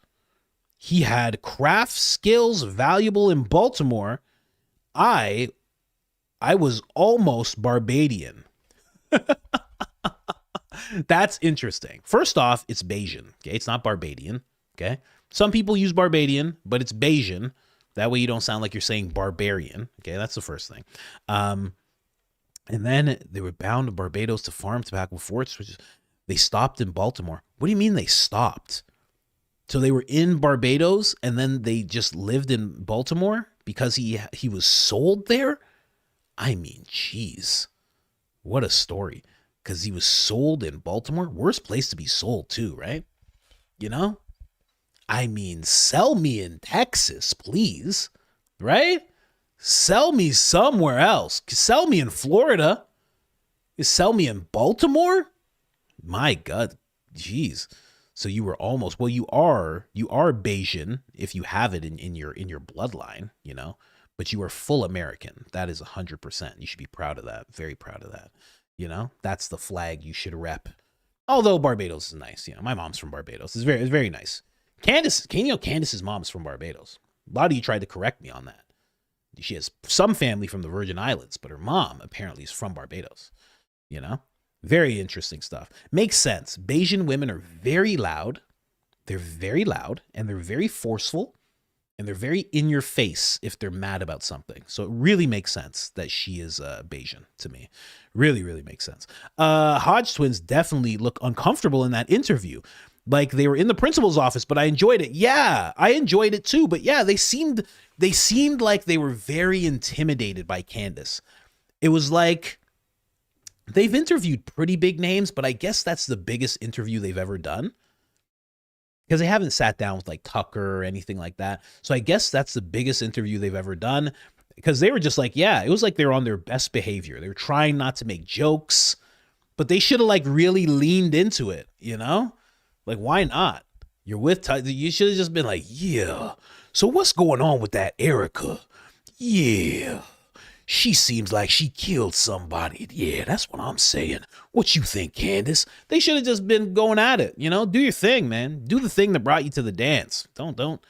He had craft skills valuable in Baltimore. I was almost Barbadian. That's interesting. First off, it's Bayesian. Okay, it's not Barbadian. Okay, some people use Barbadian, but it's Bayesian. That way you don't sound like you're saying barbarian. Okay, that's the first thing. And then they were bound to Barbados to farm tobacco before it switched. They stopped in Baltimore. What do you mean they stopped? So they were in Barbados and then they just lived in Baltimore because he was sold there? I mean, geez, what a story. Because he was sold in Baltimore. Worst place to be sold too, right? You know? I mean, sell me in Texas, please. Right? Sell me somewhere else. Sell me in Florida. You sell me in Baltimore? My God. Jeez. So you were almost, well, you are Bayesian if you have it in your bloodline, you know, but you are full American. That is 100%. You should be proud of that. Very proud of that. You know, that's the flag you should rep. Although Barbados is nice. You know, my mom's from Barbados. It's very nice. Candace's mom's from Barbados. A lot of you tried to correct me on that. She has some family from the Virgin Islands, but her mom apparently is from Barbados. You know, very interesting stuff. Makes sense. Bayesian women are very loud. They're very loud, and they're very forceful, and they're very in your face if they're mad about something. So it really makes sense that she is Bayesian to me. Really, really makes sense. Hodge Twins definitely look uncomfortable in that interview. Like they were in the principal's office, but I enjoyed it. Yeah, I enjoyed it too. But yeah, they seemed like they were very intimidated by Candace. It was like they've interviewed pretty big names, but I guess that's the biggest interview they've ever done. Because they haven't sat down with like Tucker or anything like that. So I guess that's the biggest interview they've ever done. Because they were just like, yeah, it was like they were on their best behavior. They were trying not to make jokes, but they should have like really leaned into it, you know? Like, why not? You're with you should have just been like, yeah. So what's going on with that Erika? Yeah. She seems like she killed somebody. Yeah, that's what I'm saying. What you think, Candace? They should have just been going at it, you know? Do your thing, man. Do the thing that brought you to the dance. Don't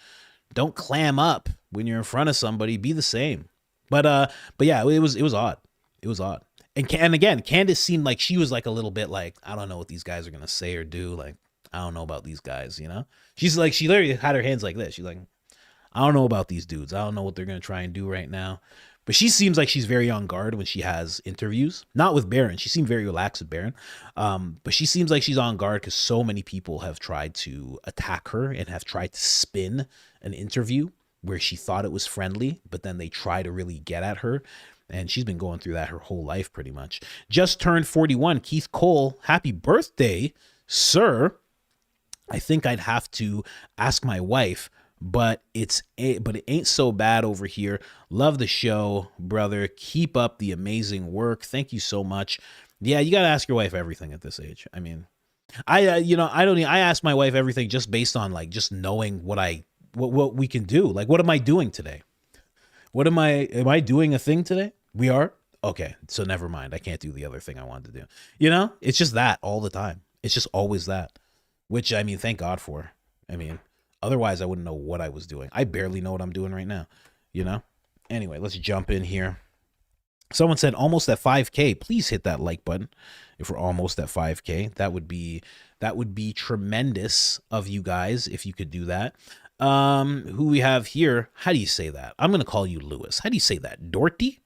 clam up when you're in front of somebody. Be the same. But yeah, it was odd. It was odd. And again, Candace seemed like she was like a little bit like, I don't know what these guys are going to say or do. Like, I don't know about these guys, you know? She's like, she literally had her hands like this. She's like, I don't know about these dudes. I don't know what they're going to try and do right now. But she seems like she's very on guard when she has interviews. Not with Barron. She seemed very relaxed with Barron. But she seems like she's on guard because so many people have tried to attack her and have tried to spin an interview where she thought it was friendly, but then they try to really get at her. And she's been going through that her whole life pretty much. Just turned 41. Keith Cole, happy birthday, sir. I think I'd have to ask my wife, but it ain't so bad over here. Love the show, brother. Keep up the amazing work. Thank you so much. Yeah, you got to ask your wife everything at this age. I mean, I ask my wife everything just based on like just knowing what we can do. Like, what am I doing today? Am I doing a thing today? We are? Okay. So never mind. I can't do the other thing I wanted to do. You know, it's just that all the time. It's just always that, which I mean, thank God for. I mean, otherwise I wouldn't know what I was doing. I barely know what I'm doing right now, you know? Anyway, let's jump in here. Someone said almost at 5K. Please hit that like button if we're almost at 5K. That would be tremendous of you guys if you could do that. Who we have here? How do you say that? I'm going to call you Lewis. How do you say that? Doherty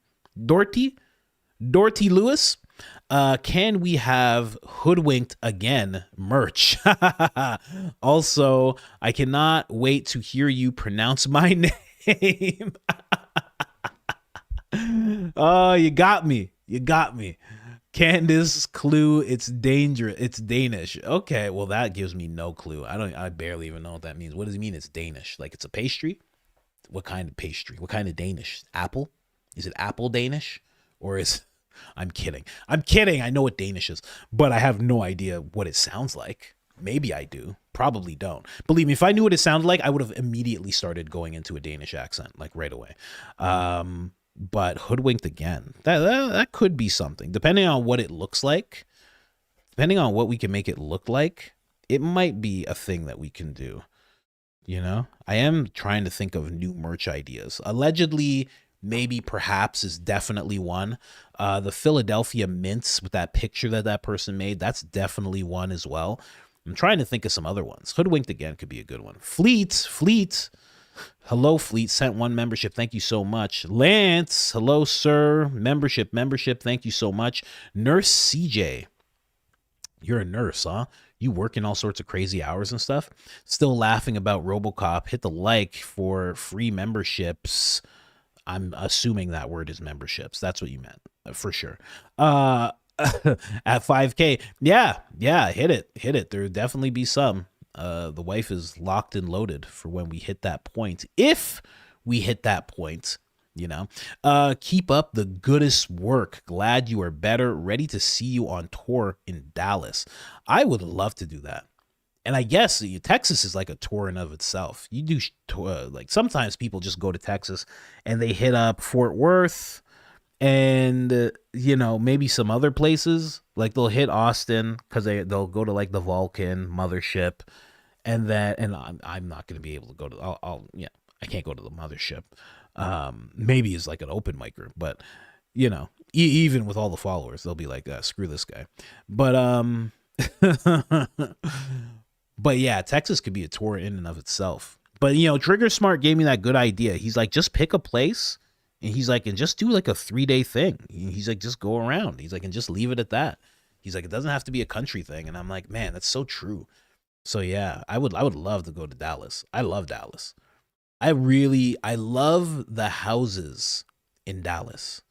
Lewis? Can we have Hoodwinked Again merch? Also, I cannot wait to hear you pronounce my name. Oh, you got me. Candace, clue, it's dangerous. It's Danish. Okay, well, that gives me no clue. I barely even know what that means. What does it mean it's Danish? Like it's a pastry? What kind of pastry? What kind of Danish? Apple? Is it apple Danish? Or is... I'm kidding. I know what Danish is, but I have no idea what it sounds like. Maybe I do. Probably don't. Believe me, if I knew what it sounded like, I would have immediately started going into a Danish accent, like right away. But Hoodwinked Again, that could be something. Depending on what it looks like, depending on what we can make it look like, it might be a thing that we can do. You know, I am trying to think of new merch ideas. Allegedly, maybe perhaps is definitely one. The Philadelphia mints with that picture that person made, that's definitely one as well. I'm trying to think of some other ones. Hoodwinked Again could be a good one. Fleet. Hello, Fleet. Sent 1 membership. Thank you so much. Lance. Hello, sir. Membership. Thank you so much. Nurse CJ. You're a nurse, huh? You work in all sorts of crazy hours and stuff. Still laughing about RoboCop. Hit the like for free memberships. I'm assuming that word is memberships. That's what you meant, for sure. At 5K. Yeah, hit it. There'll definitely be some. The wife is locked and loaded for when we hit that point. If we hit that point, you know. Keep up the goodest work. Glad you are better. Ready to see you on tour in Dallas. I would love to do that. And I guess Texas is like a tour in of itself. You do like sometimes people just go to Texas and they hit up Fort Worth and you know, maybe some other places. Like they'll hit Austin because they'll go to like the Vulcan mothership, and I'm not going to be able to go to. I can't go to the mothership. Maybe it's like an open micer, but you know, even with all the followers, they'll be like, screw this guy. But But yeah, Texas could be a tour in and of itself. But, you know, Trigger Smart gave me that good idea. He's like, just pick a place. And he's like, and just do like a 3-day thing. He's like, just go around. He's like, and just leave it at that. He's like, it doesn't have to be a country thing. And I'm like, man, that's so true. So yeah, I would love to go to Dallas. I love Dallas. I love the houses in Dallas.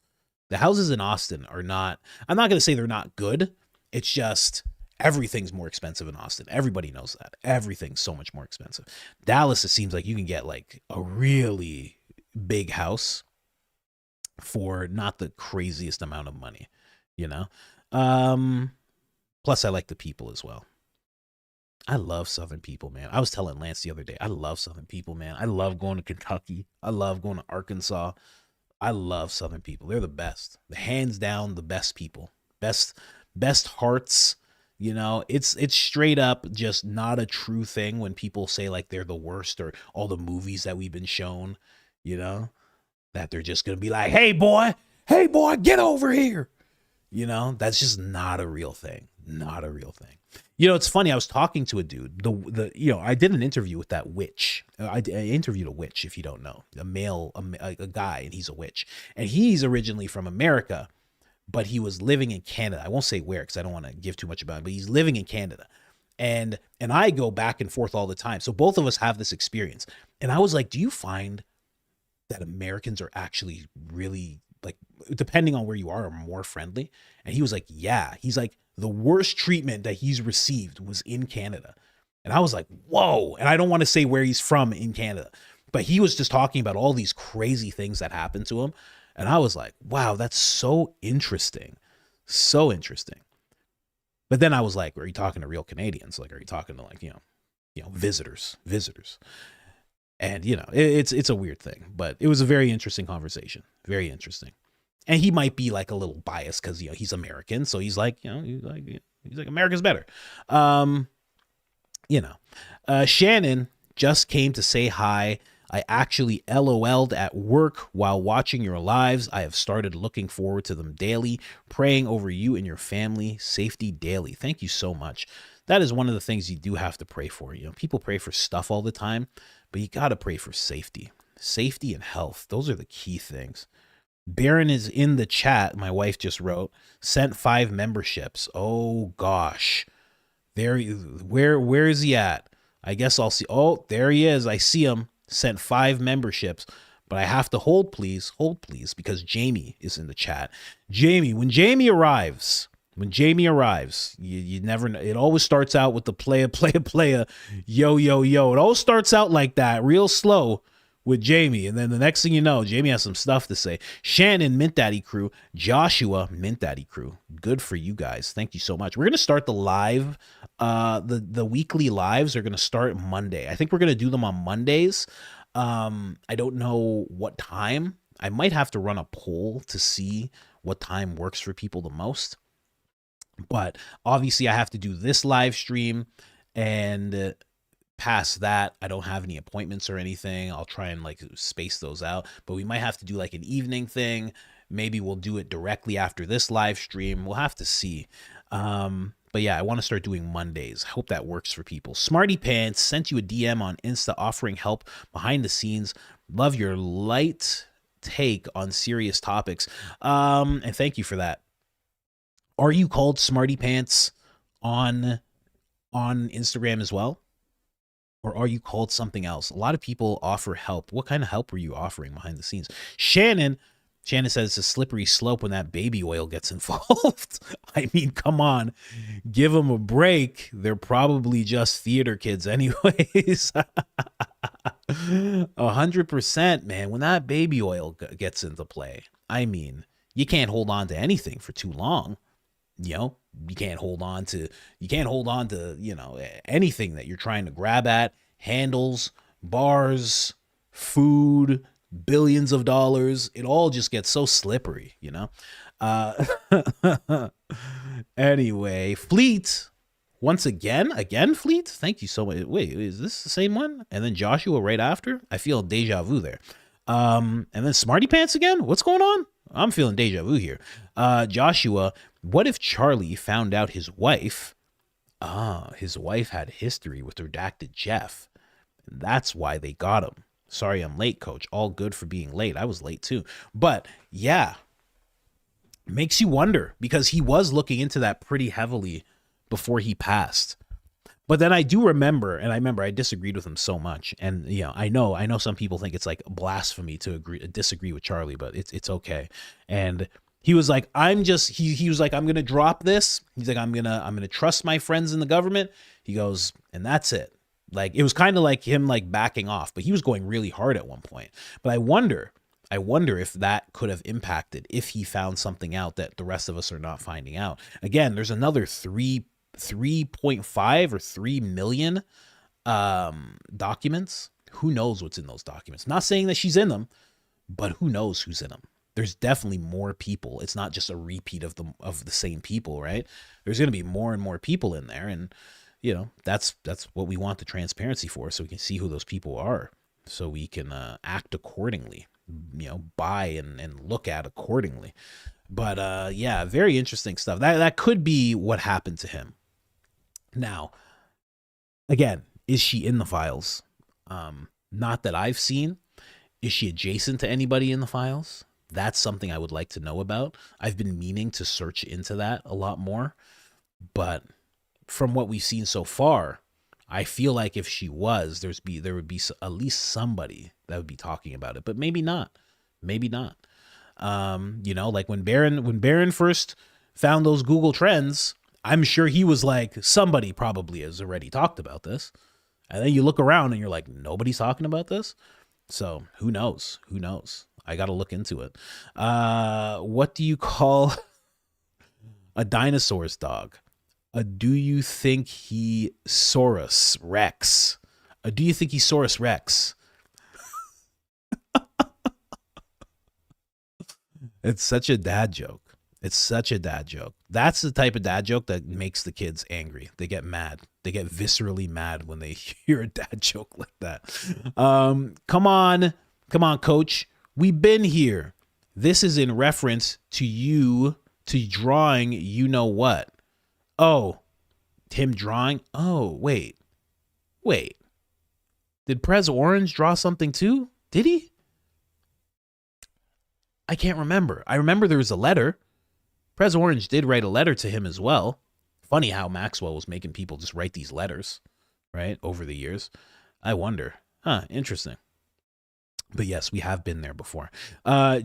The houses in Austin are not, I'm not going to say they're not good. It's just... everything's more expensive in Austin. Everybody knows that. Everything's so much more expensive. Dallas, it seems like you can get like a really big house for not the craziest amount of money, you know? Plus, I like the people as well. I love Southern people, man. I was telling Lance the other day, I love Southern people, man. I love going to Kentucky. I love going to Arkansas. I love Southern people. They're the best. Hands down, the best people. Best hearts. You know, it's straight up just not a true thing when people say like they're the worst, or all the movies that we've been shown, you know, that they're just going to be like, hey boy, get over here. You know, that's just not a real thing. Not a real thing. You know, it's funny. I was talking to a dude. I did an interview with that witch. I interviewed a witch, if you don't know, a guy, and he's a witch, and he's originally from America, but he was living in Canada. I won't say where because I don't want to give too much about it, but he's living in Canada, and I go back and forth all the time. So both of us have this experience, and I was like, do you find that Americans are actually really, like, depending on where you are more friendly? And he was like, yeah. He's like, the worst treatment that he's received was in Canada. And I was like, whoa. And I don't want to say where he's from in Canada, but he was just talking about all these crazy things that happened to him. And I was like, wow, that's so interesting. So interesting. But then I was like, are you talking to real Canadians? Like, are you talking to, like, you know, visitors? And, you know, it's a weird thing, but it was a very interesting conversation. Very interesting. And he might be like a little biased because, you know, he's American. So he's like, you know, he's like America's better. You know, Shannon just came to say hi. I actually LOL'd at work while watching your lives. I have started looking forward to them daily, praying over you and your family safety daily. Thank you so much. That is one of the things you do have to pray for. You know, people pray for stuff all the time, but you got to pray for safety and health. Those are the key things. Baron is in the chat. My wife just wrote, sent 5 memberships. Oh gosh. Where is he at? I guess I'll see. Oh, there he is. I see him. Sent 5 memberships, but I have to hold please, because Jamie is in the chat. Jamie, when Jamie arrives, you never know. It always starts out with the playa, yo. It always starts out like that, real slow with Jamie. And then the next thing you know, Jamie has some stuff to say. Shannon, Mint Daddy Crew. Joshua, Mint Daddy Crew. Good for you guys. Thank you so much. We're going to start the live. The weekly lives are going to start Monday. I think we're going to do them on Mondays. I don't know what time. I might have to run a poll to see what time works for people the most. But obviously I have to do this live stream, and past that, I don't have any appointments or anything. I'll try and like space those out, but we might have to do like an evening thing. Maybe we'll do it directly after this live stream. We'll have to see. But yeah, I want to start doing Mondays. Hope that works for people. Smarty Pants sent you a DM on Insta offering help behind the scenes. Love your light take on serious topics. And thank you for that. Are you called Smarty Pants on Instagram as well? Or are you called something else? A lot of people offer help. What kind of help were you offering behind the scenes? Shannon says it's a slippery slope when that baby oil gets involved. I mean, come on. Give them a break. They're probably just theater kids anyways. 100%, man. When that baby oil gets into play, I mean, you can't hold on to anything for too long. You know, you can't hold on to, you know, anything that you're trying to grab at. Handles, bars, food, billions of dollars. It all just gets so slippery, you know? Anyway, Fleet, once again, Fleet, thank you so much. Wait, is this the same one? And then Joshua right after? I feel deja vu there. And then Smarty Pants again? What's going on? I'm feeling deja vu here. Joshua, what if Charlie found out his wife had history with redacted Jeff? And that's why they got him. Sorry I'm late, coach. All good for being late. I was late too. But yeah, makes you wonder, because he was looking into that pretty heavily before he passed. But then I do remember, and I disagreed with him so much. And you know, I know some people think it's like blasphemy to disagree with Charlie, but it's okay. And he was like, he was like, I'm going to drop this. He's like, I'm going to trust my friends in the government. He goes, and that's it. Like, it was kind of like him like backing off, but he was going really hard at one point. But I wonder if that could have impacted if he found something out that the rest of us are not finding out. Again, there's another 3.5 or 3 million documents. Who knows what's in those documents? Not saying that she's in them, but who knows who's in them? There's definitely more people. It's not just a repeat of the same people, right? There's going to be more and more people in there, and you know, that's what we want the transparency for, so we can see who those people are, so we can act accordingly, you know, buy and look at accordingly. But yeah, very interesting stuff. That could be what happened to him. Now, again, is she in the files? Not that I've seen. Is she adjacent to anybody in the files? That's something I would like to know about. I've been meaning to search into that a lot more. But from what we've seen so far, I feel like if she was, there would be at least somebody that would be talking about it. But maybe not. Maybe not. You know, like when Barron first found those Google Trends, I'm sure he was like, somebody probably has already talked about this. And then you look around and you're like, nobody's talking about this. So who knows? Who knows? I got to look into it. What do you call a dinosaur's dog? Do you think he Saurus Rex? Do you think he Saurus Rex? It's such a dad joke. It's such a dad joke. That's the type of dad joke that makes the kids angry. They get mad. They get viscerally mad when they hear a dad joke like that. Come on, coach. We've been here. This is in reference to you, to drawing you know what. Oh, him drawing? Oh, wait. Did Prez Orange draw something too? Did he? I can't remember. I remember there was a letter. Prez Orange did write a letter to him as well. Funny how Maxwell was making people just write these letters, right, over the years. I wonder. Interesting. But yes, we have been there before.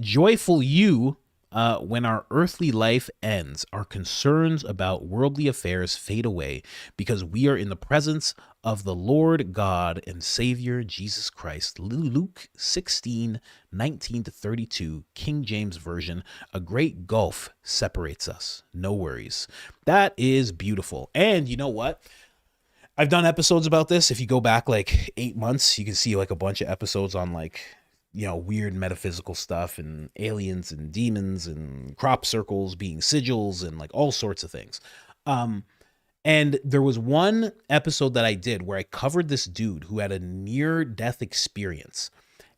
Joyful you, when our earthly life ends, our concerns about worldly affairs fade away because we are in the presence of the Lord God and Savior Jesus Christ. Luke 16:19-32, King James Version. A great gulf separates us. No worries. That is beautiful. And you know what? I've done episodes about this. If you go back like 8 months, you can see like a bunch of episodes on like, you know, weird metaphysical stuff and aliens and demons and crop circles being sigils and like all sorts of things. And there was one episode that I did where I covered this dude who had a near-death experience.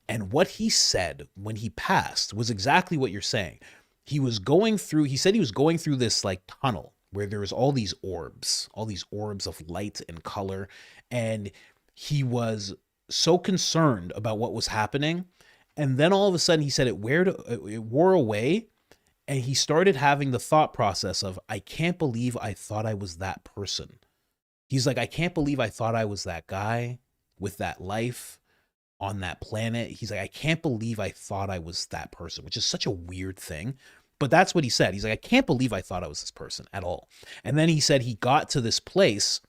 And what he said when he passed was exactly what you're saying. He said he was going through this like tunnel where there was all these orbs of light and color. And he was so concerned about what was happening. And then all of a sudden he said it wore away. And he started having the thought process of, I can't believe I thought I was that person. He's like, I can't believe I thought I was that guy with that life on that planet. He's like, I can't believe I thought I was that person, which is such a weird thing. But that's what he said. He's like, I can't believe I thought I was this person at all. And then he said he got to this place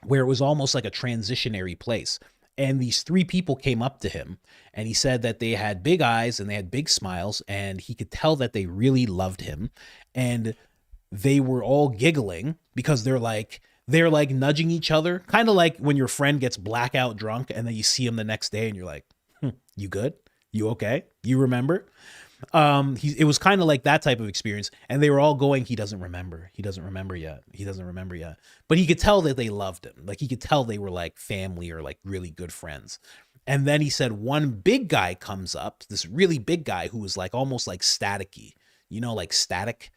where it was almost like a transitionary place. And these three people came up to him and he said that they had big eyes and they had big smiles and he could tell that they really loved him. And they were all giggling because they're like nudging each other, kind of like when your friend gets blackout drunk and then you see him the next day and you're like, you good? You okay? You remember? It was kind of like that type of experience. And they were all going, he doesn't remember yet. But he could tell that they loved him. Like he could tell they were like family or like really good friends. And then he said one big guy comes up, this really big guy who was like almost like staticky, you know, like static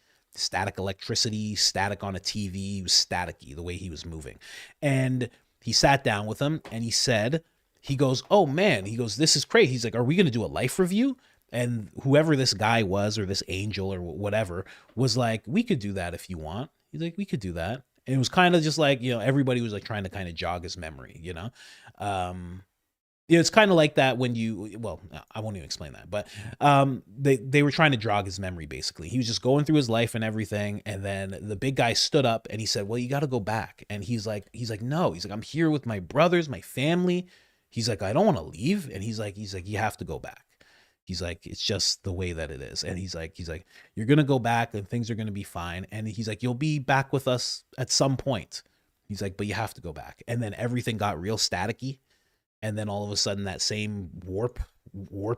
electricity, static on a TV. He was staticky the way he was moving. And he sat down with him and he goes, oh man, this is crazy. He's like, are we going to do a life review? And whoever this guy was, or this angel or whatever, was like, we could do that if you want. He's like, we could do that. And it was kind of just like, you know, everybody was like trying to kind of jog his memory, you know? It's kind of like that when I won't even explain that, but they were trying to jog his memory, basically. He was just going through his life and everything. And then the big guy stood up and he said, well, you got to go back. And he's like, no, he's like, I'm here with my brothers, my family. He's like, I don't want to leave. And he's like, you have to go back. He's like, it's just the way that it is. And he's like, you're going to go back and things are going to be fine. And he's like, you'll be back with us at some point. He's like, but you have to go back. And then everything got real staticky. And then all of a sudden that same warp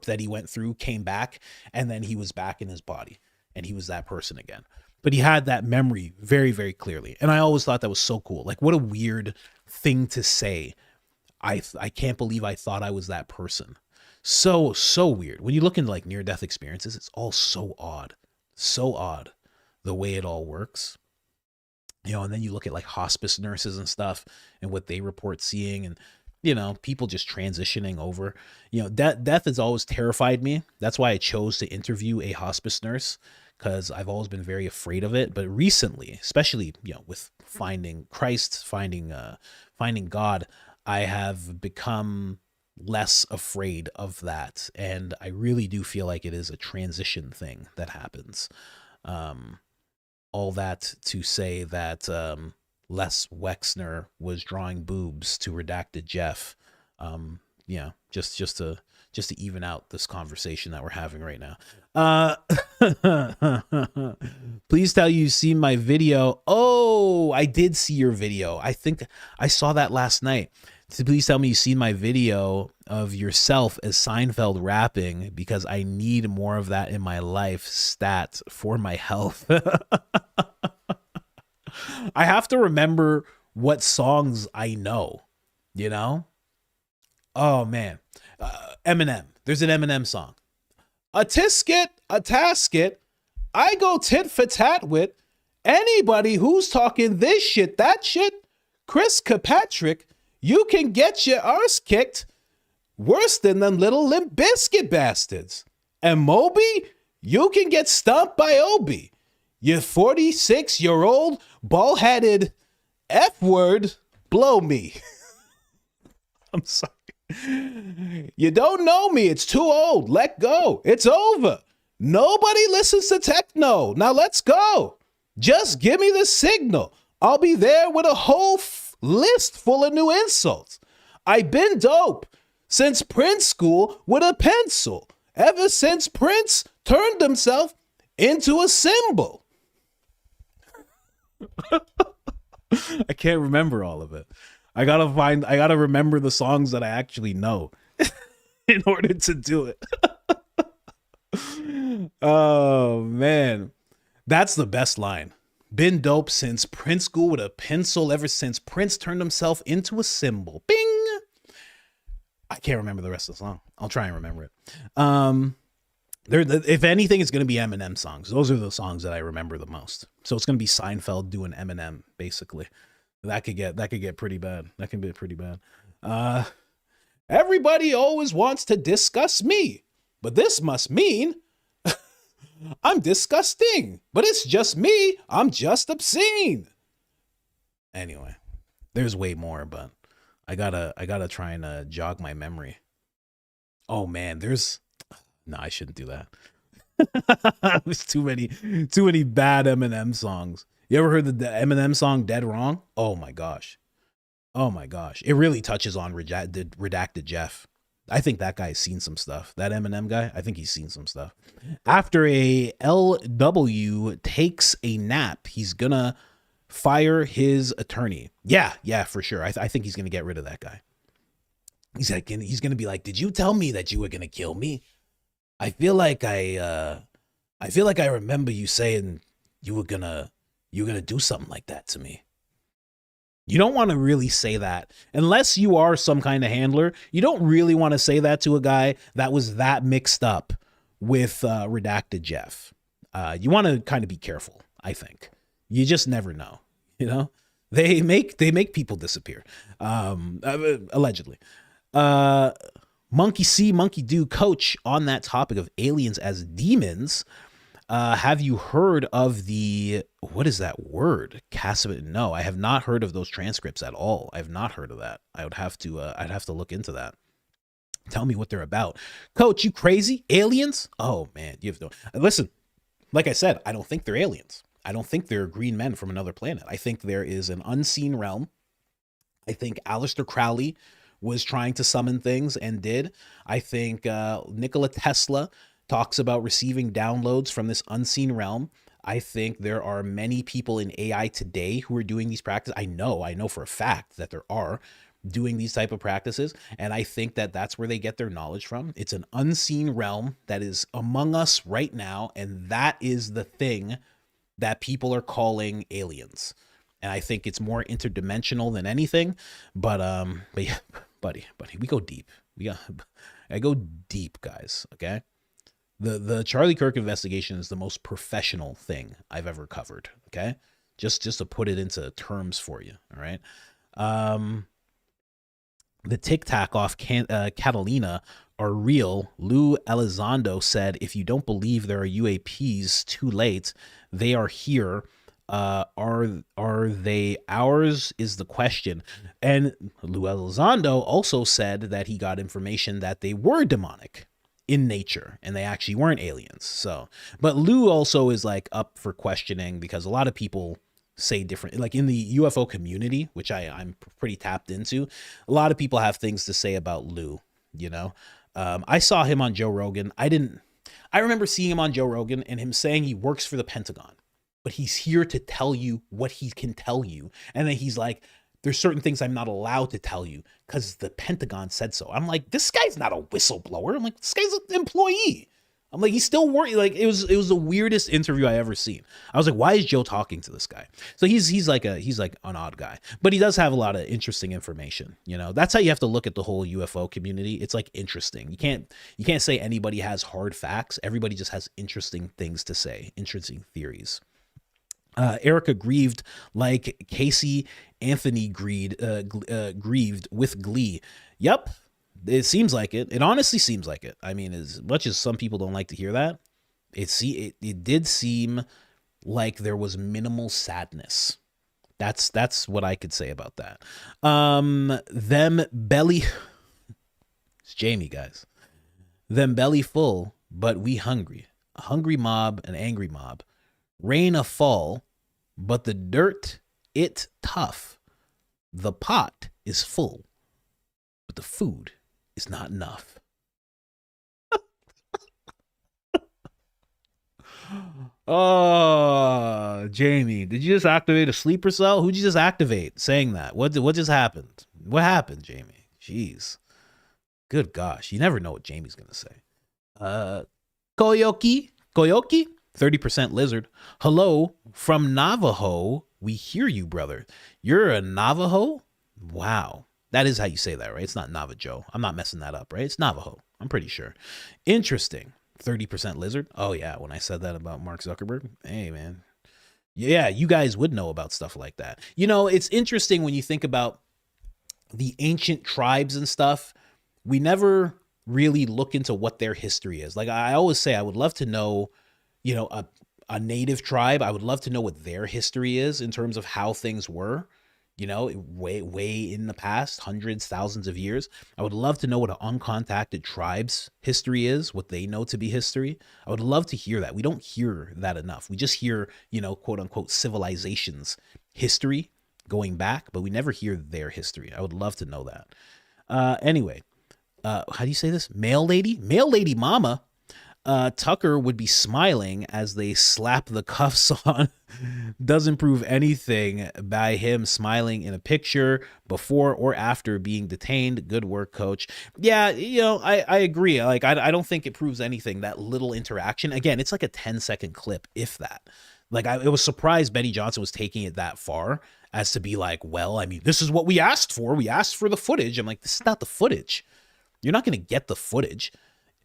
that he went through came back. And then he was back in his body and he was that person again. But he had that memory very, very clearly. And I always thought that was so cool. Like, what a weird thing to say. I can't believe I thought I was that person. So weird. When you look into like near-death experiences, it's all so odd. So odd the way it all works. You know, and then you look at like hospice nurses and stuff and what they report seeing, and, you know, people just transitioning over. You know, death has always terrified me. That's why I chose to interview a hospice nurse, because I've always been very afraid of it. But recently, especially, you know, with finding Christ, finding God, I have become less afraid of that. And I really do feel like it is a transition thing that happens. All that to say that Les Wexner was drawing boobs to redacted Jeff. You know, just to even out this conversation that we're having right now. Please tell you seen my video. Oh, I did see your video. I think I saw that last night. So please tell me you seen my video of yourself as Seinfeld rapping, because I need more of that in my life. Stat for my health. I have to remember what songs I know, you know? Oh, man. Eminem. There's an Eminem song. A tisket, a tasket. I go tit for tat with anybody who's talking this shit, that shit. Chris Kirkpatrick, you can get your arse kicked worse than them little Limp Bizkit bastards. And Moby, you can get stomped by Obi. You 46-year-old ball-headed F-word, blow me. I'm sorry. You don't know me. It's too old. Let go. It's over. Nobody listens to techno. Now let's go. Just give me the signal. I'll be there with a whole list full of new insults. I've been dope since Prince school with a pencil. Ever since Prince turned himself into a symbol. I can't remember all of it. I gotta remember the songs that I actually know in order to do it. Oh, man. That's the best line. Been dope since Prince school with a pencil, ever since Prince turned himself into a symbol. Bing! I can't remember the rest of the song. I'll try and remember it. If anything, it's going to be Eminem songs. Those are the songs that I remember the most. So it's going to be Seinfeld doing Eminem, basically. That could get pretty bad. That can be pretty bad. Everybody always wants to discuss me, but this must mean I'm disgusting. But it's just me. I'm just obscene. Anyway, there's way more, but I gotta try and jog my memory. Oh man, no, I shouldn't do that. There's too many bad Eminem songs. You ever heard the Eminem song Dead Wrong? Oh my gosh. It really touches on redacted Jeff. I think that guy's seen some stuff. That Eminem guy, I think he's seen some stuff. After a LW takes a nap, he's gonna fire his attorney. Yeah, for sure. I think he's gonna get rid of that guy. He's gonna be like, did you tell me that you were gonna kill me? I feel like I remember you saying you were gonna do something like that to me. You don't want to really say that unless you are some kind of handler. You don't really want to say that to a guy that was that mixed up with redacted Jeff. You want to kind of be careful, I think. You just never know. You know, they make people disappear. Allegedly. Monkey See, Monkey Do coach on that topic of aliens as demons. Have you heard of what is that word? No, I have not heard of those transcripts at all. I have not heard of that. I'd have to look into that. Tell me what they're about. Coach, you crazy? Aliens? Oh man, you have no, listen, like I said, I don't think they're aliens. I don't think they're green men from another planet. I think there is an unseen realm. I think Aleister Crowley was trying to summon things and did. I think Nikola Tesla talks about receiving downloads from this unseen realm. I think there are many people in AI today who are doing these practices. I know for a fact that there are doing these type of practices. And I think that that's where they get their knowledge from. It's an unseen realm that is among us right now. And that is the thing that people are calling aliens. And I think it's more interdimensional than anything. But yeah, buddy, we go deep. I go deep, guys. Okay. The Charlie Kirk investigation is the most professional thing I've ever covered. Okay, just to put it into terms for you. All right. The Tic Tac off Catalina are real. Lou Elizondo said, if you don't believe there are UAPs, too late. They are here. Are they ours is the question. And Lou Elizondo also said that he got information that they were demonic in nature and they actually weren't aliens. So, but Lou also is like up for questioning because a lot of people say different, like in the UFO community, which I'm pretty tapped into. A lot of people have things to say about Lou, you know. I saw him on Joe Rogan. I remember seeing him on Joe Rogan and him saying he works for the Pentagon, but he's here to tell you what he can tell you. And then he's like, there's certain things I'm not allowed to tell you because the Pentagon said so. I'm like, this guy's not a whistleblower. I'm like, this guy's an employee. I'm like, he's still working. Like, it was the weirdest interview I ever seen. I was like, why is Joe talking to this guy? So he's like an odd guy, but he does have a lot of interesting information. You know, that's how you have to look at the whole UFO community. It's like interesting. You can't say anybody has hard facts. Everybody just has interesting things to say, interesting theories. Erika grieved like Casey Anthony grieved with glee. Yep. It seems like it. It honestly seems like it. I mean, as much as some people don't like to hear that, it did seem like there was minimal sadness. That's what I could say about that. Them belly. It's Jamie, guys. Them belly full, but we hungry. A hungry mob, an angry mob. Rain a fall, but the dirt it tough. The pot is full, but the food is not enough. Oh, Jamie, did you just activate a sleeper cell? Who'd you just activate saying that? What just happened? What happened, Jamie? Jeez. Good gosh. You never know what Jamie's going to say. Koyoki, 30% lizard. Hello from Navajo. We hear you, brother. You're a Navajo? Wow. That is how you say that, right? It's not Navajo. I'm not messing that up, right? It's Navajo. I'm pretty sure. Interesting. 30% lizard. Oh, yeah. When I said that about Mark Zuckerberg. Hey, man. Yeah, you guys would know about stuff like that. You know, it's interesting when you think about the ancient tribes and stuff. We never really look into what their history is. Like I always say, I would love to know, you know, a native tribe. I would love to know what their history is in terms of how things were. You know, way in the past, hundreds, thousands of years. I would love to know what an uncontacted tribe's history is, what they know to be history. I would love to hear that. We don't hear that enough. We just hear, you know, quote unquote, civilizations history going back, but we never hear their history. I would love to know that. Anyway, how do you say this? Mail lady mama. Tucker would be smiling as they slap the cuffs on. Doesn't prove anything by him smiling in a picture before or after being detained. Good work, coach. Yeah, you know, I agree. Like, I don't think it proves anything, that little interaction. Again, it's like a 10-second clip, if that. Like, I was surprised Benny Johnson was taking it that far as to be like, well, I mean, this is what we asked for. We asked for the footage. I'm like, this is not the footage. You're not going to get the footage.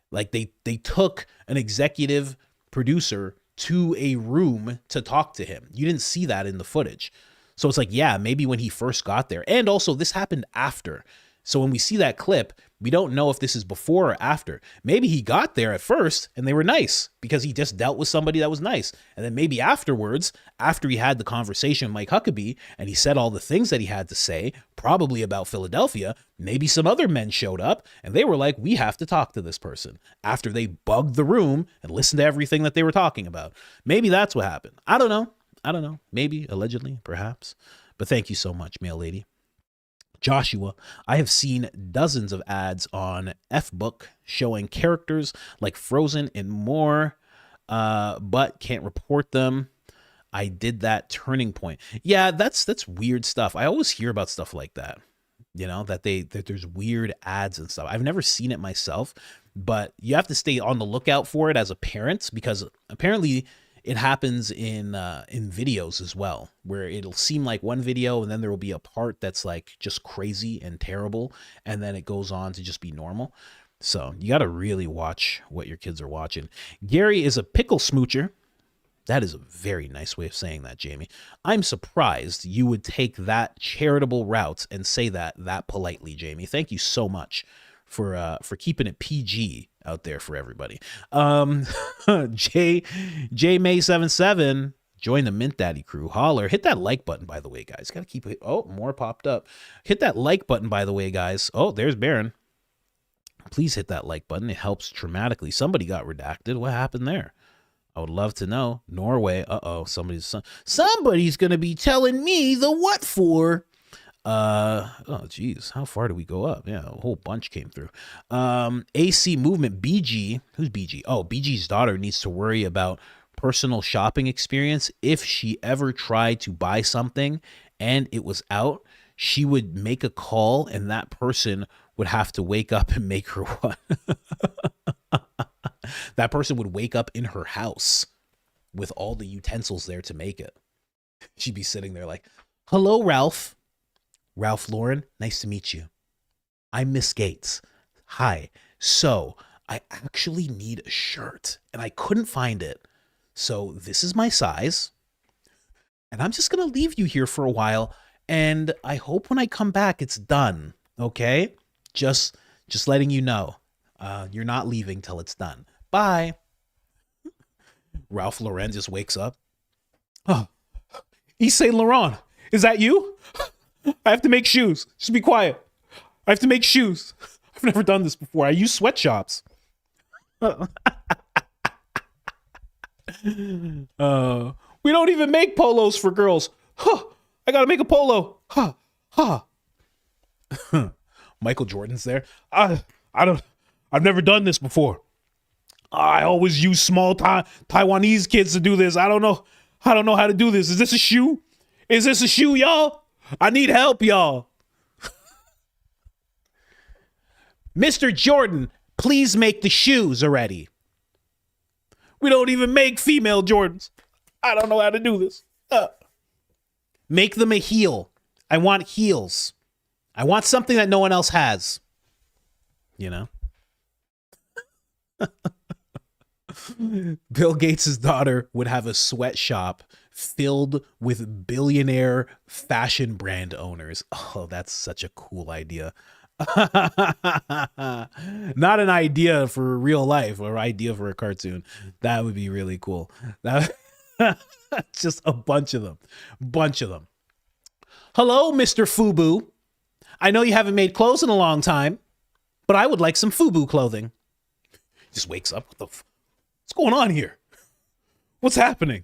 Like they took an executive producer to a room to talk to him. You didn't see that in the footage. So it's like, yeah, maybe when he first got there. And also this happened after. So when we see that clip, we don't know if this is before or after. Maybe he got there at first and they were nice because he just dealt with somebody that was nice. And then maybe afterwards, after he had the conversation with Mike Huckabee and he said all the things that he had to say, probably about Philadelphia, maybe some other men showed up and they were like, we have to talk to this person after they bugged the room and listened to everything that they were talking about. Maybe that's what happened. I don't know. Maybe, allegedly, perhaps. But thank you so much, mail lady. Joshua, I have seen dozens of ads on F-Book showing characters like Frozen and more, but can't report them. I did that turning point. Yeah, that's weird stuff. I always hear about stuff like that, you know, that there's weird ads and stuff. I've never seen it myself, but you have to stay on the lookout for it as a parent because apparently it happens in videos as well, where it'll seem like one video and then there will be a part that's like just crazy and terrible. And then it goes on to just be normal. So you got to really watch what your kids are watching. Gary is a pickle smoocher. That is a very nice way of saying that, Jamie. I'm surprised you would take that charitable route and say that politely, Jamie. Thank you so much for keeping it PG out there for everybody. J May 77, join the Mint Daddy crew. Holler. Hit that like button, by the way, guys. Got to keep it. Oh, more popped up. Hit that like button, by the way, guys. Oh, there's Baron. Please hit that like button. It helps dramatically. Somebody got redacted. What happened there? I would love to know. Norway. Uh-oh. Somebody's going to be telling me the what for. Oh, geez. How far do we go up? Yeah, a whole bunch came through. AC Movement. BG. Who's BG? Oh, BG's daughter needs to worry about personal shopping experience. If she ever tried to buy something and it was out, she would make a call and that person would have to wake up and make her what? That person would wake up in her house with all the utensils there to make it. She'd be sitting there like, hello, Ralph. Ralph Lauren, nice to meet you. I'm Miss Gates. Hi. So I actually need a shirt and I couldn't find it. So this is my size and I'm just going to leave you here for a while. And I hope when I come back, it's done. Okay. Just letting you know, you're not leaving till it's done. Bye. Ralph Lauren just wakes up. Oh, Yves Saint Laurent. Is that you? I have to make shoes. Just be quiet. I have to make shoes. I've never done this before. I use sweatshops. We don't even make polos for girls. Huh. I gotta make a polo. Huh. Huh. Michael Jordan's there. I've never done this before. I always use small Taiwanese kids to do this. I don't know how to do this. Is this a shoe? Is this a shoe, y'all? I need help, y'all. Mr. Jordan, please make the shoes already. We don't even make female Jordans. I don't know how to do this. Make them a heel. I want heels. I want something that no one else has. You know? Bill Gates' daughter would have a sweatshop filled with billionaire fashion brand owners. Oh, that's such a cool idea. Not an idea for real life or idea for a cartoon. That would be really cool. Just a bunch of them. Hello, Mr. Fubu. I know you haven't made clothes in a long time, but I would like some Fubu clothing. Just wakes up. What's going on here? What's happening?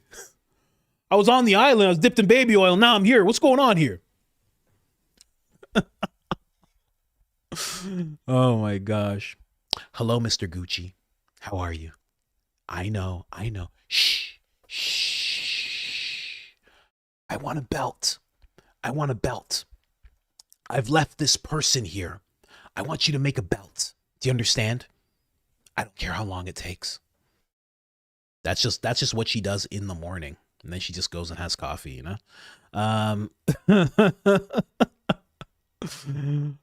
I was on the island. I was dipped in baby oil. Now I'm here. What's going on here? Oh my gosh. Hello, Mr. Gucci. How are you? I know. Shh. I want a belt. I've left this person here. I want you to make a belt. Do you understand? I don't care how long it takes. That's just what she does in the morning. And then she just goes and has coffee, you know?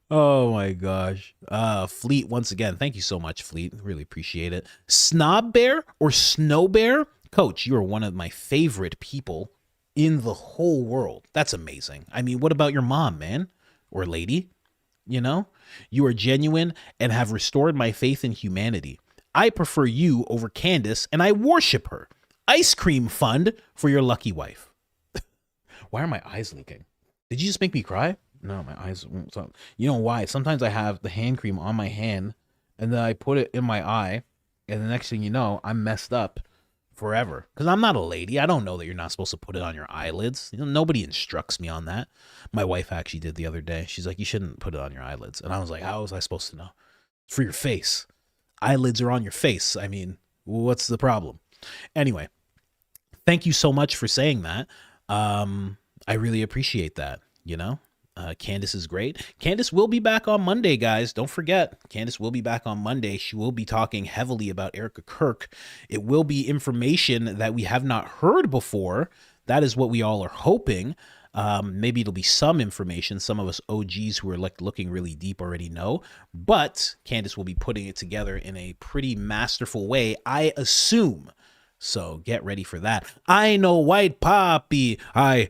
Oh my gosh. Fleet, once again, thank you so much, Fleet. Really appreciate it. Snob Bear or Snow Bear? Coach, you are one of my favorite people in the whole world. That's amazing. I mean, what about your mom, man? Or lady? You know? You are genuine and have restored my faith in humanity. I prefer you over Candace and I worship her. Ice cream fund for your lucky wife. Why are my eyes leaking? Did you just make me cry? No, my eyes won't stop. You know why? Sometimes I have the hand cream on my hand and then I put it in my eye and the next thing you know, I'm messed up forever. Because I'm not a lady. I don't know that you're not supposed to put it on your eyelids. You know, nobody instructs me on that. My wife actually did the other day. She's like, you shouldn't put it on your eyelids. And I was like, how was I supposed to know? It's for your face. Eyelids are on your face. I mean, what's the problem? Anyway, thank you so much for saying that. I really appreciate that, you know? Candace is great. Candace will be back on Monday, guys. Don't forget, Candace will be back on Monday. She will be talking heavily about Erika Kirk. It will be information that we have not heard before. That is what we all are hoping. Maybe it'll be some information. Some of us OGs who are like looking really deep already know, but Candace will be putting it together in a pretty masterful way, I assume. So get ready for that. I know White Poppy. I.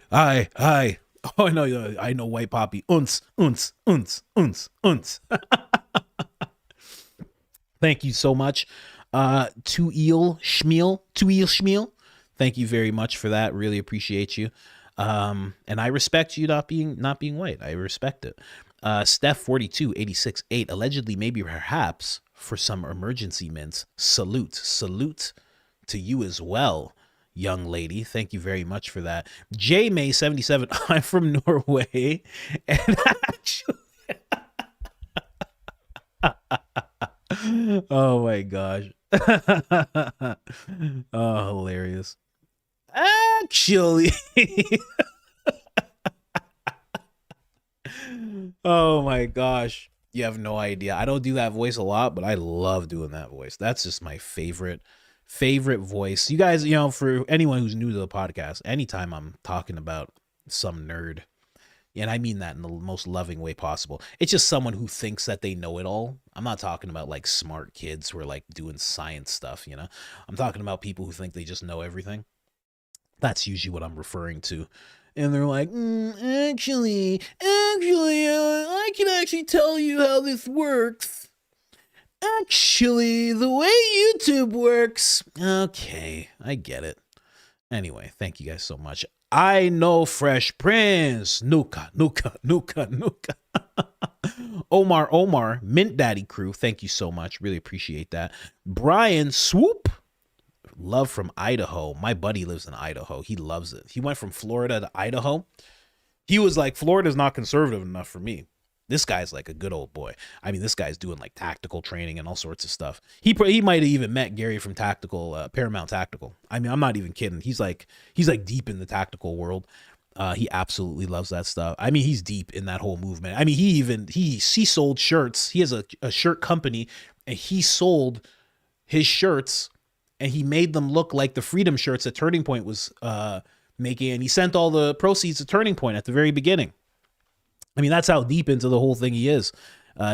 Oh, I know White Poppy. Unce. Thank you so much. Tuil Schmiel. Thank you very much for that. Really appreciate you. And I respect you not being white. I respect it. Steph 4286-8, allegedly, maybe perhaps for some emergency mints. Salute to you as well, young lady. Thank you very much for that. J May 77, I'm from Norway, and actually oh my gosh. Oh, hilarious. Actually oh my gosh, you have no idea. I don't do that voice a lot, but I love doing that voice. That's just my favorite voice. You guys, for anyone who's new to the podcast, anytime I'm talking about some nerd, and I mean that in the most loving way possible, it's just someone who thinks that they know it all. I'm not talking about like smart kids who are like doing science stuff, I'm talking about people who think they just know everything. That's usually what I'm referring to. And they're like, actually, I can actually tell you how this works. Actually, the way YouTube works. Okay, I get it. Anyway, thank you guys so much. I know Fresh Prince. Nuka. Omar, Mint Daddy crew. Thank you so much. Really appreciate that. Brian Swoop. Love from Idaho. My buddy lives in Idaho. He loves it. He went from Florida to Idaho. He was like, Florida's not conservative enough for me. This guy's like a good old boy. I mean, this guy's doing like tactical training and all sorts of stuff. He might have even met Gary from Paramount Tactical. I mean, I'm not even kidding. He's like deep in the tactical world. He absolutely loves that stuff. I mean, he's deep in that whole movement. I mean, he sold shirts. He has a shirt company, and he sold his shirts, and he made them look like the Freedom shirts that Turning Point was making, and he sent all the proceeds to Turning Point at the very beginning. I mean, that's how deep into the whole thing he is.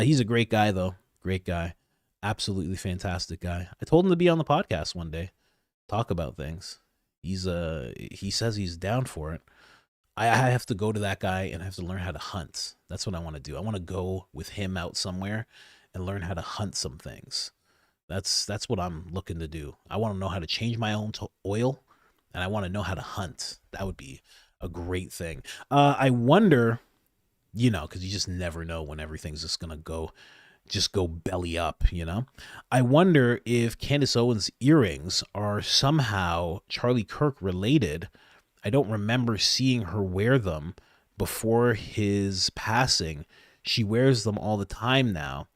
He's a great guy, though. Great guy. Absolutely fantastic guy. I told him to be on the podcast one day, talk about things. He says he's down for it. I have to go to that guy and I have to learn how to hunt. That's what I want to do. I want to go with him out somewhere and learn how to hunt some things. That's what I'm looking to do. I want to know how to change my own oil, and I want to know how to hunt. That would be a great thing. I wonder, because you just never know when everything's just going to go belly up, I wonder if Candace Owens' earrings are somehow Charlie Kirk related. I don't remember seeing her wear them before his passing. She wears them all the time now.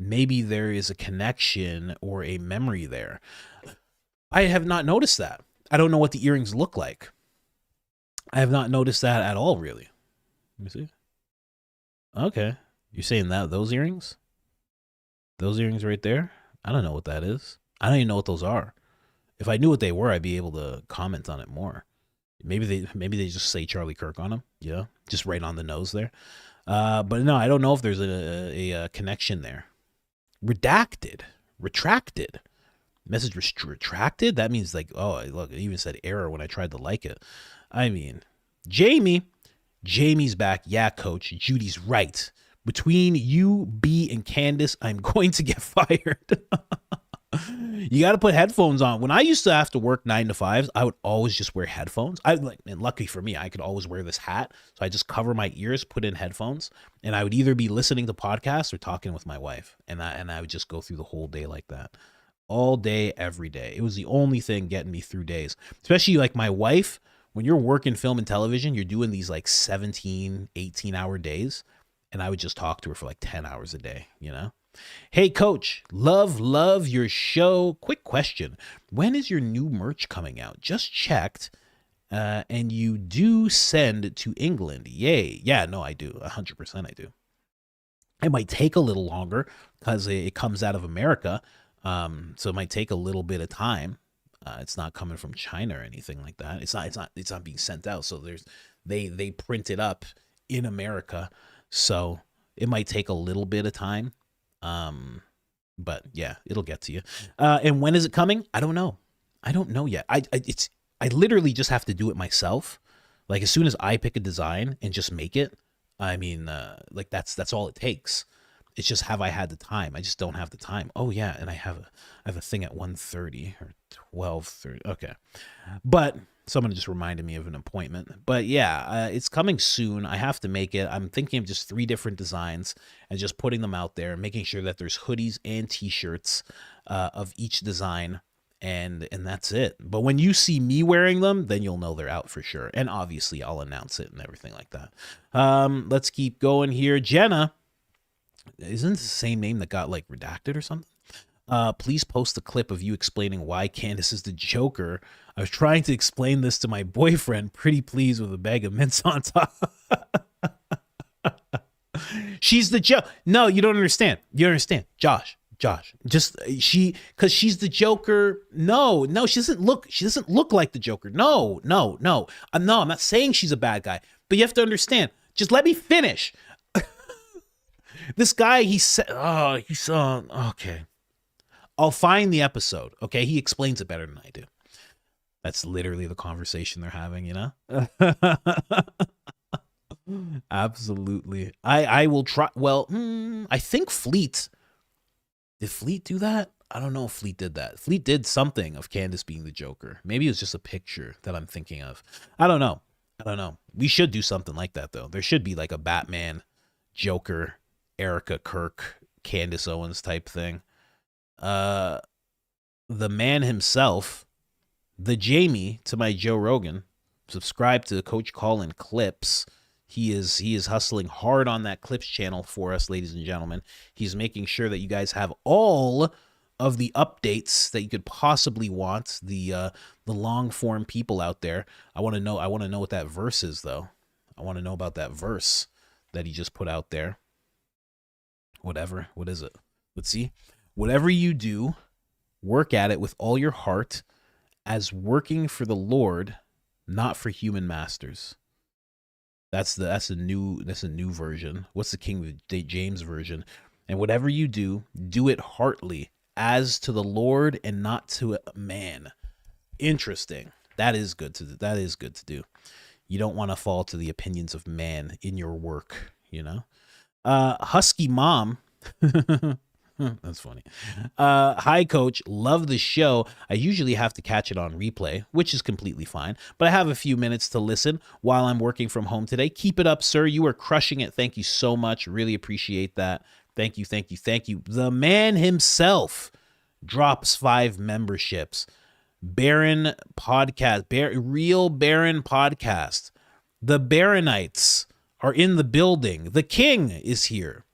Maybe there is a connection or a memory there. I have not noticed that. I don't know what the earrings look like. I have not noticed that at all, really. Let me see. Okay. You're saying that those earrings? Those earrings right there? I don't know what that is. I don't even know what those are. If I knew what they were, I'd be able to comment on it more. Maybe they just say Charlie Kirk on them, just right on the nose there. But no, I don't know if there's a connection there. Retracted. Message retracted? That means like, oh, look, it even said error when I tried to like it. I mean, Jamie's back. Yeah, coach. Judy's right. Between you, B, and Candace, I'm going to get fired. You got to put headphones on. When I used to have to work 9 to 5s, I would always just wear headphones. And lucky for me, I could always wear this hat. So I just cover my ears, put in headphones, and I would either be listening to podcasts or talking with my wife. And I would just go through the whole day like that. All day, every day. It was the only thing getting me through days. Especially like my wife, when you're working film and television, you're doing these like 17, 18-hour days. And I would just talk to her for like 10 hours a day, Hey, coach, love your show. Quick question. When is your new merch coming out? Just checked. And you do send to England. Yay. Yeah, no, I do. 100% I do. It might take a little longer because it comes out of America. So it might take a little bit of time. It's not coming from China or anything like that. It's not being sent out. So they print it up in America. So it might take a little bit of time. But yeah, it'll get to you. And when is it coming? I don't know. I don't know yet. I literally just have to do it myself. Like as soon as I pick a design and just make it, I mean, like that's all it takes. It's just, have I had the time? I just don't have the time. Oh yeah, and I have a thing at 1:30 or 12:30. Okay, but someone just reminded me of an appointment. But yeah, it's coming soon. I have to make it. I'm thinking of just 3 different designs and just putting them out there, making sure that there's hoodies and T-shirts of each design. And that's it. But when you see me wearing them, then you'll know they're out for sure. And obviously I'll announce it and everything like that. Let's keep going here. Jenna, isn't this the same name that got like redacted or something? Please post a clip of you explaining why Candace is the Joker. I was trying to explain this to my boyfriend. Pretty pleased with a bag of mints on top. She's the Joker. No, you don't understand. You don't understand. Josh, just because she's the Joker. No, she doesn't look like the Joker. No. I'm not saying she's a bad guy, but you have to understand. Just let me finish. This guy, he said, okay. I'll find the episode. Okay. He explains it better than I do. That's literally the conversation they're having, you know? Absolutely. I will try. Well, I think did Fleet do that? I don't know if Fleet did that. Fleet did something of Candace being the Joker. Maybe it was just a picture that I'm thinking of. I don't know. We should do something like that, though. There should be like a Batman, Joker, Erika Kirk, Candace Owens type thing. The man himself, the Jamie to my Joe Rogan, subscribe to Coach Colin Clips. He is hustling hard on that Clips channel for us, ladies and gentlemen. He's making sure that you guys have all of the updates that you could possibly want. The long form people out there. I want to know what that verse is, though. I want to know about that verse that he just put out there. Whatever. What is it? Let's see. Whatever you do, work at it with all your heart, as working for the Lord, not for human masters. That's a new version. What's the King James version? And whatever you do, do it heartily, as to the Lord and not to man. Interesting. That is good to do. You don't want to fall to the opinions of man in your work, you know? Husky Mom. That's funny. Hi, Coach. Love the show. I usually have to catch it on replay, which is completely fine, but I have a few minutes to listen while I'm working from home today. Keep it up, sir. You are crushing it. Thank you so much. Really appreciate that. Thank you. The man himself drops 5 memberships. Baron Podcast. Real Baron Podcast. The Baronites are in the building. The king is here.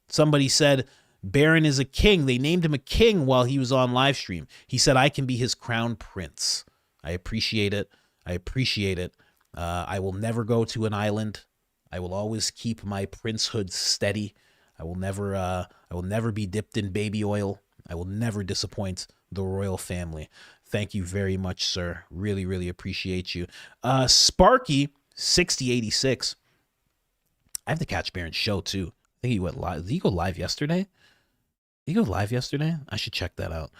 Somebody said Baron is a king. They named him a king while he was on live stream. He said, I can be his crown prince. I appreciate it. I will never go to an island. I will always keep my princehood steady. I will never be dipped in baby oil. I will never disappoint the royal family. Thank you very much, sir. Really, really appreciate you. Sparky 6086. I have to catch Baron's show too. I think he went live. Did he go live yesterday? I should check that out.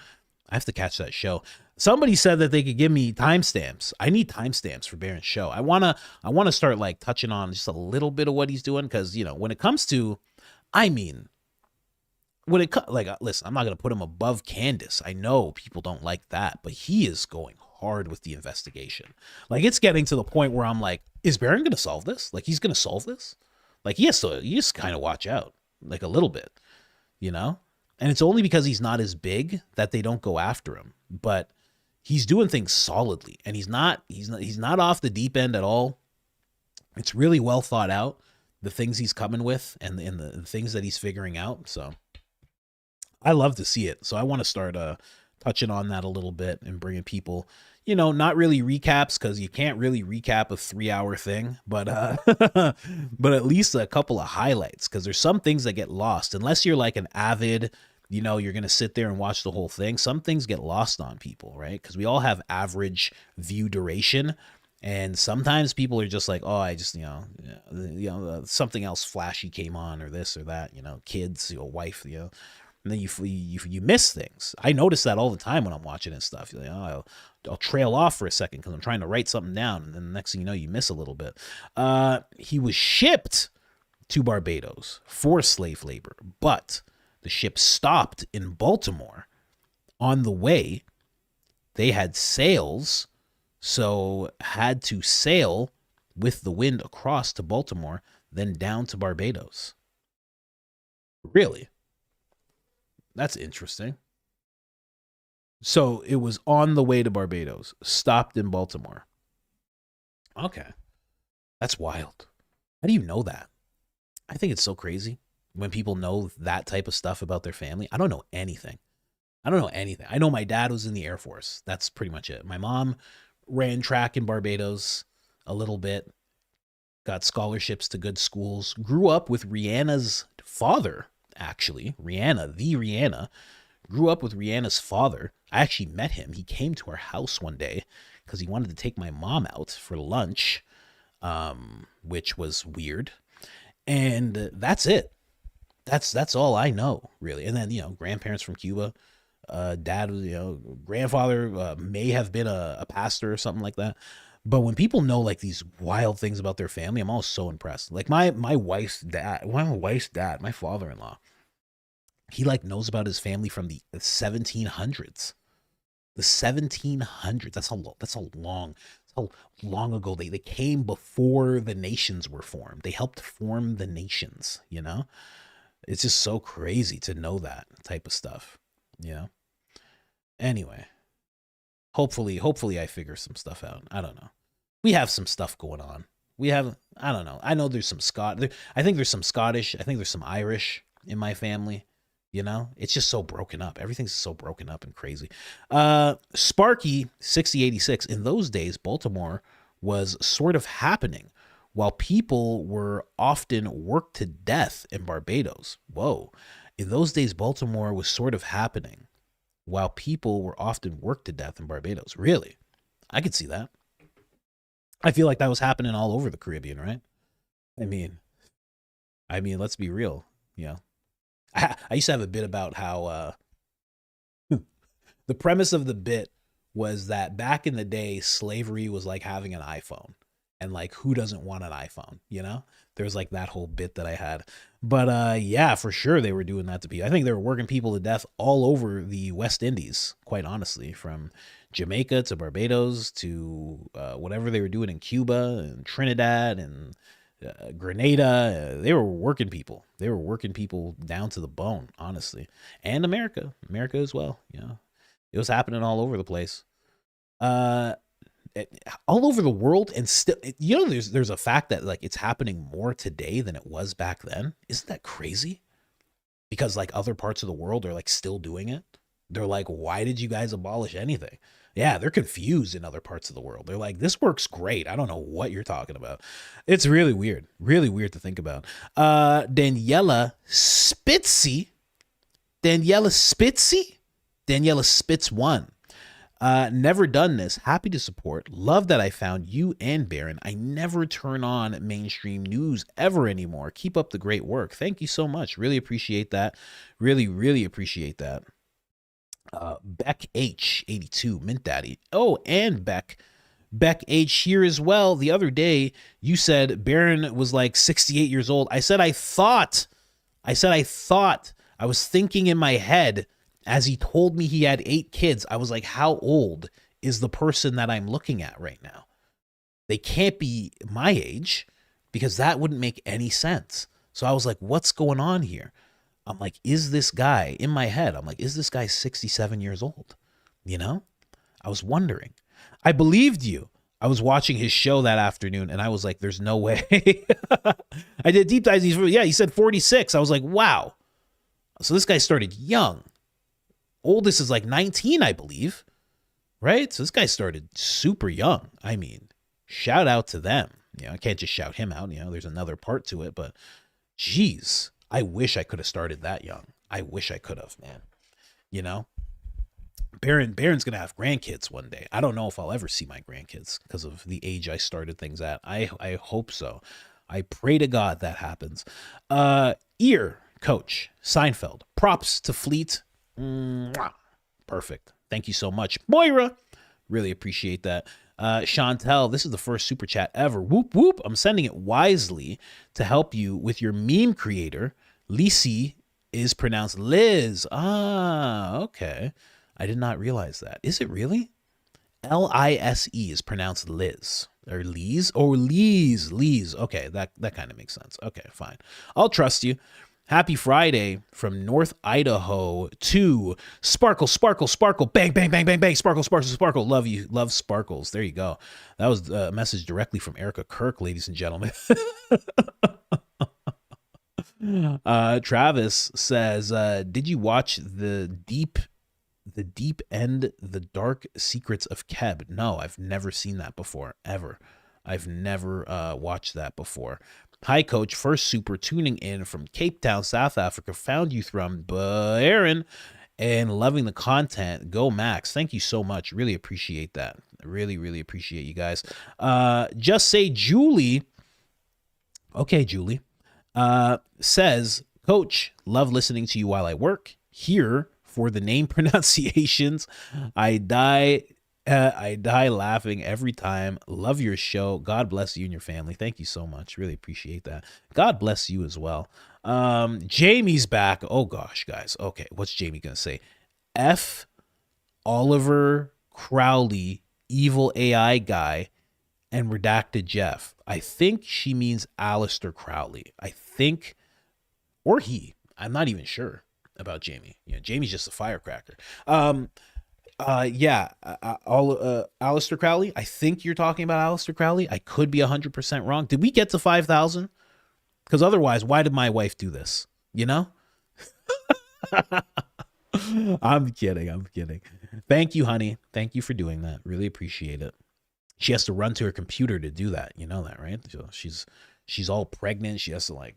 I have to catch that show. Somebody said that they could give me timestamps. I need timestamps for Baron's show. I wanna start like touching on just a little bit of what he's doing, because when it comes to, listen, I'm not gonna put him above Candace. I know people don't like that, but he is going hard with the investigation. Like, it's getting to the point where I'm like, is Baron gonna solve this? Like, he's gonna solve this? Like, you just kind of watch out, like a little bit, And it's only because he's not as big that they don't go after him. But he's doing things solidly, and he's not off the deep end at all. It's really well thought out, the things he's coming with and the things that he's figuring out. So I love to see it. So I want to start touching on that a little bit and bringing people, not really recaps, because you can't really recap a 3-hour thing, but but at least a couple of highlights, because there's some things that get lost unless you're like an avid you know, you're going to sit there and watch the whole thing. Some things get lost on people, right? Because we all have average view duration. And sometimes people are just like, oh, I just, something else flashy came on or this or that, you know, kids, wife, and then you miss things. I notice that all the time when I'm watching and stuff. You're like, oh, I'll trail off for a second because I'm trying to write something down. And then the next thing you know, you miss a little bit. He was shipped to Barbados for slave labor, but the ship stopped in Baltimore. On the way, they had sails, so had to sail with the wind across to Baltimore, then down to Barbados. Really? That's interesting. So it was on the way to Barbados, stopped in Baltimore. Okay. That's wild. How do you know that? I think it's so crazy when people know that type of stuff about their family. I don't know anything. I know my dad was in the Air Force. That's pretty much it. My mom ran track in Barbados a little bit, got scholarships to good schools, grew up with Rihanna's father, actually. Rihanna, grew up with Rihanna's father. I actually met him. He came to our house one day because he wanted to take my mom out for lunch, which was weird. And that's it. That's all I know, really. And then, grandparents from Cuba, dad, grandfather may have been a pastor or something like that. But when people know like these wild things about their family, I'm always so impressed. Like my wife's dad, my father-in-law, he like knows about his family from the 1700s. The 1700s. That's how long ago they came before the nations were formed. They helped form the nations, It's just so crazy to know that type of stuff, Anyway, hopefully I figure some stuff out. I don't know. We have some stuff going on. I don't know. I know there's some I think there's some Scottish. I think there's some Irish in my family. It's just so broken up. Everything's so broken up and crazy. Sparky 6086. In those days, Baltimore was sort of happening while people were often worked to death in Barbados. Whoa. In those days, Baltimore was sort of happening while people were often worked to death in Barbados. Really? I could see that. I feel like that was happening all over the Caribbean, right? I mean, let's be real. I used to have a bit about how the premise of the bit was that back in the day, slavery was like having an iPhone. And like, who doesn't want an iPhone? There's like that whole bit that I had. But yeah, for sure they were doing that to people. I think they were working people to death all over the West Indies, quite honestly, from Jamaica to Barbados to whatever they were doing in Cuba and Trinidad and Grenada. They were working people. They were working people down to the bone, honestly. And America as well. It was happening all over the place. All over the world, and still, there's a fact that like it's happening more today than it was back then. Isn't that crazy? Because like other parts of the world are like still doing it. They're like, why did you guys abolish anything? Yeah, they're confused in other parts of the world. They're like, this works great. I don't know what you're talking about. It's really weird to think about. Daniela Spitz 1. Never done this. Happy to support. Love that I found you and Baron. I never turn on mainstream news ever anymore. Keep up the great work. Thank you so much. Really appreciate that. Really appreciate that. Beck H82, Mint Daddy. Oh, and Beck H here as well. The other day, you said Baron was like 68 years old. I said I thought. I was thinking in my head as he told me he had 8 kids. I was like, how old is the person that I'm looking at right now? They can't be my age because that wouldn't make any sense. So I was like, what's going on here? I'm like, is this guy, in my head, I'm like, is this guy 67 years old? I was wondering. I believed you. I was watching his show that afternoon and I was like, there's no way. I did deep dives. Yeah, he said 46. I was like, wow. So this guy started young. Oldest is like 19, I believe. Right? So this guy started super young. I mean, shout out to them. I can't just shout him out. There's another part to it, but geez, I wish I could have started that young. I wish I could have, man. You know, Baron's gonna have grandkids one day. I don't know if I'll ever see my grandkids because of the age I started things at. I hope so. I pray to God that happens. Ear coach Seinfeld. Props to Fleet. Mwah. Perfect. Thank you so much, Moira. Really appreciate that. Chantel, this is the first super chat ever. Whoop whoop. I'm sending it wisely to help you with your meme creator. Lisi is pronounced Liz. Ah, okay. I did not realize that. Is it really? Lise is pronounced Liz. Or Lees? Oh, Lees. Lees. Okay, that kind of makes sense. Okay, fine. I'll trust you. Happy Friday from North Idaho to Sparkle, Sparkle, Sparkle, bang, bang, bang, bang, bang, Sparkle, Sparkle, Sparkle. Love you. Love Sparkles. There you go. That was a message directly from Erika Kirk, ladies and gentlemen. Travis says, did you watch the deep end, the dark secrets of Keb? No, I've never seen that before, ever. I've never watched that before. Hi, Coach. First super tuning in from Cape Town, South Africa. Found you from Aaron and loving the content. Go Max. Thank you so much. Really appreciate that. Really, really appreciate you guys. Just say Julie. Okay, Julie. Says, Coach, love listening to you while I work. Here for the name pronunciations. I die laughing every time. Love your show. God bless you and your family. Thank you so much. Really appreciate that. God bless you as well. Jamie's back. Oh gosh, guys. Okay, what's Jamie gonna say? F. Oliver Crowley, evil AI guy, and redacted Jeff. I think she means Aleister Crowley. I think, or he. I'm not even sure about Jamie. Yeah, Jamie's just a firecracker. Aleister Crowley. I think you're talking about Aleister Crowley. I could be 100% wrong. Did we get to 5,000? Because otherwise, why did my wife do this? You know? I'm kidding. Thank you, honey. Thank you for doing that. Really appreciate it. She has to run to her computer to do that. You know that, right? So she's all pregnant. She has to like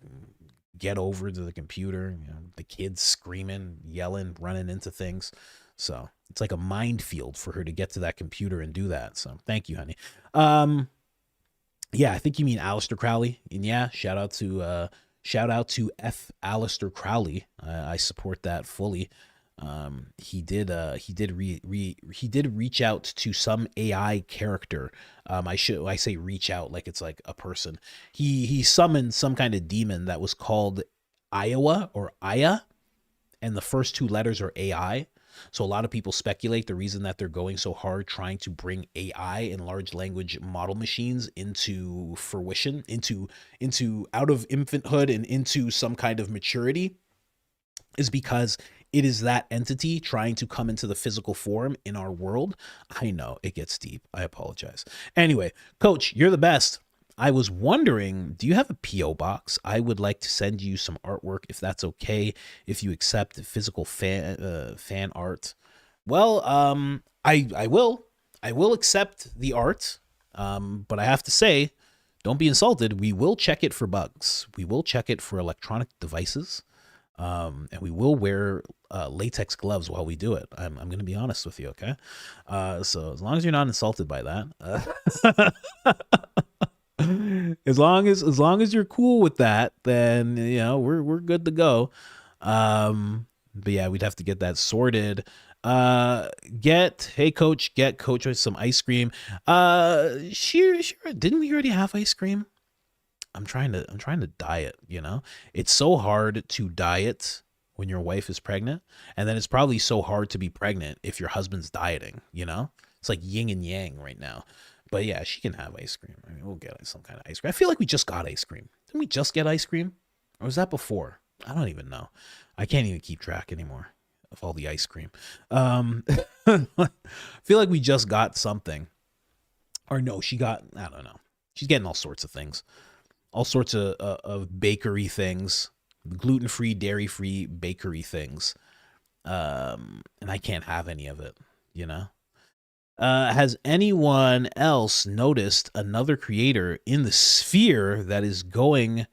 get over to the computer. You know, the kids screaming, yelling, running into things. So it's like a minefield for her to get to that computer and do that. So thank you, honey. Yeah, I think you mean Aleister Crowley. And yeah, shout out to F. Aleister Crowley. I support that fully. He did reach out to some AI character. I say reach out like it's like a person. He summoned some kind of demon that was called Iowa or Aya, and the first two letters are AI. So a lot of people speculate the reason that they're going so hard trying to bring AI and large language model machines into fruition, into out of infanthood and into some kind of maturity, is because it is that entity trying to come into the physical form in our world. I know it gets deep. I apologize. Anyway, Coach, you're the best. I was wondering, do you have a P.O. box? I would like to send you some artwork if that's okay, if you accept physical fan art. Well, I will accept the art, but I have to say, don't be insulted. We will check it for bugs. We will check it for electronic devices, and we will wear latex gloves while we do it. I'm going to be honest with you, okay? So as long as you're not insulted by that. As long as you're cool with that, then you know we're good to go. But yeah, we'd have to get that sorted. Hey Coach, get Coach with some ice cream. Sure. Didn't we already have ice cream? I'm trying to diet, you know? It's so hard to diet when your wife is pregnant, and then it's probably so hard to be pregnant if your husband's dieting, you know? It's like yin and yang right now. But yeah, she can have ice cream. I mean, we'll get some kind of ice cream. I feel like we just got ice cream. Didn't we just get ice cream? Or was that before? I don't even know. I can't even keep track anymore of all the ice cream. I feel like we just got something. Or no, I don't know. She's getting all sorts of things. All sorts of bakery things. Gluten-free, dairy-free bakery things. And I can't have any of it, you know? Has anyone else noticed another creator in the sphere that is going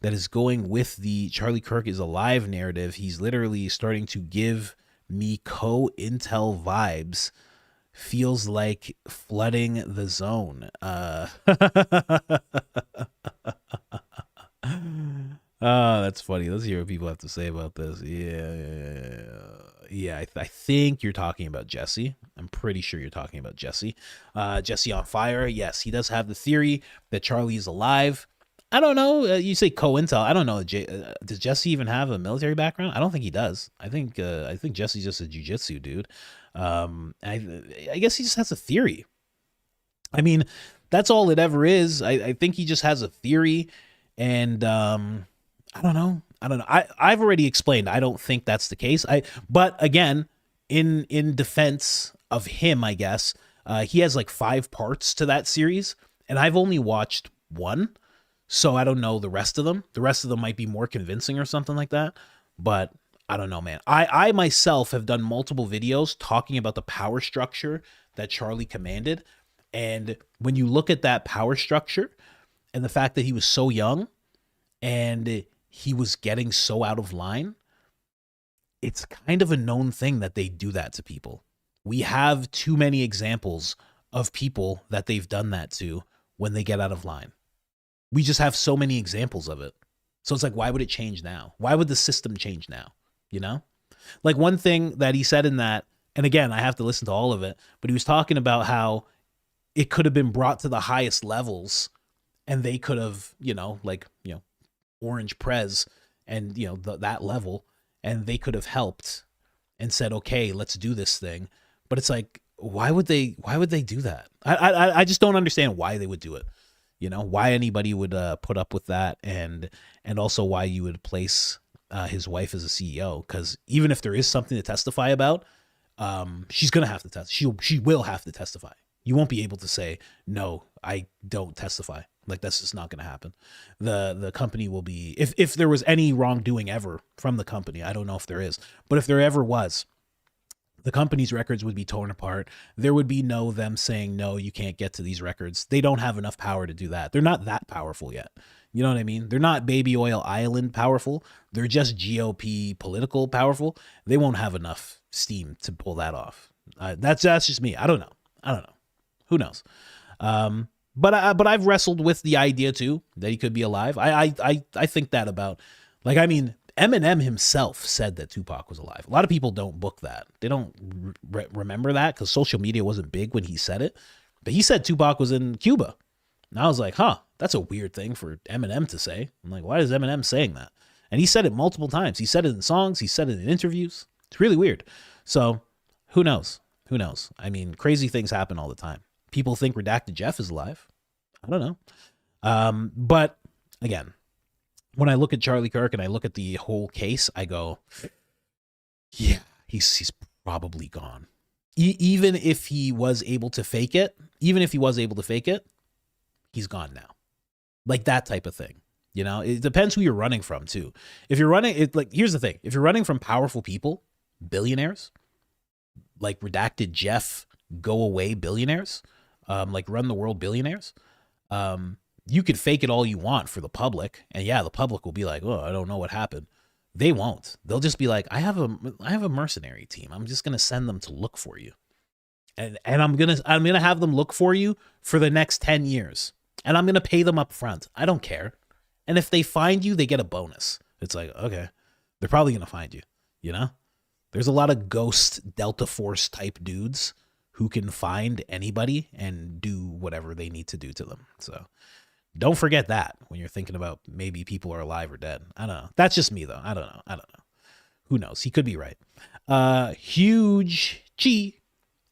that is going with the Charlie Kirk is alive narrative. He's literally starting to give me co-intel vibes. Feels like flooding the zone. Oh, that's funny. Let's hear what people have to say about this. Yeah. I think you're talking about Jesse. I'm pretty sure you're talking about Jesse. Jesse on fire. Yes, he does have the theory that Charlie is alive. I don't know. You say co-intel. I don't know. Does Jesse even have a military background? I don't think he does. I think Jesse's just a jiu-jitsu dude. I guess he just has a theory. I mean, that's all it ever is. I think he just has a theory, and I don't know. I've already explained. I don't think that's the case. But again, in defense of him, I guess he has like 5 parts to that series, and I've only watched 1, so I don't know the rest of them. The rest of them might be more convincing or something like that. But I don't know, man. I myself have done multiple videos talking about the power structure that Charlie commanded, and when you look at that power structure and the fact that he was so young and he was getting so out of line, it's kind of a known thing that they do that to people. We have too many examples of people that they've done that to when they get out of line. We just have so many examples of it. So it's like, why would it change now? Why would the system change now? You know? Like one thing that he said in that, and again, I have to listen to all of it, but he was talking about how it could have been brought to the highest levels and they could have, Orange Prez and, that level, and they could have helped and said, okay, let's do this thing. But it's like, why would they do that? I just don't understand why they would do it. Why anybody would put up with that, and also why you would place his wife as a CEO. Because even if there is something to testify about, she's gonna have to testify. She will have to testify. You won't be able to say, no, I don't testify. Like, that's just not going to happen. The company will be, if there was any wrongdoing ever from the company, I don't know if there is, but if there ever was, the company's records would be torn apart. There would be them saying, no, you can't get to these records. They don't have enough power to do that. They're not that powerful yet. You know what I mean? They're not Baby Oil Island powerful. They're just GOP political powerful. They won't have enough steam to pull that off. That's just me. I don't know. Who knows? But I've wrestled with the idea too that he could be alive. I think that about, like, I mean, Eminem himself said that Tupac was alive. A lot of people don't book that. They don't remember that because social media wasn't big when he said it. But he said Tupac was in Cuba. And I was like, that's a weird thing for Eminem to say. I'm like, why is Eminem saying that? And he said it multiple times. He said it in songs. He said it in interviews. It's really weird. So who knows? Who knows? I mean, crazy things happen all the time. People think Redacted Jeff is alive. I don't know. But again, when I look at Charlie Kirk and I look at the whole case, I go, yeah, he's probably gone. Even if he was able to fake it, he's gone now. Like that type of thing. It depends who you're running from too. If you're running, here's the thing. If you're running from powerful people, billionaires, like Redacted Jeff, go away billionaires, like run the world billionaires, you could fake it all you want for the public. And yeah, the public will be like, oh, I don't know what happened. They won't. They'll just be like, I have a mercenary team. I'm just going to send them to look for you. And I'm going to have them look for you for the next 10 years. And I'm going to pay them up front. I don't care. And if they find you, they get a bonus. It's like, okay, they're probably going to find you, There's a lot of ghost Delta Force type dudes who can find anybody and do whatever they need to do to them. So don't forget that when you're thinking about maybe people are alive or dead. I don't know. That's just me though. I don't know. Who knows? He could be right. Huge G.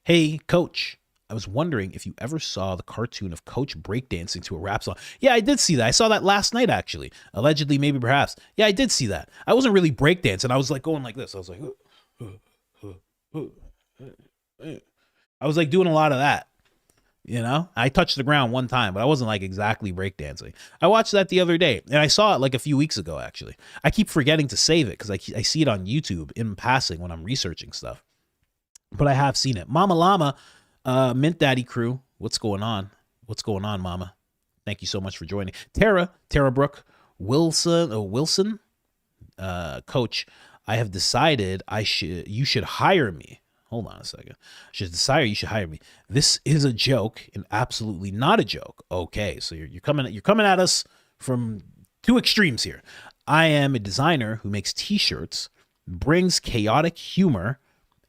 Hey, Coach. I was wondering if you ever saw the cartoon of Coach breakdancing to a rap song. Yeah, I did see that. I saw that last night, actually. Allegedly, maybe, perhaps. Yeah, I did see that. I wasn't really breakdancing. I was like going like this. I was like, I was like doing a lot of that, I touched the ground one time, but I wasn't like exactly breakdancing. I watched that the other day and I saw it like a few weeks ago, actually. I keep forgetting to save it because I see it on YouTube in passing when I'm researching stuff, but I have seen it. Mama Llama, Mint Daddy crew. What's going on? What's going on, Mama? Thank you so much for joining. Tara Brooke. Wilson, coach, I have decided you should hire me. Hold on a second. You should hire me. This is a joke and absolutely not a joke. Okay, so you're coming at us from two extremes here. I am a designer who makes t-shirts, brings chaotic humor,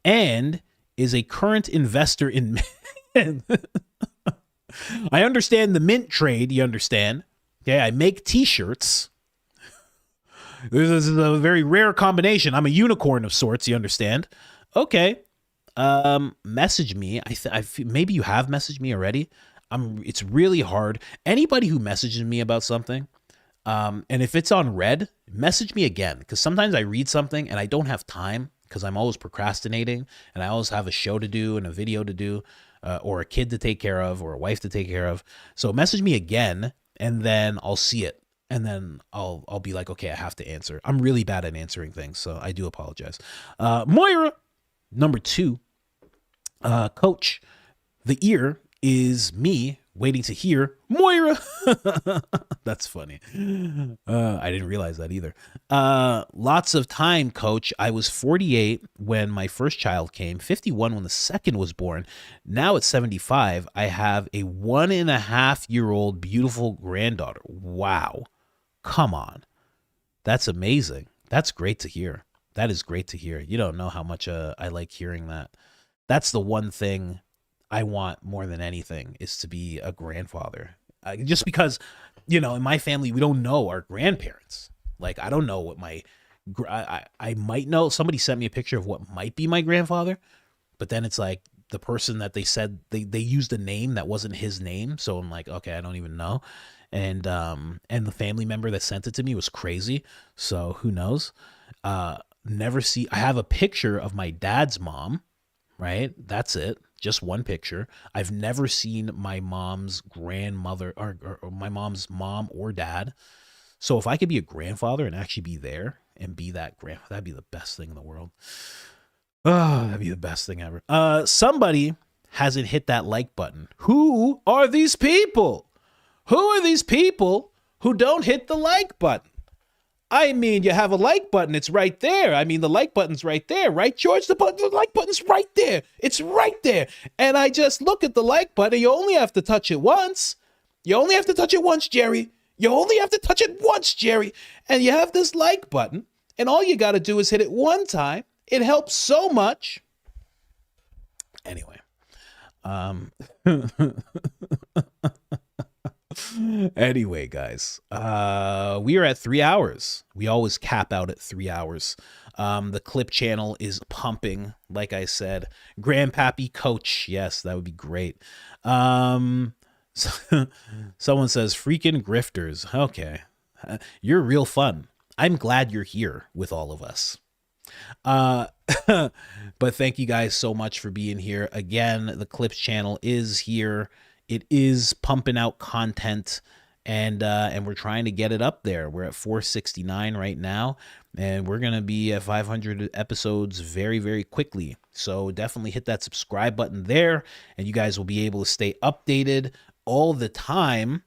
and is a current investor in mint. I understand the mint trade, you understand? Okay, I make t-shirts. This is a very rare combination. I'm a unicorn of sorts, you understand? Okay. Message me. Maybe you have messaged me already. It's really hard. Anybody who messages me about something, and if it's on red, message me again, because sometimes I read something and I don't have time because I'm always procrastinating and I always have a show to do and a video to do, or a kid to take care of or a wife to take care of. So message me again and then I'll see it. And then I'll be like, okay, I have to answer. I'm really bad at answering things, so I do apologize. Moira, number 2. Coach, the ear is me waiting to hear Moira. That's funny. I didn't realize that either. Lots of time, coach. I was 48 when my first child came, 51 when the second was born. Now at 75, I have a 1.5-year-old beautiful granddaughter. Wow. Come on. That's amazing. That's great to hear. That is great to hear. You don't know how much I like hearing that. That's the one thing I want more than anything, is to be a grandfather. Just because, in my family, we don't know our grandparents. Like, I don't know what I might know. Somebody sent me a picture of what might be my grandfather, but then it's like the person that they said they used a name that wasn't his name. So I'm like, okay, I don't even know. And the family member that sent it to me was crazy. So who knows? I have a picture of my dad's mom, right? That's it. Just one picture. I've never seen my mom's grandmother or my mom's mom or dad. So if I could be a grandfather and actually be there and be that that'd be the best thing in the world. Oh, that'd be the best thing ever. Somebody hasn't hit that like button. Who are these people? Who are these people who don't hit the like button? I mean, you have a like button. It's right there. I mean, the like button's right there, right, George? The like button's right there. It's right there. And I just look at the like button. You only have to touch it once. You only have to touch it once, Jerry. You only have to touch it once, Jerry. And you have this like button. And all you got to do is hit it one time. It helps so much. Anyway. Anyway, guys, we are at 3 hours. We always cap out at 3 hours. The clip channel is pumping, like I said. Grandpappy coach, yes, that would be great. Someone says freaking grifters. Okay, you're real fun. I'm glad you're here with all of us. But thank you guys so much for being here. Again, the clips channel is here. It is pumping out content, and we're trying to get it up there. We're at 469 right now, and we're going to be at 500 episodes very, very quickly. So definitely hit that subscribe button there, and you guys will be able to stay updated all the time.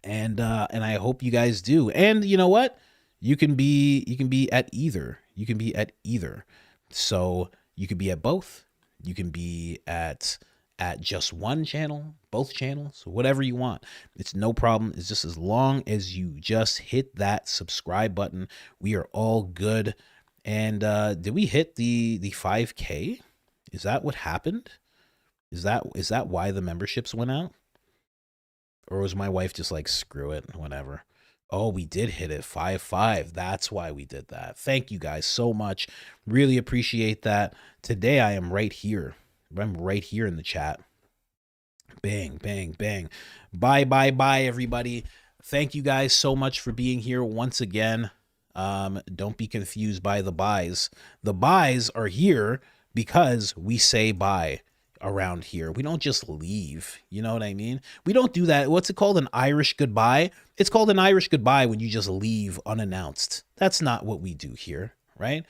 And I hope you guys do. And you know what? You can be at either. You can be at either. So you could be at both. You can be at just one channel, both channels, whatever you want. It's no problem. It's just as long as you just hit that subscribe button, we are all good. And did we hit the 5K? Is that what happened? Is that why the memberships went out? Or was my wife just like, screw it, whatever? Oh, we did hit it, 5.5. That's why we did that. Thank you guys so much. Really appreciate that. Today I am right here. I'm right here in the chat. Bang, bang, bang. Bye, bye, bye, everybody. Thank you guys so much for being here once again. Don't be confused by the buys. The buys are here because we say bye around here. We don't just leave. You know what I mean? We don't do that. What's it called? An Irish goodbye? It's called an Irish goodbye when you just leave unannounced. That's not what we do here, right?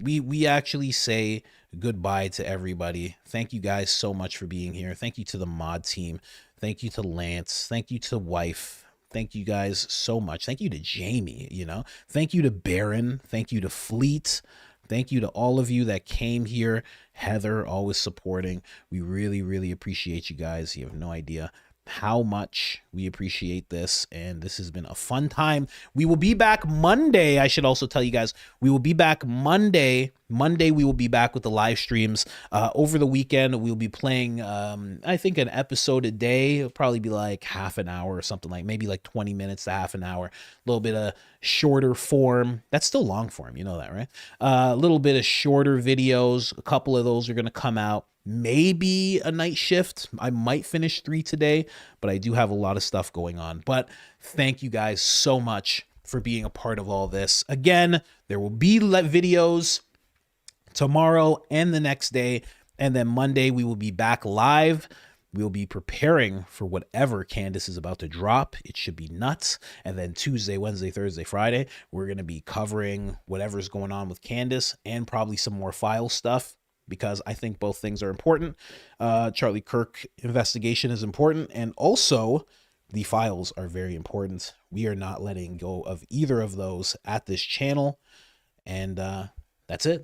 We actually say goodbye to everybody. Thank you guys so much for being here. Thank you to the mod team. Thank you to Lance. Thank you to wife. Thank you guys so much. Thank you to Jamie, you know. Thank you to Baron. Thank you to Fleet. Thank you to all of you that came here. Heather, always supporting. We really, really appreciate you guys. You have no idea how much we appreciate this, and this has been a fun time. We will be back Monday. I should also tell you guys, we will be back Monday. We will be back with the live streams. Over the weekend, we'll be playing, I think, an episode a day. It'll probably be like half an hour or something, like maybe like 20 minutes to half an hour. A little bit of shorter form. That's still long form, you know that, right? A little bit of shorter videos. A couple of those are going to come out. Maybe a night shift. I might finish 3 today, but I do have a lot of stuff going on. But thank you guys so much for being a part of all this. Again, there will be videos tomorrow and the next day, and then Monday we will be back live. We'll be preparing for whatever Candace is about to drop. It should be nuts. And then Tuesday, Wednesday, Thursday, Friday, we're going to be covering whatever's going on with Candace and probably some more file stuff, because I think both things are important. Charlie Kirk investigation is important, and also the files are very important. We are not letting go of either of those at this channel. And that's it.